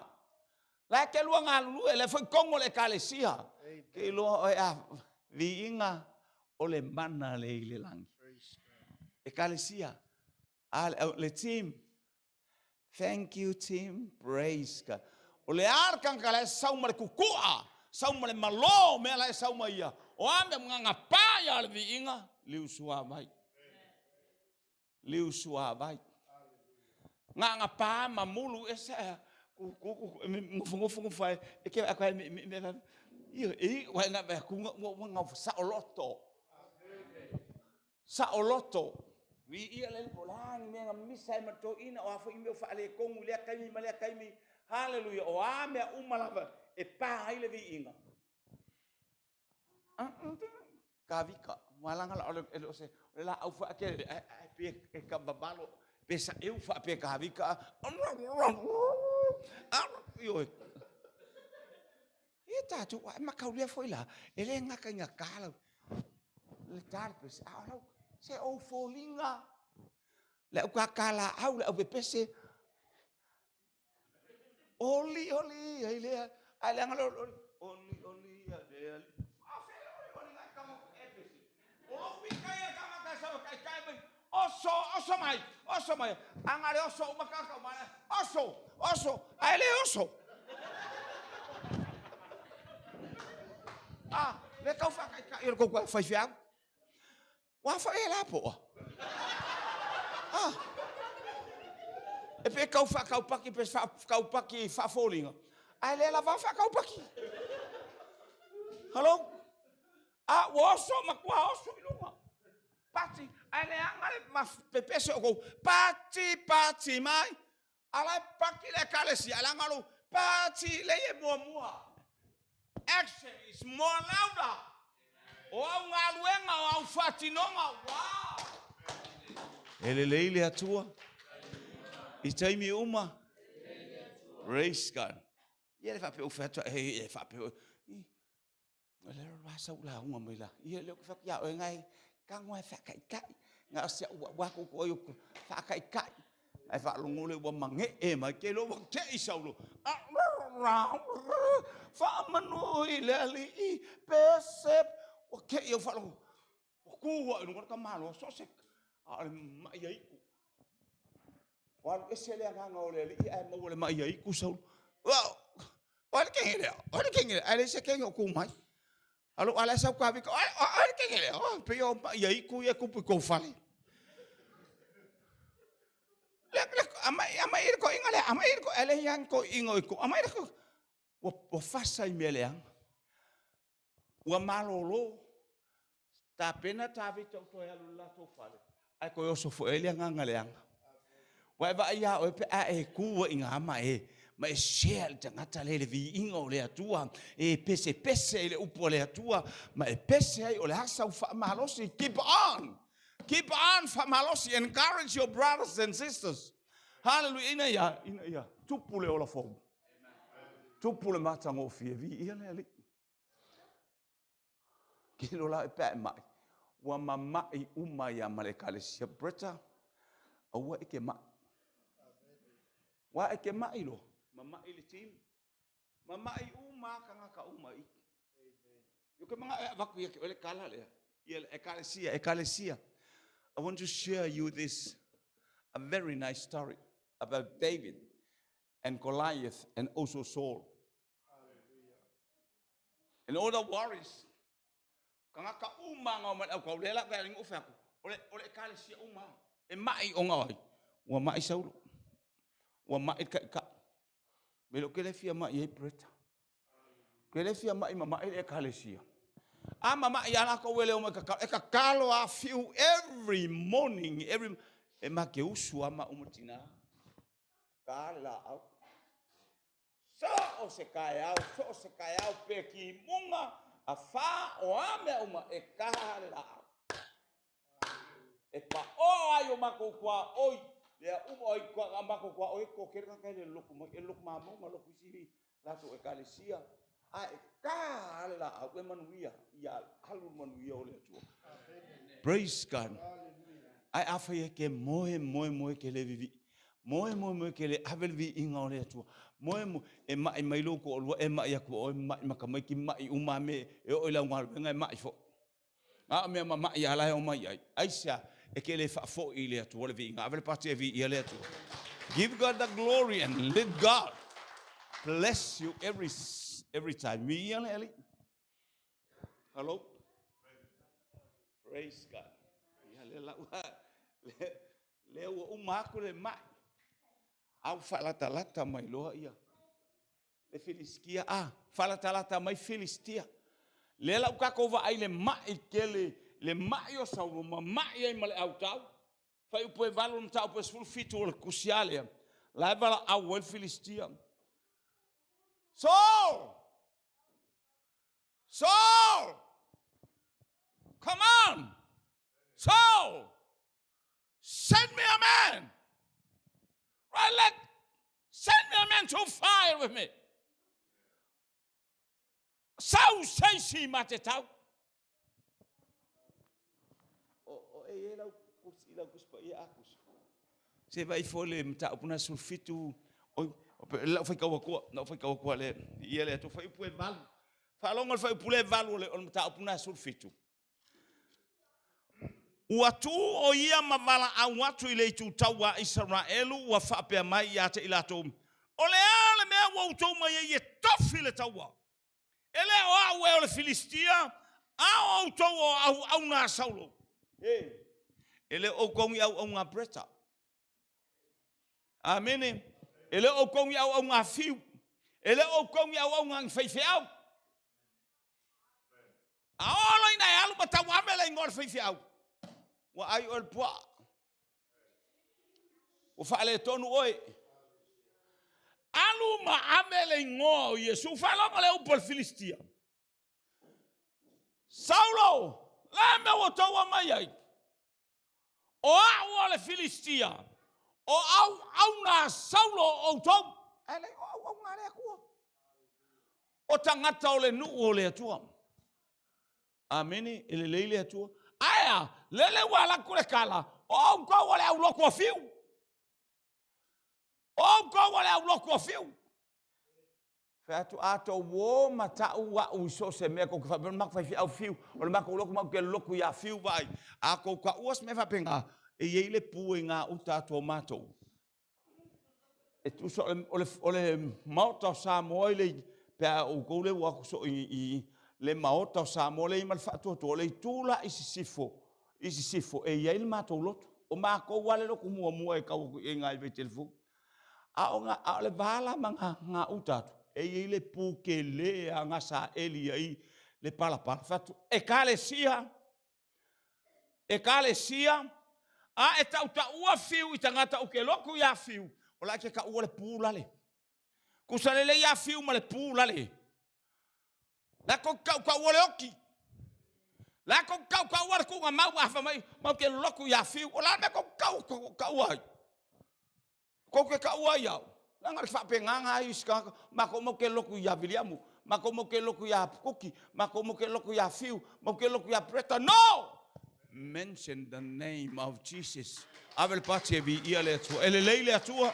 la ke luanga lu ele foi kongo le kalesia ke lo a viinga o le mana le langi e kalesia le team thank you team praise God o le arkan kale saumar kukua saumar malo me la sauma ia o ame nganga pa ya le viinga liu sua vai nganga pa mamulu esa ngufungu fai e ke akwa io wa na ba ku nga sa oloto vi ia le polang me nga misa ma to ina o fa ime fa le kongu le kaimi hallelujah o ame umalava e pa ile vi inga kavika malanga la se la au fa ke pe ka babalo pesa eu fa pe kavika io ita tu ma kaulia foi lá ele ngaka ngakala le tarpes au se o folinga le o kakala au le o pese oli ele ale ngalo oli oso mai. Angare oso umakaka mana. Oso. Ai le oso. Le kau whakaika i roko kua whaiwhiau. Wafa e la po. E pe kau whakaupaki, pe whakaupaki whafōringa. Ai le la whakaupaki. Hello? Oso makua oso i runga. Pati, ai le angare ma pepese o kou. Pati mai. Alai paki le kalesi, alangaru. Pati le e mua. Action is more louder. O au ngā luenga, o au whatinonga. Wow! Ele leile atua. I taimi uma. Praise God. Ia le whape o whatua. E whape o. Le rasa ula unga mila. Ia leo whakia o ngai. Kangwa whakaikai. Ngā sia wako ko o whakaikai. Ai whaalongole wa mange e mai. Ke lo wak te i saulo. Whaamanu i le ali i pesep. O ke i o whalongo. O kua i nungana ka malo. Sosek. Ale mai aiku. Walu ese lea nganga o le ali i ai mau le mai aiku saulo. Wow. Ole kengi lea. Ale se kengi o kumai. Alo ala sau ka viko. Ole kengi lea. Pe o mai aiku i a kupu kou whale. Ama irko ingale. Ama irko ele yang ko ingo iku. Ama irko. Wa fasai meleang. Ua malolo. Ta pena ta vita to ya lula to fale. Ai ko oso fo elia nganga leanga. Wa va ia o pe a e ku inga ma e. Ma e share te ngata le vi ingo le atua. E pese le upo le atua. Ma e pese ai o le hasa u fa malosi. Keep on. Keep on fa malosi. Encourage your brothers and sisters. Hallelujah. Ina ya. Tupule ola fo. Tupule matango fie vi ia le ali. Kilo la e pe mai. Wa mamai uma ya malekalesia breta. Awa ike mai. Wa ike mai lo. Mamai le team. Mamai uma kanga ka uma i. Yo ke manga vaku ya ke ole kala le. Ia ekalesia. I want to share you this a very nice story about David and Goliath and also Saul. And all the warriors. Kanga ka uma nga man au lela ka ling ufaku. Ole kalesia uma. E mai o ngawai. Wa mai Saulo. Wa mai ka. Belo ke le fia mai e preta. Ke le fia mai e kalesia. Ama mai ala ko wele o ka ka kalo a few every morning e ma ke usu ama umutina. Kala au. So se kai au pe ki munga a fa o ame uma e kala. E pa o ai o mako kwa oi le oi kwa mako kwa oi ko ke ka le loku ma mo loku si la to e kalesia a e kala au e manuia ia halu manuia o le tu. Praise God. Ai afa ke moe ke le vivi. Moe ke le avel vi inga o le tu. Moe e mai loko o e mai aku o mai makamai ki mai uma me e o la ngal ngai mai fo. A me mama ia la o mai ai. Aisha e ke le fa fo i le tu o le vi inga avel pati vi i le tu. Give God the glory and let God bless you every time. Me Eli. Hello. Praise God. Le o maku le mai. Au falata mai loa ia. Le Filistia falata mai Filistia. Le la ka ko va ai le mai kele le mai o Saulo mai ai male au tau. Fai u poe valo no tau poe sul fitu o kusiale. La vala au el Filistia. Saul! Come on! Saul! Send me a man! Right, send me a man to fire with me. Saul says she matetau. Se vai fole mta upuna sulfitu la foi kawa le ele to foi pu valu fa longa foi pu le valu le mta upuna sulfitu ua tu o ia mavala au atu i le tu tau a Israelu ua whapea mai i ate i lato. O le ale mea ua utau mai e tofi le taua. E le o au e o le Filistia, a o utau o au ngā Saulo. E le o kongi au ngā Breta. Amene. E le o kongi au ngā fiu. E le o kongi au ngā whaiwhiau. A olo ina e alu matau amela i ngor whaiwhiau. Wa ai o le pua. O whaale tonu oi. Alu ma amele ngō Yesu whalonga le upa Filistia. Saulo, la me o taua mai ai. O au le Filistia. O au na Saulo o tau. Ele au ngā lea kua. O tangata o le nuu o le atua. Amene, ele leile atua. Aya, lele wala kule kala. O au kau wale au loko a fiu. O kau wale au loko a fiu. Fatu ato wo mata wa uso se me ko fa mak fa au fiu. O le mak loko mak ke loko ya fiu vai. A ko ka us me fa penga. E yele pu nga uta tomato. E tu so o le mauta sa moile pe o ko le wa so i le mauta sa mole mal fatu to le tula isisifo. Isisifo e yele mato lot. O ma ko wale lo ku mo e ka e ngai ve telefon. A le bala manga nga utatu. E yele pu ke le nga sa eli ai le pala fatu. E kale sia. A e tau ua fiu i tangata o ke loku ia fiu. O la ke ka ua le pūlale. Kusa le ia fiu ma le pūlale. La ko kau ua le oki. La ko kau ua le kunga mau afa mai. Mau ke loku ia fiu. O la me ko kau ai. Ko ke kau ai au. La ngari whapenganga ai iskaka. Ma ko mo ke loku ia viliamu. Ma ko mo ke loku ia kuki. Ma ko mo ke loku ia fiu. Ma ko ke loku ia preta. No! Mention the name of Jesus. Avel pace vi ia le tua. Ele leile atua.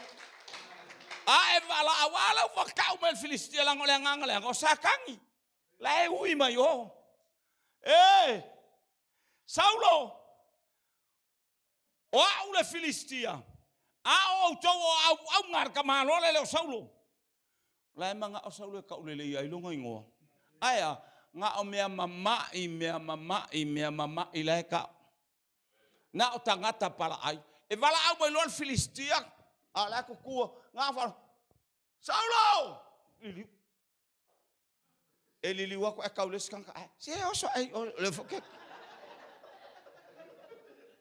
A e vala awala wa kau mel Filistia lang ole nganga le ngo sakangi. La e ui mai o. Saulo. O au le Filistia. A o to au ngar ka malole le Saulo. La e manga o Saulo ka ulele ia ilonga ingoa. Aya nga o mea mama i lai ka. Na o tangata pala ai. E vala au mai lor Filistia. A lai kukua. Nga wala. Saulo! Liliu. E liliu wako e kaules kanka. Se oso ai. Le foke.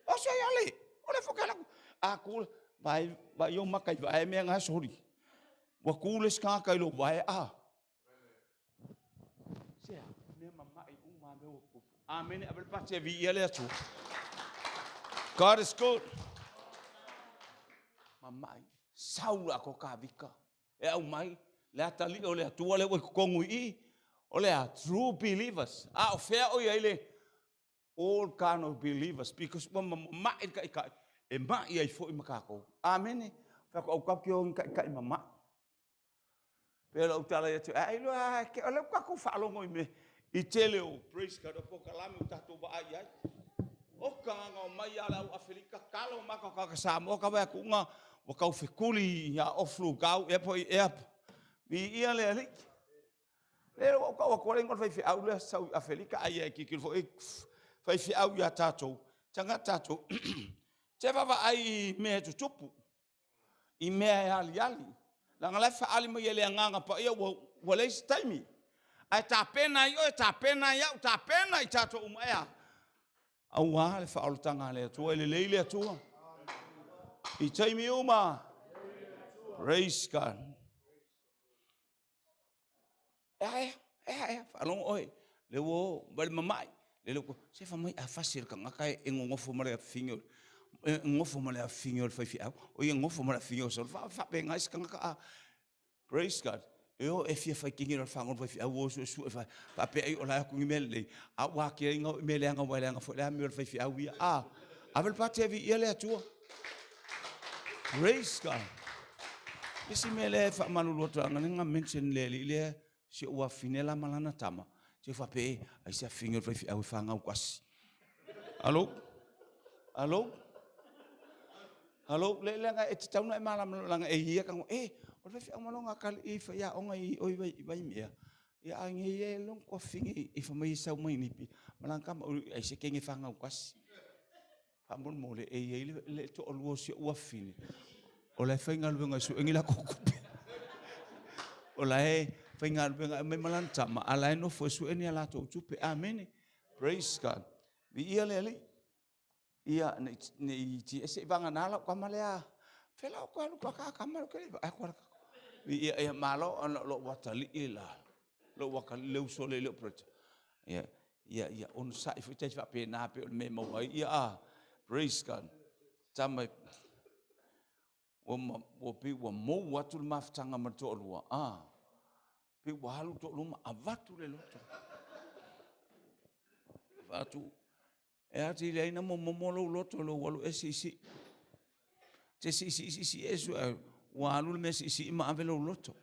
Oso ai ale. O le foke laku. A kule. Vai yo makai vai mea nga sori. Wa kules kanka ilo vai a. Amen. Abel pace vi ele atu. God is good. Mamai Saula ko ka vika. E au mai le atali o le atu le kongu I o le true believers. A o fea o ile all kind of believers because mama ka e mai ai fo I makako. Amen. Fa ko ka ki o ka mama. Pero o tala atu ai lo ke o le ka ko fa lo ngoi me. I tele o praise God o pokalame o tatou wa ai. O kanga o mai ala o Afrika kalo maka ka Samoa ka wa kunga o ka fekuli ya oflu gau e po e vi ia le ali. E o ka ko le ngol fai au le South Africa ai ki ki fo e fai au ya tatou. Tanga tatou. Te va ai me tupu. I me ali. La ngala fa ali mo yele nganga pa ia wo le time. Ai ta pena i tato umea. Au wa le fa o tanga le tu ele leile tu. I taimi uma. Praise God. Fa long oi. Le wo bal mamai. Le lo se fa mai a fasir ka ngakai e ngofo mare fingo. Ngofo mare fingo fa fi au. O ye ngofo mare fingo so fa pe ngai ska ngaka. Praise God. Eu e fia fai kingi no fango vai a wo so fa pa pe ai ola ku ngimele a wa ke ngo mele nga wa nga fo la mi fai fia wi a avel pa te vi ele atua praise God isi mele fa manu lo tanga nga mention le si wa finela malana tama se fa pe ai se finger fai fia wi fa nga kwasi allo Alo? Alo, le nga e tau na malam langa e hia kang o le fia malonga kal I fa ya onga I oi vai mea. Ia ange ye long ko fingi I fa mai sau mai nipi. Malangka ai se kenge fanga ukas. Pa mon mole e ye le to luo si ua fini. O le fainga luenga su engila kokupe. O la e fainga luenga me malanta ma ala no fo su eni ala to tupe. Amen. Praise God. Vi ia le ia ne ti ese vanga nala kwa malea fela kwa lu kwa kamar ke akwa vi ia malo lo watali ila lo wakali le usole le procha ia on sa if te fa pe na pe me mo ia praise God tamai o pi o mo watu maftanga mato lua pi walu to luma avatu le loto vatu e ati le ina mo lo loto lo walu esi te si esu walu me si ma avelo loto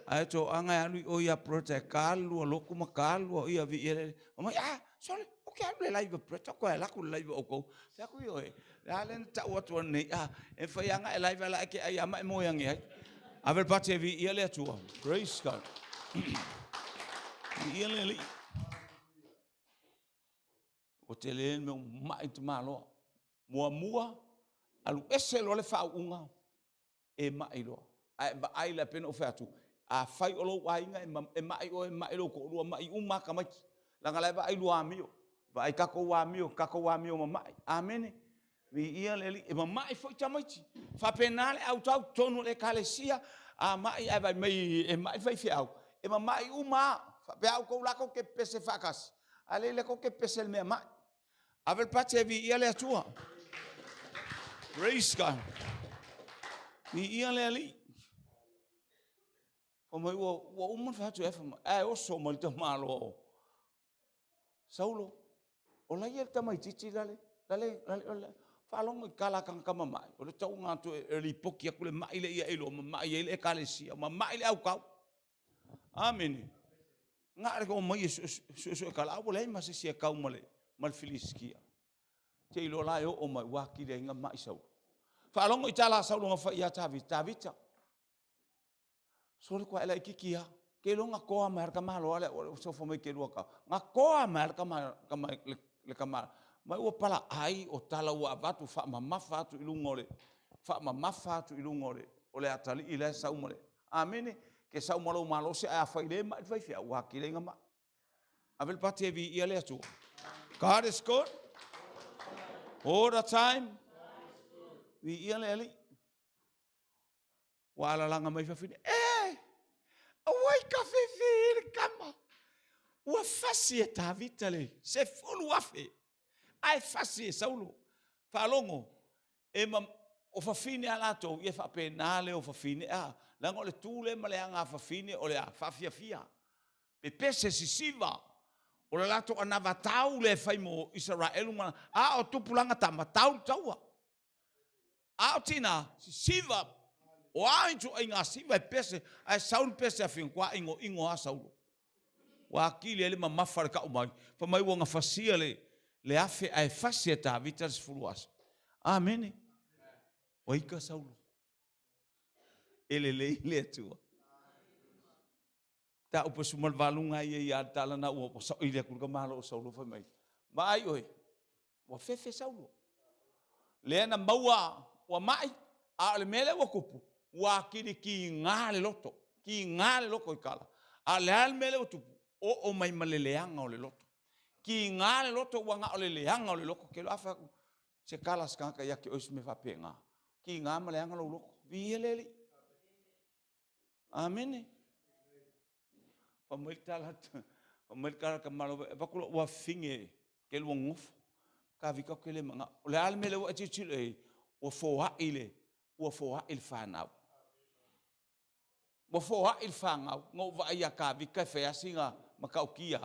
ai to anga alu o ia protect kalu lo kuma kalu ia vi ele ma sorry okay alu live protect ko la ku live o ko sa ku yo la len ta watu ne e fa yanga live la ke ai ama mo yang ai avel pate vi ele tu praise God ele o te le me mai te malo mua alu ese lo le fa unga e mai lo ai la pena o fatu a fai o lo wainga e mai lo ko lo mai uma ka mai la ngala ba ai lo amio ba ai kako wa mio mai amen vi ia le e mai foi tamaiti fa penale au tau tonu le kalesia a mai ai vai mai e mai fai fiau e mai uma fa be au ko la ko ke pese fakas ale le ko ke pese me mai avel pate vi ia le tua praise God vi ia le ali o mai o uma fa tu efa o so mal te malo saulo o la ia ta mai titi dale fa long kala kan kama mai o le tau nga tu li poki aku le mai le ia elo mai le kalesia mai le au kau amen nga re ko mai so kala o le ma se sia kau male mal filiskia te lo la o mai wa ki le nga mai sau fa long i tala sau lo fa ia tavita so ko ela kikia ke lo nga ko mar ka malo ale so fo me ke lo ka nga ko mar ka le ka mai o pala ai o tala wa vatu fa mama fatu ilungole fa mama fatu ilungole ole atali ile sau mole amen ke sau malo se a fa ile mai fa wa ki le nga ma avel pate vi ile tu God is good all the time vi ile ali wala langa mai fa fine oi ka fe kama wa fasi ta vitale se fulu wafe ai fasi saulo falongo o fa fine ala to e fa penale o fa fine la ngole tule male anga fa fine o le fa fia pe pese sisiva o le lato ana vatau le fai mo Israel ma o tupulanga tama tau taua o tina sisiva o aintu inga siva pese ai saul pese afin kwa ingo a saulo wa akili ele mafar ka umai fa mai wonga fasia le afe ai fasia ta vitas fuluas amen o ika saulo ele le tua ta upo sumal valunga ia tala na o so ile ku ka malo saulo fa mai mai oi wa fefe saulo le na maua wa mai a le mele wa kupu wa kini ki ngale loto ikala ale al mele utupu o mai maleleanga o le loto ki ngale loto wa nga o le leanga o le loko ke lo afa se kala skaka ya ke o me fa penga ki nga maleanga lo loko vi lele amen pamel ka malo ba ko wa finge ke lo ngof ka vi ka ke le manga le al mele wa chichile o foa il fanau mo foa il fangau ngo va ia ka vi ka fe asinga makaukia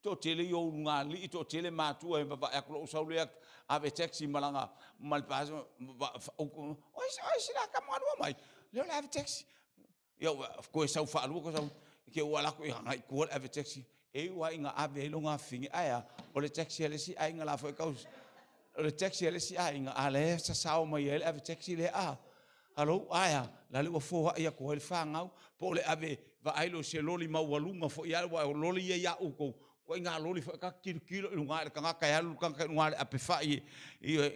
to tele yo ngali to tele matu e va ya ko saule ave taxi malanga malpas oi sila ka mo mai le ave taxi yo ko sa fa lu ko sa ke wala ko ngai ko ave taxi e wa inga ave lo nga fingi aya o le taxi le si ai ngala fo ka le taxi le si inga ale sa sao mai ele ave taxi le halo aya la le fo ia ko el fanga po le ave va ailo se loli ma walunga fo ia wa loli ia uko ko inga loli fo ka kilo lunga ka ka ya lunga ka lunga ape fa i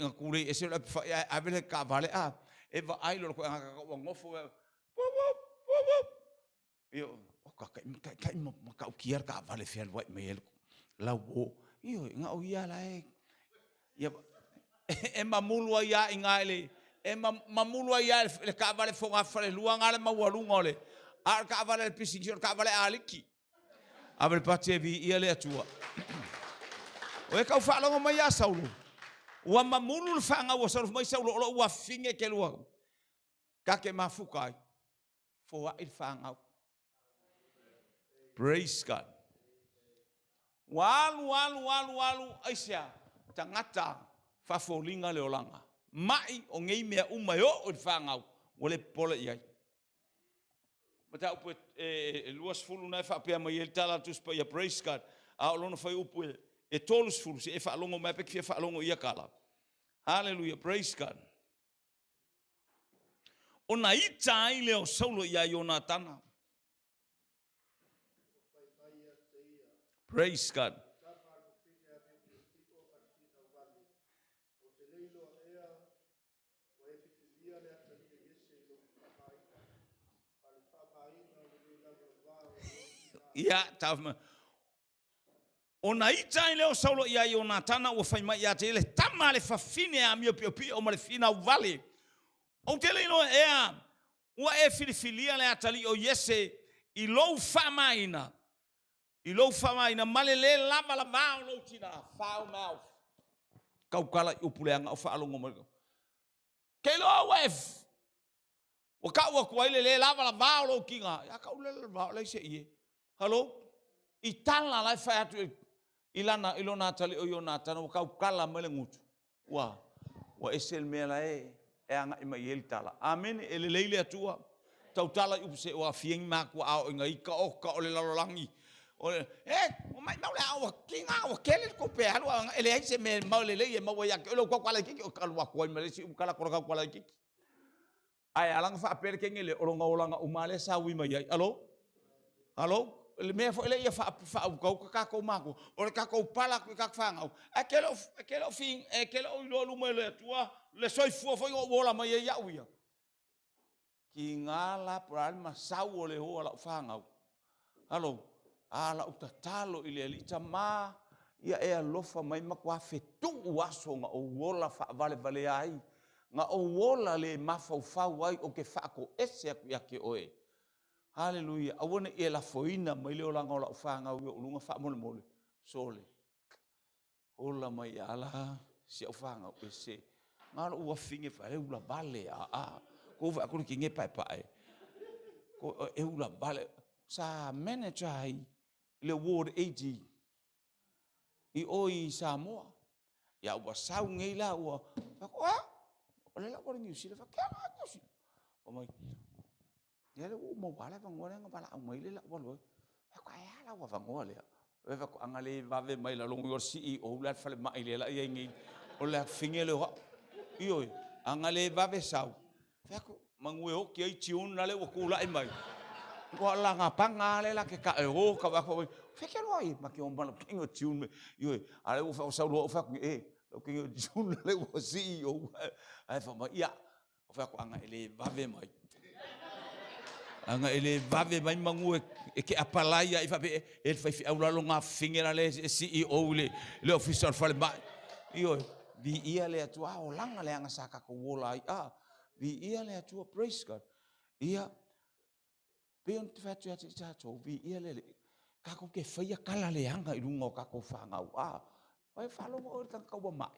ngakuri ese ape fa ave le ka vale e va ailo ko nga ngofo io ka ka kier ka vale fiel wa me el la wo io nga o ia la ia e mamulu ia ingaile e mamulu ia le ka vale fo nga fale luanga le mawalunga ole a ka vale le pising ka vale aliki ave pate vi ia le atua o e ka fa longa mai a saulo wa mamulu fa nga wa saulo mai saulo o wa finge ke lua ka ke mafukai fo wa il fa nga praise God walu aisia tangata fafolinga le olanga mai o ngei mea umai o fangau o le pole iai mata upu luas fulu na fa pia mai el tala tus pa ia praise God a lona fai upu e tolus fulu se e fa longo mai pe fa longo ia kala hallelujah praise God ona ita ile o saulo ia Jonatana praise God. Ia tama. Ona ita ile o saulo ia Jonatana o fai mai ia te le tama le fafine a mio pio o male fina o vale. O te le no ea ua e filifilia le atali o Yese I lou famaina. I lou famaina malele lava la mau lo tina foul mouth. Kau kala upuleanga o faalongo mo. Kelo wef. O ka wa ko le lava la mau lo kinga. Ya ka le mau le se ie. Hello? I tala la fa atu ilana ilona tali o Jonathan o kau kala mele ngutu. Wa esel mela e anga I mai el tala. Amen. Ele leile atua. Tau tala upse o afieng mak wa au ngai ka o ka o le lalolangi. O mai mau le au kinga o kele ko pe alu ele ai se me mau le le mau ya o ko kwala ki o kalwa ko me si u kala ko ka kwala ki. Ai alang fa per ke ngele o ngolanga umale sa wi mai ai. Allo? Allo? Le me fo le ia fa ko ka ko mako. O ka ko pala ko ka fanga. Aquele fim, aquele o lo mo le tua le soi fo o bola mai ia uia. Ki ngala pralma sau le ho la fanga. Allo? Ala utatalo ile lita ma ia e alofa mai makwa fetu waso nga o wola fa vale vale ai nga o wola le mafau ai o ke fa ko ese ya ke oe haleluya awone e la foina mai le ola ngola fa nga o lunga fa mole mole sole ola mai ala si o fa nga o ese nga o finge fa e ula vale a ko va ko ki nge pai ko e ula vale sa manager ai le ward AG I oi Samoa ya wa sau ngei la wa ko o le la ko ni si le fa ka ni si o mai ya le mo wala va ngore nga bala mai le la wa lo ko ya la wa va ngole e va ko angale va ve mai la longo yo CEO la fa le mai le la ye ngi o la fingele ho io angale va ve sau fa ko mangwe o ki ai tiun la le wa ko la e mai ko la nga panga le la ke ka e ho ka va ko fe ke roi ma ke on balo kingo tiun yo ale o fa sa lo fa o kingo tiun le o CEO ai fa ma ia o fa ko anga ele va ve mai anga ele va ve mai mangu e ke apalaia I fa be el fa fi aula longa fingera le CEO le official fa le mai yo vi ia le atua o langa le anga saka ko wola vi ia le atua praise God ia peon te fatu ya te tato vi ia lele kako ke faia kala le anga I lunga o kako whangau wai whalongo o tang kau wa mai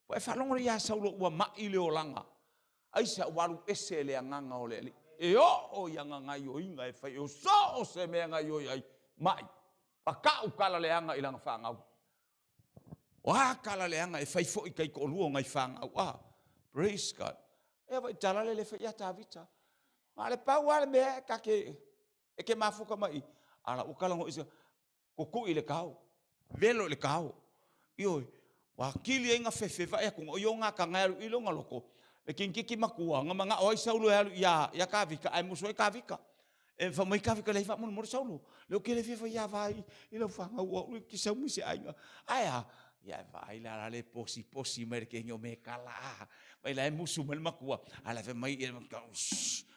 wai whalongo ia saulo ua mai le o langa aisa waru ese le anganga o le o yanga ngai o inga e fai o so o se mea ngai o ai mai a kau kala le anga I langa whangau wa kala le anga e fai fo I kai ko luo ngai whangau praise God e vai tala le fai ya ta vita ale pau ale me ka ke mafuka mai ala o kala ngo isa ko ku ile kau velo le kau io Wa kili inga fefe va ya kung oyonga ka ngaru ilo nga loko. Le kiki makua nga mga oi Saulo ya kavika ai muso kavika. E fa mai kavika le fa mo Saulo. Le ke le fefa ya vai ilo fa nga wo ki sa mu se ai. Aya ya vai la le posi mer ke nyo me kala. Mai la musu mal makua. Ala fe mai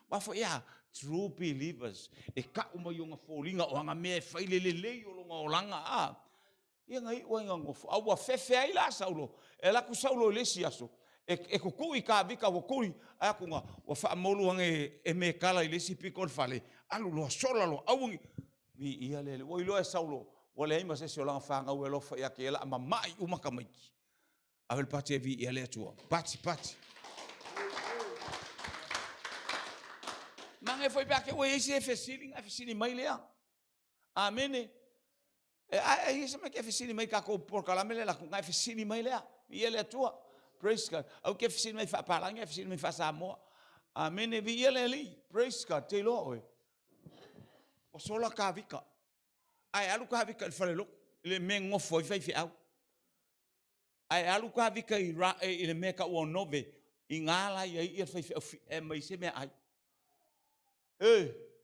wa fa ya true believers. E ka uma yonga folinga o nga me fa le o nga olanga a. Ia ngai o nga ngofu. Awa fefe ai la Saulo. E la ku Saulo le siaso. E kukui ka vika wakui aku nga wa fa molu ange e me kala ile si pikol fale alu lo sola lo awu vi ia le wo ilo e Saulo wo le ima se se ola fa nga wo fa ya ke la mai uma kamiki avel pati vi ia le tua pati mange foi pa ke wo ese fesili mai le amen e ai se me ke fesili mai ka ko por kala mele la ku nga fesili mai le ia le tua. Praise God. Au ke fisi mai fa palanga fisi mai fa Samoa. Amen. Vi ele praise God. Te lo e. O sola ka vika. Ai alu ka vika le fale lo. Le mengo foi fa fi au. Ai alu ka vika I ra le meka o nove. Ingala ia fa fi e mai se me ai.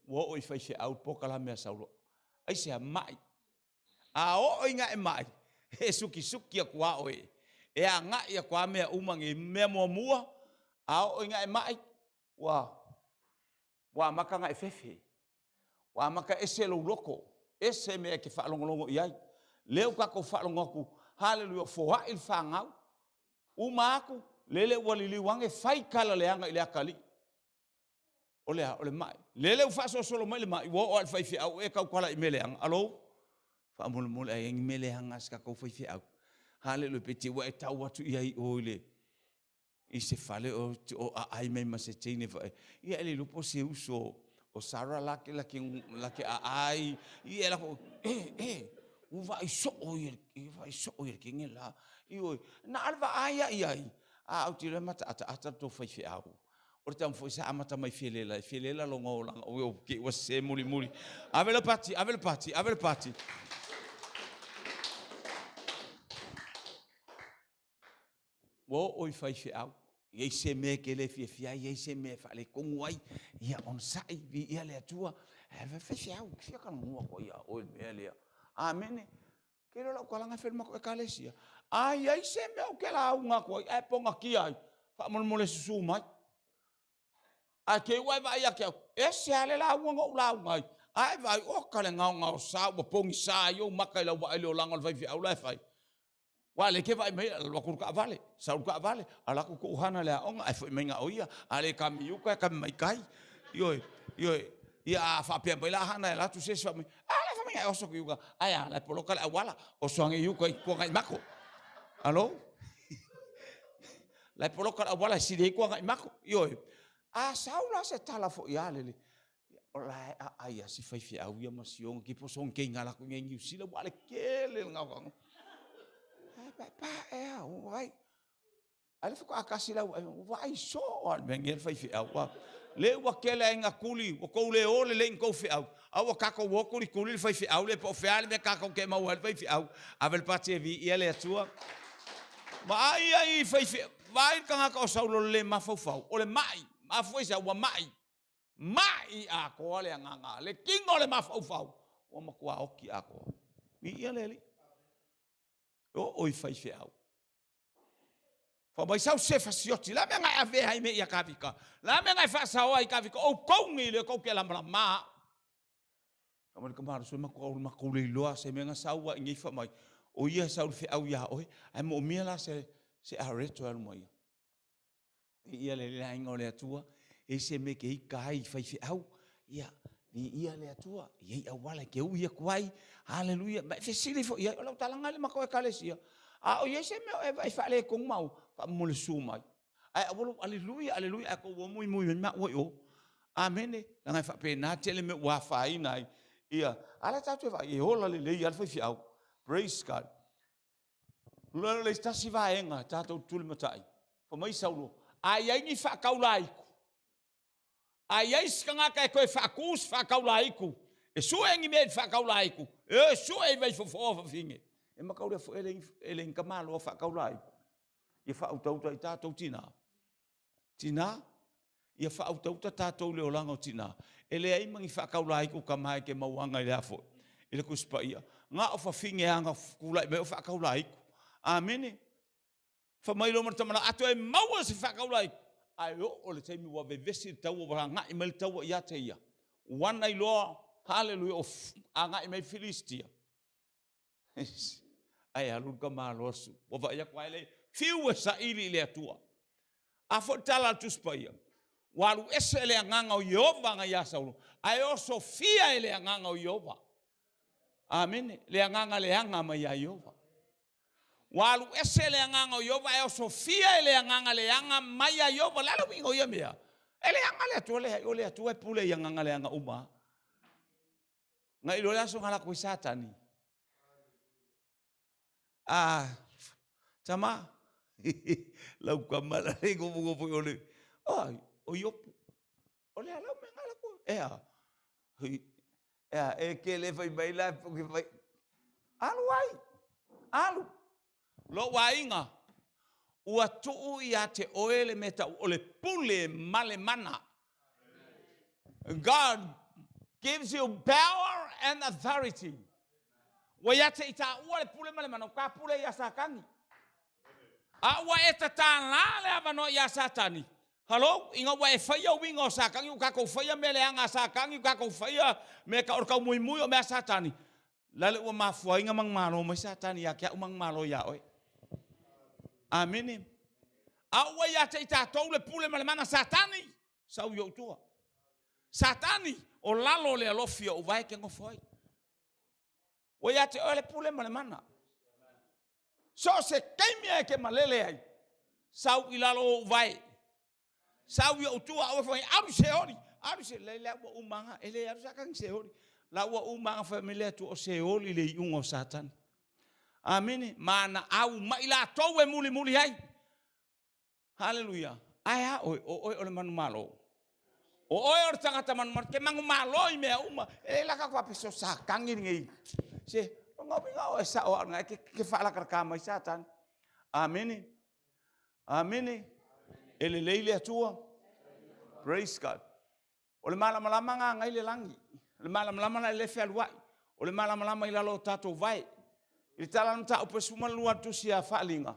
Wo o fa fi au pokala me Saulo. Ai se mai. A o inga e mai. E suki kwa o e. E a nga ia kwa mea umangi mea mua ao inga e mai wa maka nga e fefe wa maka ese lo loko ese mea ke whaalongolongo iai leo kako whaalongoku hallelujah foa il whangau uma aku lele walili wange fai kala leanga ile akali ole mai lele ufaso solo mai le mai wo al fai fi au e kau kala I meleanga alo whaamulmul e ingi meleanga ska kau fai fi au Hallelujah peti wa tau watu iai ole. I se fale o ai mai mase tine fa. Ia ele lupo se uso o Sara lake ai. Ia la ko u vai so o ke ngela. Io na alva ai. A o tira mata ata to fai fe au. O tam foi sa amata mai felela longo lang o ke wa se muri. Avela party. Wo oi fai fe au ye se me ke le fia ye se me fa le kongwai ia on sai vi ia le tua e fe fe au fia kan mo ko ia o me le amen ke lo ko langa ferma ko ekalesia ai se me o ke la unga ko e ponga ki ai fa mo le susu mai a ke wai vai ia ke e se ale la unga ai vai o kale nga sa o pongi sa yo makai la wa le langa vai fi au la fai Wale ke vai mai lo ku ka vale sa ka vale ala ku hana le onga ai foi menga oia ale kam yu ka mai kai yo ia fa pe mai la hana la tu se fa mai ala fa menga oso ku ai ala po lokal awala o so ngi yu ko ngai mako alo la po lokal awala si de ko ngai mako yo a saula se tala fo ia le ola ai si fa fi au ia masion ki po son ke ngala ku ngi si le wale ke le ngau pa vai ale ficou a casa lá vai só al bengel fai fi au le wa kele nga kuli o ko le ole le ko fi au au ka ko wo kuli fai fi au le po fi ale me ka ko ke ma wa fai fi au avel pati vi ele atua ma ai fai fi vai ka ka Saulo le ma fau ole mai ma foi sa wa mai a ko le nga le kingo le ma fau o ma ko oki a ko vi ele oi fai fe au. Fa mai sau se fasioti la menga ave hai me ia kavika. La menga fa sa ai kavika o kongi le ko ke la ma. Kamu kemar so ma ko le lo se menga sau wa ngi fa mai. O ia sau fe au ia oi. Ai mo mia la se areto al mo ia. Ia le ingo le tua e se me ke kai fai fe au. Ia le atua ia wala ke u ia kwai haleluya ma fe sili fo ia lo talanga le mako ekalesia a o ia se me e fa le kong mau fa mo le sumai ai o haleluya ko wo muy ma o amen la ngai fa pe na tele me wa fa ina ia ala tatu va e hola le ia fa fi au praise God lo le sta si va enga tatu tul matai fo mai Saulo ai ni fa kaulai ai skanga ka ko fa kaulaiku e suengi me fa kaulaiku e sue vai fo finge e makau le fo ele in kamalo fa kaulai ia fa utauta ita tau tina ia fa utauta tatou le olanga o tina ele ai mangi fa kaulai ku kamai ke mauanga ile afo ile ku spaia nga o fa finge anga kulai me o fa kaulai amen fa mai lo marta mala atu e mau se fa kaulai ai o le taimi wa vevesi tau o nga i mal tau ia te ia wana i lo hallelujah of anga i mai Filistia ai alu ka malosu o va ia kwaile fiu sa ili le atua a fo tala tu spaia walu ese le nganga o Yehova nga ya Saulo ai o Sofia le nganga o Yehova amen le nganga le anga mai ya Yehova walu ese le nganga o Yehova ai o Sofia le nganga le anga mai ya Yehova la lo wingo ya mea ele anga le atua le atua pule ya nganga le anga uma nga ilo la so ngala ko satani Tama lau kamala go ole ai o yopu ole ala me ngala ko e ke le fai baila porque vai alu lo wainga ua tuu ia te oele meta ole pule male mana God gives you power and authority. Wa te ita ua le pule male mana ka pule ia sakangi. A ua e tatala le avano ia satani. Hello, inga wa e faia winga o sakangi ka ko faia mele anga sakangi ka ko faia me ka orka mui o me satani. Lale ua mafua inga mang malo me satani ya kia umang malo ya oi. Amen. A ua ia te ita tau le pule male mana satani. Sau yo tua. Satani o lalo le alofia o vai ke ngofoi. Wa ya te ole pule male mana. So se kaimia ke malele ai. Sau ilalo vai. Sau yo tua o foi aru se ori. Aru se le wa umanga ele aru sakang se ori. La wa umanga familia tu o se ori le ungo satan. Amen. Mana au maila towe muli ai. Hallelujah. Aya o ole manu malo. O or tangata man ke mangu malo me uma e la ka kwa peso sakangi ngi. Se ngopi ngau esa o ngai ke fala karkama satan. Amen. Amen. Ele leile atua. Praise God. O le malama nga ngai le langi. Le malama na le felwa. O le malama ila lo tato vai. I tala nta o pesuma lua tu sia falinga.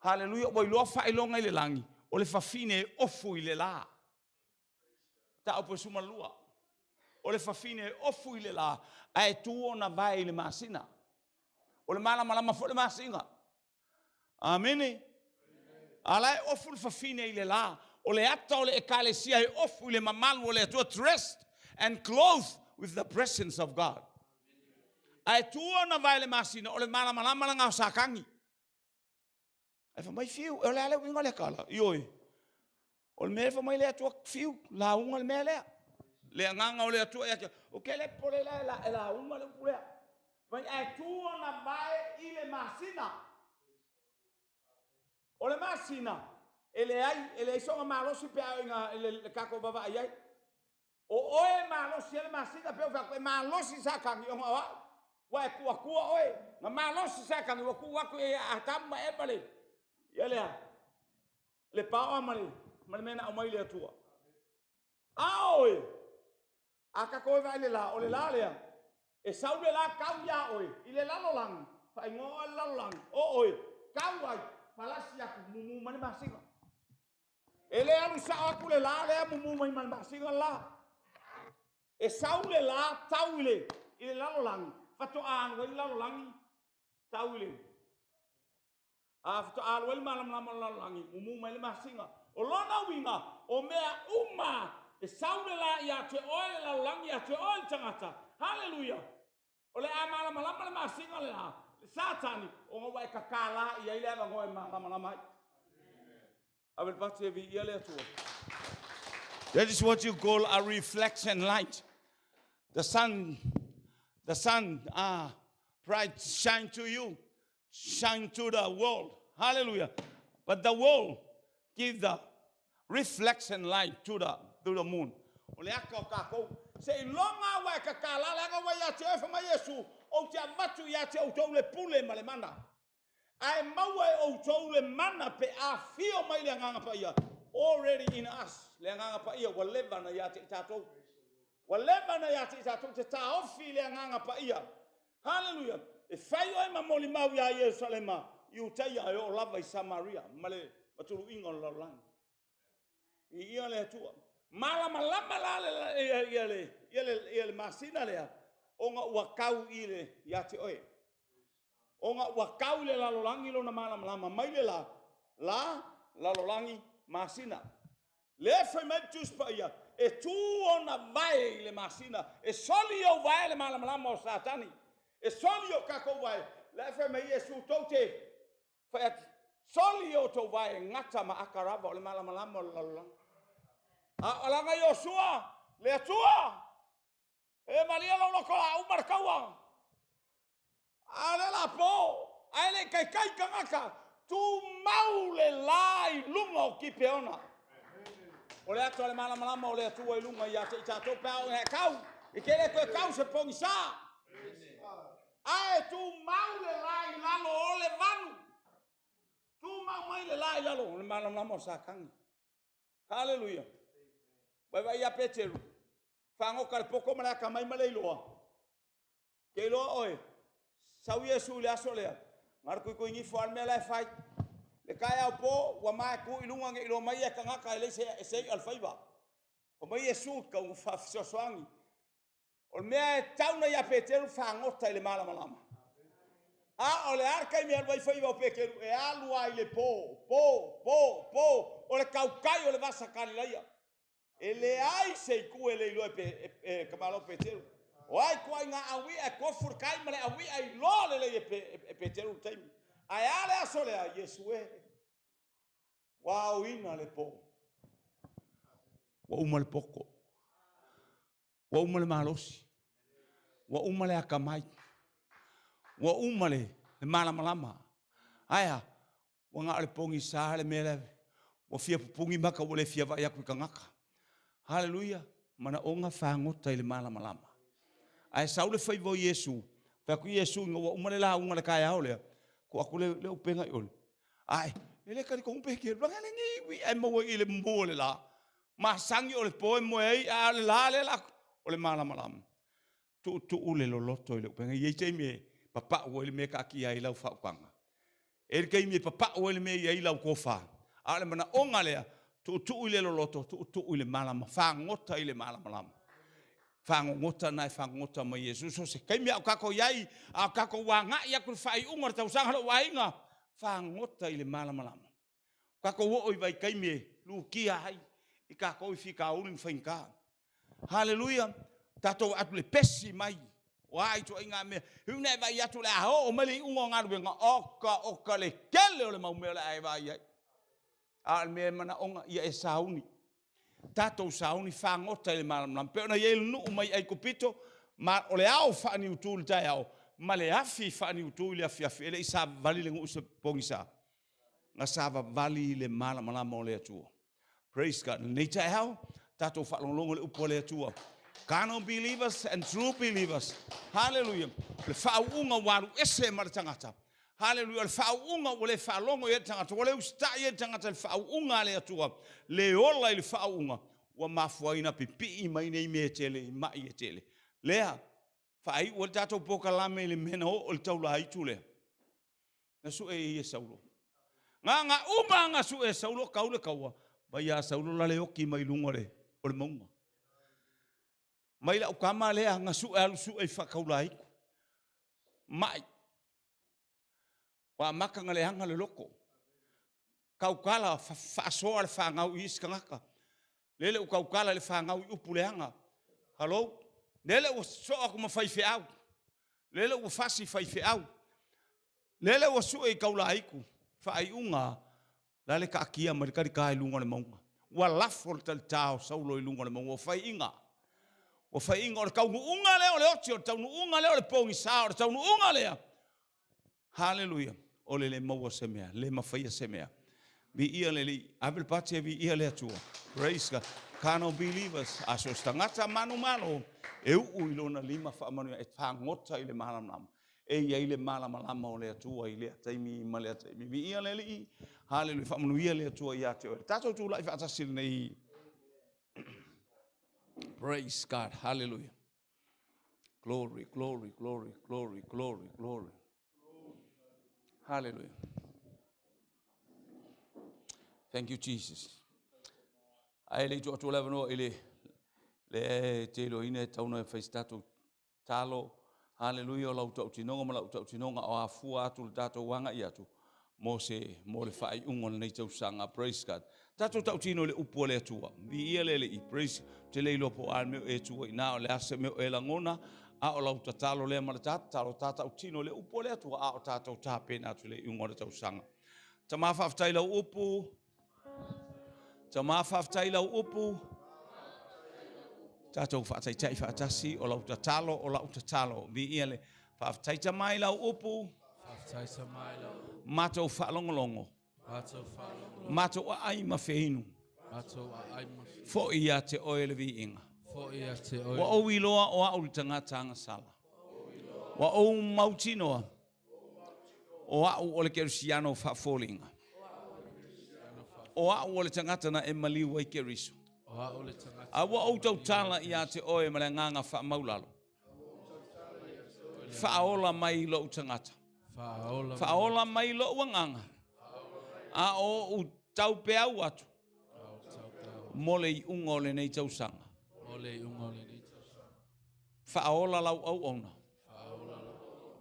Hallelujah. Bo lo fa ilo ngai le langi. O le fafine ofu ile la. Ta o pesuma lua. O le fafine ofu ile la. Ai tuo na vai le masina. O le malama fo le masinga. Amen. Ala ofu le fafine ile la. O le ata o le ekalesia e ofu ile mamalu o le atua dressed and clothed with the presence of God. Ai tuo na vai le masina o le malama nga sakangi. Ai fa mai fiu o le ale winga le kala. Ioi. O le mele fa mai le atua fiu la unga le mele. Le nganga o le atua ia o ke le pole la unga le pule. Vai ai tuo na vai ile masina. O le masina ele songa malosi pe inga le kako baba ai. O oe malosi ele masina pe o malosi sakangi o wa. Wa kuwa oe. Na malosi sakangi wa kuwa ku e atama e pale. Yale le pawa mali mena o mai le atua. Aoi. Aka ko vai le la o le la le. E sau le la kau ya oi. Ile la lo lang. Fa ngo la lo lang. O oi. Kau ai. Palasi aku mumu mani masinga. Ele alu sa aku le la le mumu mani masinga la. E sau le la tauile. Ile la lo lang. Fato an le la lo lang. Tauile. After all well malam la langi mumu mani masinga. O lona winga o mea uma e sau le la ya te oil la langi ya te oil tangata. Hallelujah. Ole amala malama masinga le la. Satani o wa kakala ia ile va ngoi mama I will pass you ile tu. That is what you call a reflection light. The sun bright shine to you, shine to the world. Hallelujah. But the world give the reflection light to the moon. Ole akako se longa wa kakala la wa ya te fa Yesu o te avatu ia te autou le pule ma le mana. Ai maua e autou le mana pe a fio mai le anganga pa ia. Already in us. Le anganga pa ia wa leva na ia te tatou. Wa leva na ia te tatou te ta ofi le anganga pa ia. Hallelujah. E fai o e mamoli mau ia Yerusalema. Iu tai ai o lava I Samaria. Male matulu inga o laulang. I ia le atua. Malama lama la le masina lea. Onga wakau I le ia te oe. Onga wakau le lalolangi lo na malama lama. Mai le la lalolangi masina. Le fai mai tus pa ia. E tu ona vai le masina. E soli o vai le malama lama o satani. E soli o kako vai. Le fai mai Yesu tote. Fai soli o to vai ngata ma akarava o le malama lama o lalolangi. Alanga Yosua, le atua. E Maria lo loko a umarkawa. Ale la po, ale kai kangaka. Tu maule lai lunga o kipeona. O le atua le malama o le atua I lunga ia te tato pao e kau. I kere koe kau se pongi sa. Ai tu maule lai lalo o le vanu. Tu maule lai lalo o le malama o sa kangi. Hallelujah. Vai ia Peteru. Fango kal poko mala kamai malei loa. Ke loa oi. Sau Yesu le asolea. Mar ku ngi fo alme la fai. Le kai au po wa mai ku ilunga ngi lo mai ka ngaka le se alfaiba. O mai Yesu ka u fa soangi. O me tauna ia Peteru fango tai le mala malama. Ole arca mi vai fai o pequeno e alu ai le po. O le caucai o le vasa canilaia. Ele ai sei ku ele lo e kamalo Peteru. O ai ko nga awi e ko furkai male awi ai lo le Peteru tai. Ai ale asole a Yesue. Wow ina le po. Wa umal poko. Wa umal malosi. Wa umal akamai. Wa umale le malama aya wa nga le pongi sa le mele wa fia pungi maka o le fia va ya ku kangaka haleluya mana onga fangota le malama ai sa le fai vo Yesu fa ku Yesu ngo wa umale la unga le kaya ole ko akule le upenga ole ai ele ka ko umpe ke ba ngale ngi wi ai mo ile mbole la ma sangi ole po mo ai ale la le la ole malama tu ule lo loto ile upenga ye me papa o ele me ka ki ai lau faupanga. Ele kei me papa o ele me ai lau kofa. Ale mana onga lea tu ile lo loto tu ile malama fa ngota ile malama lama. Fa ngota nai fa ngota ma Jesus so se kei me ka ko yai a ka ko wanga ya ku fai unga tau sang lo wainga fa ngota ile malama lama. Ka ko wo i vai kei me lu ki ai I ka ko fika ulin fainka. Hallelujah. Tato atu le pesi mai. Wai to inga me hune vai atu le ho o mali ungo ngaru nga oka le kele o le mau mele ai vai ai al me mana onga ia e sauni tato sauni fa ngota le malam pe ona ye nu mai ai kopito ma o le au fa ni utul tai au ma le afi fa ni utul le afi ele isa vali le ngu se pongisa nga sava vali le malam mo le atu praise God nei tai au tato fa longo le upole atu Carnal believers and true believers. Hallelujah. Le faunga waru ese martangata. Hallelujah. Le faunga ole falongo ye tangata. Ole usta ye tangata le faunga le atua. Le ola le faunga. Wa mafuaina pipi mai nei metele mai etele. Lea fai o tato poka lame le mena o le taula ai tule. Na su e saulo. Nga uma su e saulo kaule kawa. Ba ya saulo la le oki mai lungore. O le monga. Mai la ukama le nga su e whakaulai mai wa maka ngale hanga le loko kaukala fasoa le whangau is kangaka lele u kaukala le whangau I upu le hanga hello lele u so aku mawhaife au lele u fasi whaife au lele u su e kaulai ku whai unga lale ka akia marikari kai lunga le maunga wa lafo tal tau saulo I lunga le maunga whai inga o fai inga o kau unga le o le oti o tau unga le o le pongi sa o tau unga le hallelujah o le maua semea le mafai semea Vi ia le li. Abel pate vi ia le atua. Praise God. Kano believers. Aso stangata manu mano. E uilona lima whaamanu e whangota i le malam. E ia i le malam o le atua i le ataimi ma le ataimi. Vi ia le li. Hallelujah. Whaamanu ia le atua i ate oe. Tato tu lai whaatasil nei. Praise God. Hallelujah. Glory, glory, glory, glory, glory, glory. Hallelujah. Thank you, Jesus. Ai le tu leva no ele le te lo ine tauno e festato talo. Hallelujah. La uta utinonga mala uta utinonga o afua atu tato wanga i atu. Mose mo le fai ungon nei tau sanga. Praise God. Tato tau tino le upo le atua. Vi ia le i praise te le lopo al me e tua ina o le ase me e langona. A o lau tatalo le maratata, talo tata utino le upo le atua, a o tata o tāpena atu le iungo le tausanga. Ta mawhaftai lau upu, ta mawhaftai lau upu, tata u whaatai tai whaatasi o lau tatalo o lau tatalo. Vi ia le whaftai ta mai lau upu, mato whaalongolongo, mato a ai mawhehinu, fo ia te oe le vi inga. Wa o iloa o au tangata anga sala. Wa o mautinoa o au o le kerusiano whaafolinga. O au o le tangata na e maliu ai keriso. A wa o tau tala i a te oe ma le nganga whaamaulalo. Whaola mai lo tangata. Whaola mai lo nganga. A o tau pe au atu. Mole i ungo le nei tau sanga. Whaola lau au ona.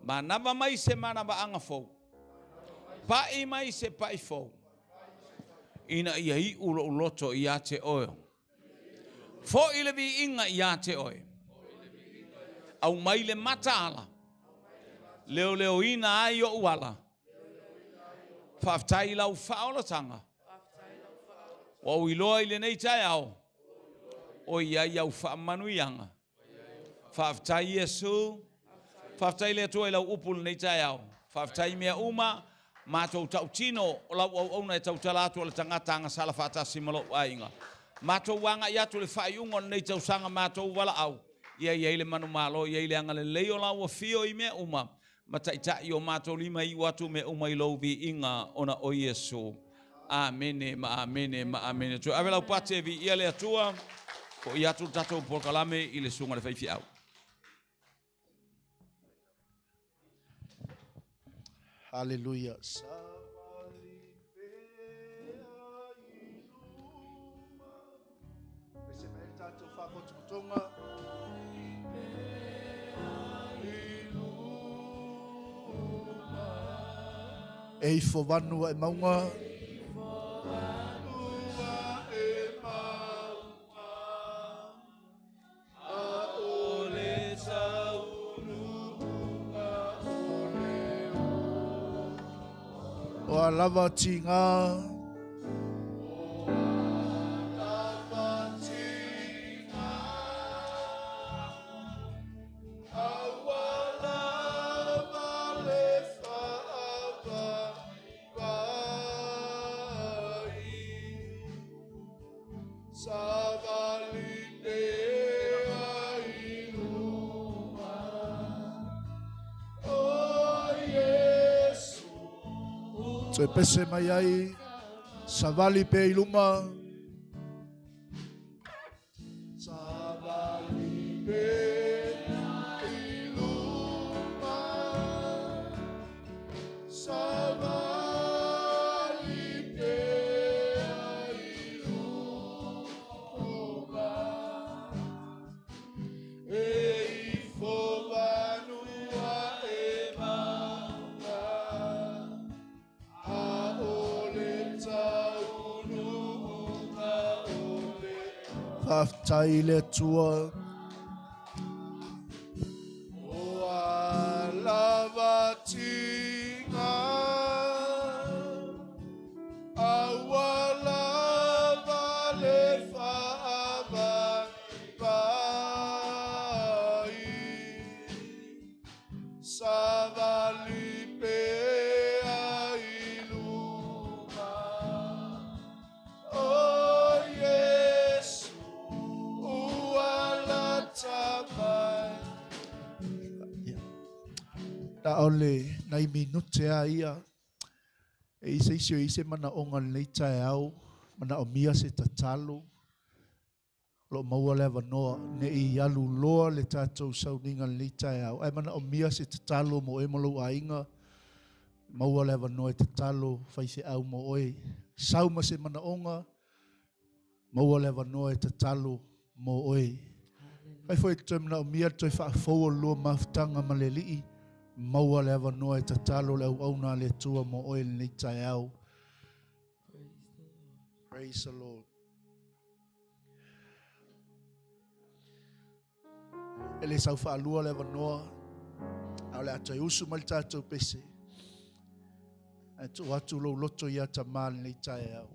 Ma nava mai se mana ba anga fau. Pai mai se pai fau. Ina ia I ulo uloto I a te oe. Fo I le vi inga I a te oe. Au mai le mataala. Leo leo ina ai o uala. Whaftai lau whaola tanga. Wa uiloa I le nei tai au. O ia iau whaamanuianga. Whaftai Yesu. Whaftai le atoa I lau upul nei tai au. Whaftai mea uma. Mātou tau tino. O lau au auna e tau talatu o le tangata anga sala whaatasi malo ainga. Mātou wanga I atu le whaiunga nei tau sanga mātou wala au. Ia le manu malo. Ia le anga le leo lau o fio I mea uma. Mataitai o mātou lima I watu mea uma I lau vi inga ona o Yesu. Amene, ma amene, ma amene. Tu avela upate vi ia le atua. Ko I atu tatou porkalame I le sunga le whaifi au. Hallelujah. Ei fo vanua e maunga. O lava tinga. Te pese mai ai, savali pe iluma. Savali pe iluma. Savali pe iluma. Ei fovanua e manga. Whaftai le tua. O lava tinga. Awa lava le whaava pai. Savali pe iluma. Ta ole nai minute a ia. E ise mana onga nei tae au. Mana o mia se tatalo. Lo maua le vanoa. Ne I alu loa le tātou sauninga nei tae au. Ai mana o mia se tatalo mo e malo a inga. Maua le vanoa e tatalo fai se au mo oe. Sauma se mana onga. Maua le vanoa e tatalo mo oe. Ai foi te mana o mia toi whaafou lua maftanga ma le lii. Maua le vanoa e tatalo le au na le tua mo oe nei tae au. Praise the Lord. Ele sau whaalua le vanoa. Au le atai usu mali tātou pese. E tu atu lo loto ia ta mali nei tae au.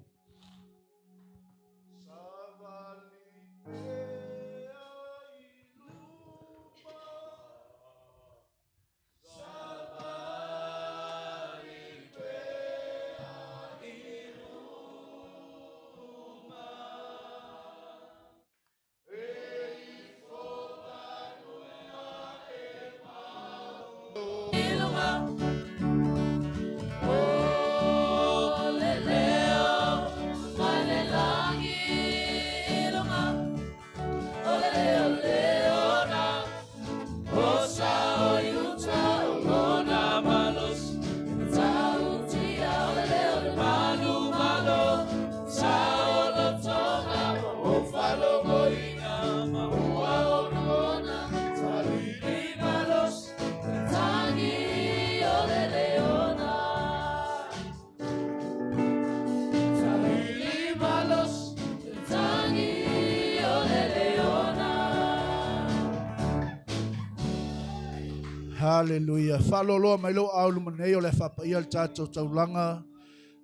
Hallelujah. Whaloloa mai lo aulu manei o le whapaia le tātou taulanga.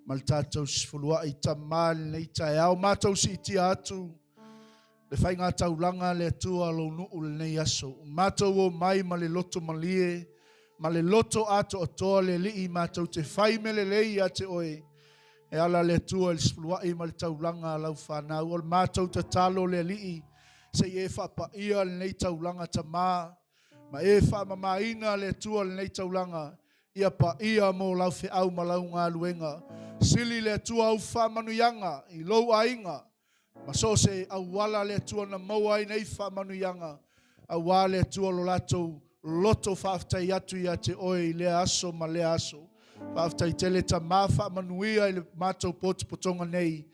Ma le tātou sifulua I tamali nei tae au. Mātou si itia atu. Le whai ngā taulanga le atua lo nuu le nei aso. Mātou o mai ma le loto malie. Ma le loto ato o toa le lii mātou te whai me le lei a te oe. E ala le atua le sifulua I ma le taulanga lau whanau. O le mātou te talo le lii. Se e whapaia le nei taulanga tamaa. Ma e whamamaina le tua le nei taulanga. Ia pa ia mo lau fe au ma lau ngā luenga. Sili le tua au whamanuyanga I lou ainga. Ma so se au wala le tua na maua I nei whamanuyanga. Au wala le tua lo lato loto whaftai atu ia te oe I le aso ma le aso. Whaftai tele ta maa whamanuia I le mātou potonga nei.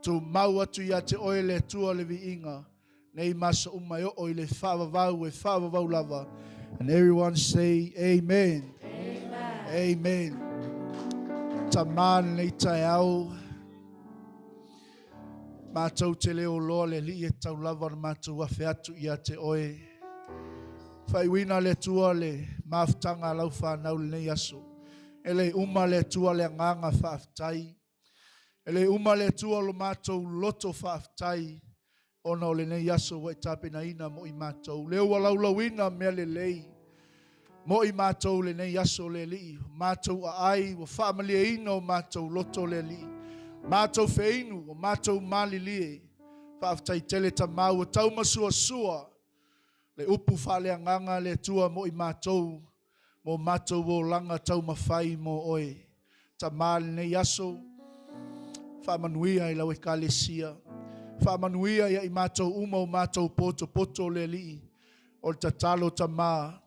Tu mau atu ia te oe le tua le vi inga. Nei masa umai o I le whavavau e whavavau lava. And everyone say amen. Amen. Amen. Taman nei tai au. Mātou te leo loa le li e tau lava na mātou wafe atu ia te oe. Whaiwina le tua le maftanga lau whanau le nei aso. Ele uma le tua le nganga whaftai. Ele uma le tua lo mātou loto whaftai. Ona o le nei aso wa tapena ina mo I mātou. Leo wa laulawina mea le lei. Mo I mātou le nei aso le li. Mātou a ai wa whaamalia ina o mātou loto le li. Mātou feinu o mātou mali lie. Whaaftai tele ta mau o tau masua sua. Le upu whale nganga le tua mo I mātou. Mo mātou o langa tau mawhai mo oe. Ta mali nei aso. Whaamanuia I lau e kalesia. Whaamanuia ia I mātou uma o mātou poto le li. O le tatalo ta mā.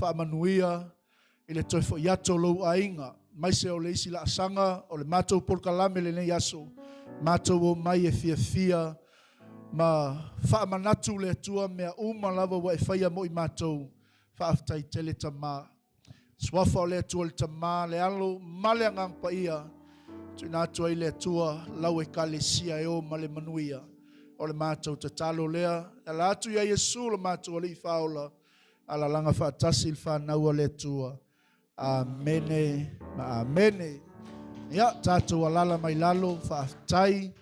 Whaamanuia I le toi fo iato lou ainga. Mai se o le isi la asanga. O le mātou polkalame le nei aso. Mātou o mai e fia. Ma whaamanatu le tua mea uma lava wa e whaia mo I mātou. Whaaftai tele ta mā. Swafa o le tua le ta mā. Le alo male angang pa ia. Tuna atua I le tua lau e kalesia e o male manuia. O le mātou te talo lea. E la atu ia Yesu le mātou o le I whaola. Ala langa whaatasi il whanau o le tua. Amene. Ma amene. Ia, tātou alala mai lalo, whaaftai.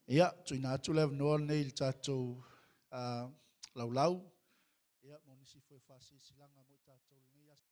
Ia, tuina atu lewa noa nei il tātou laulau. Ia, monisi foi whasi silanga mo i tātou nei.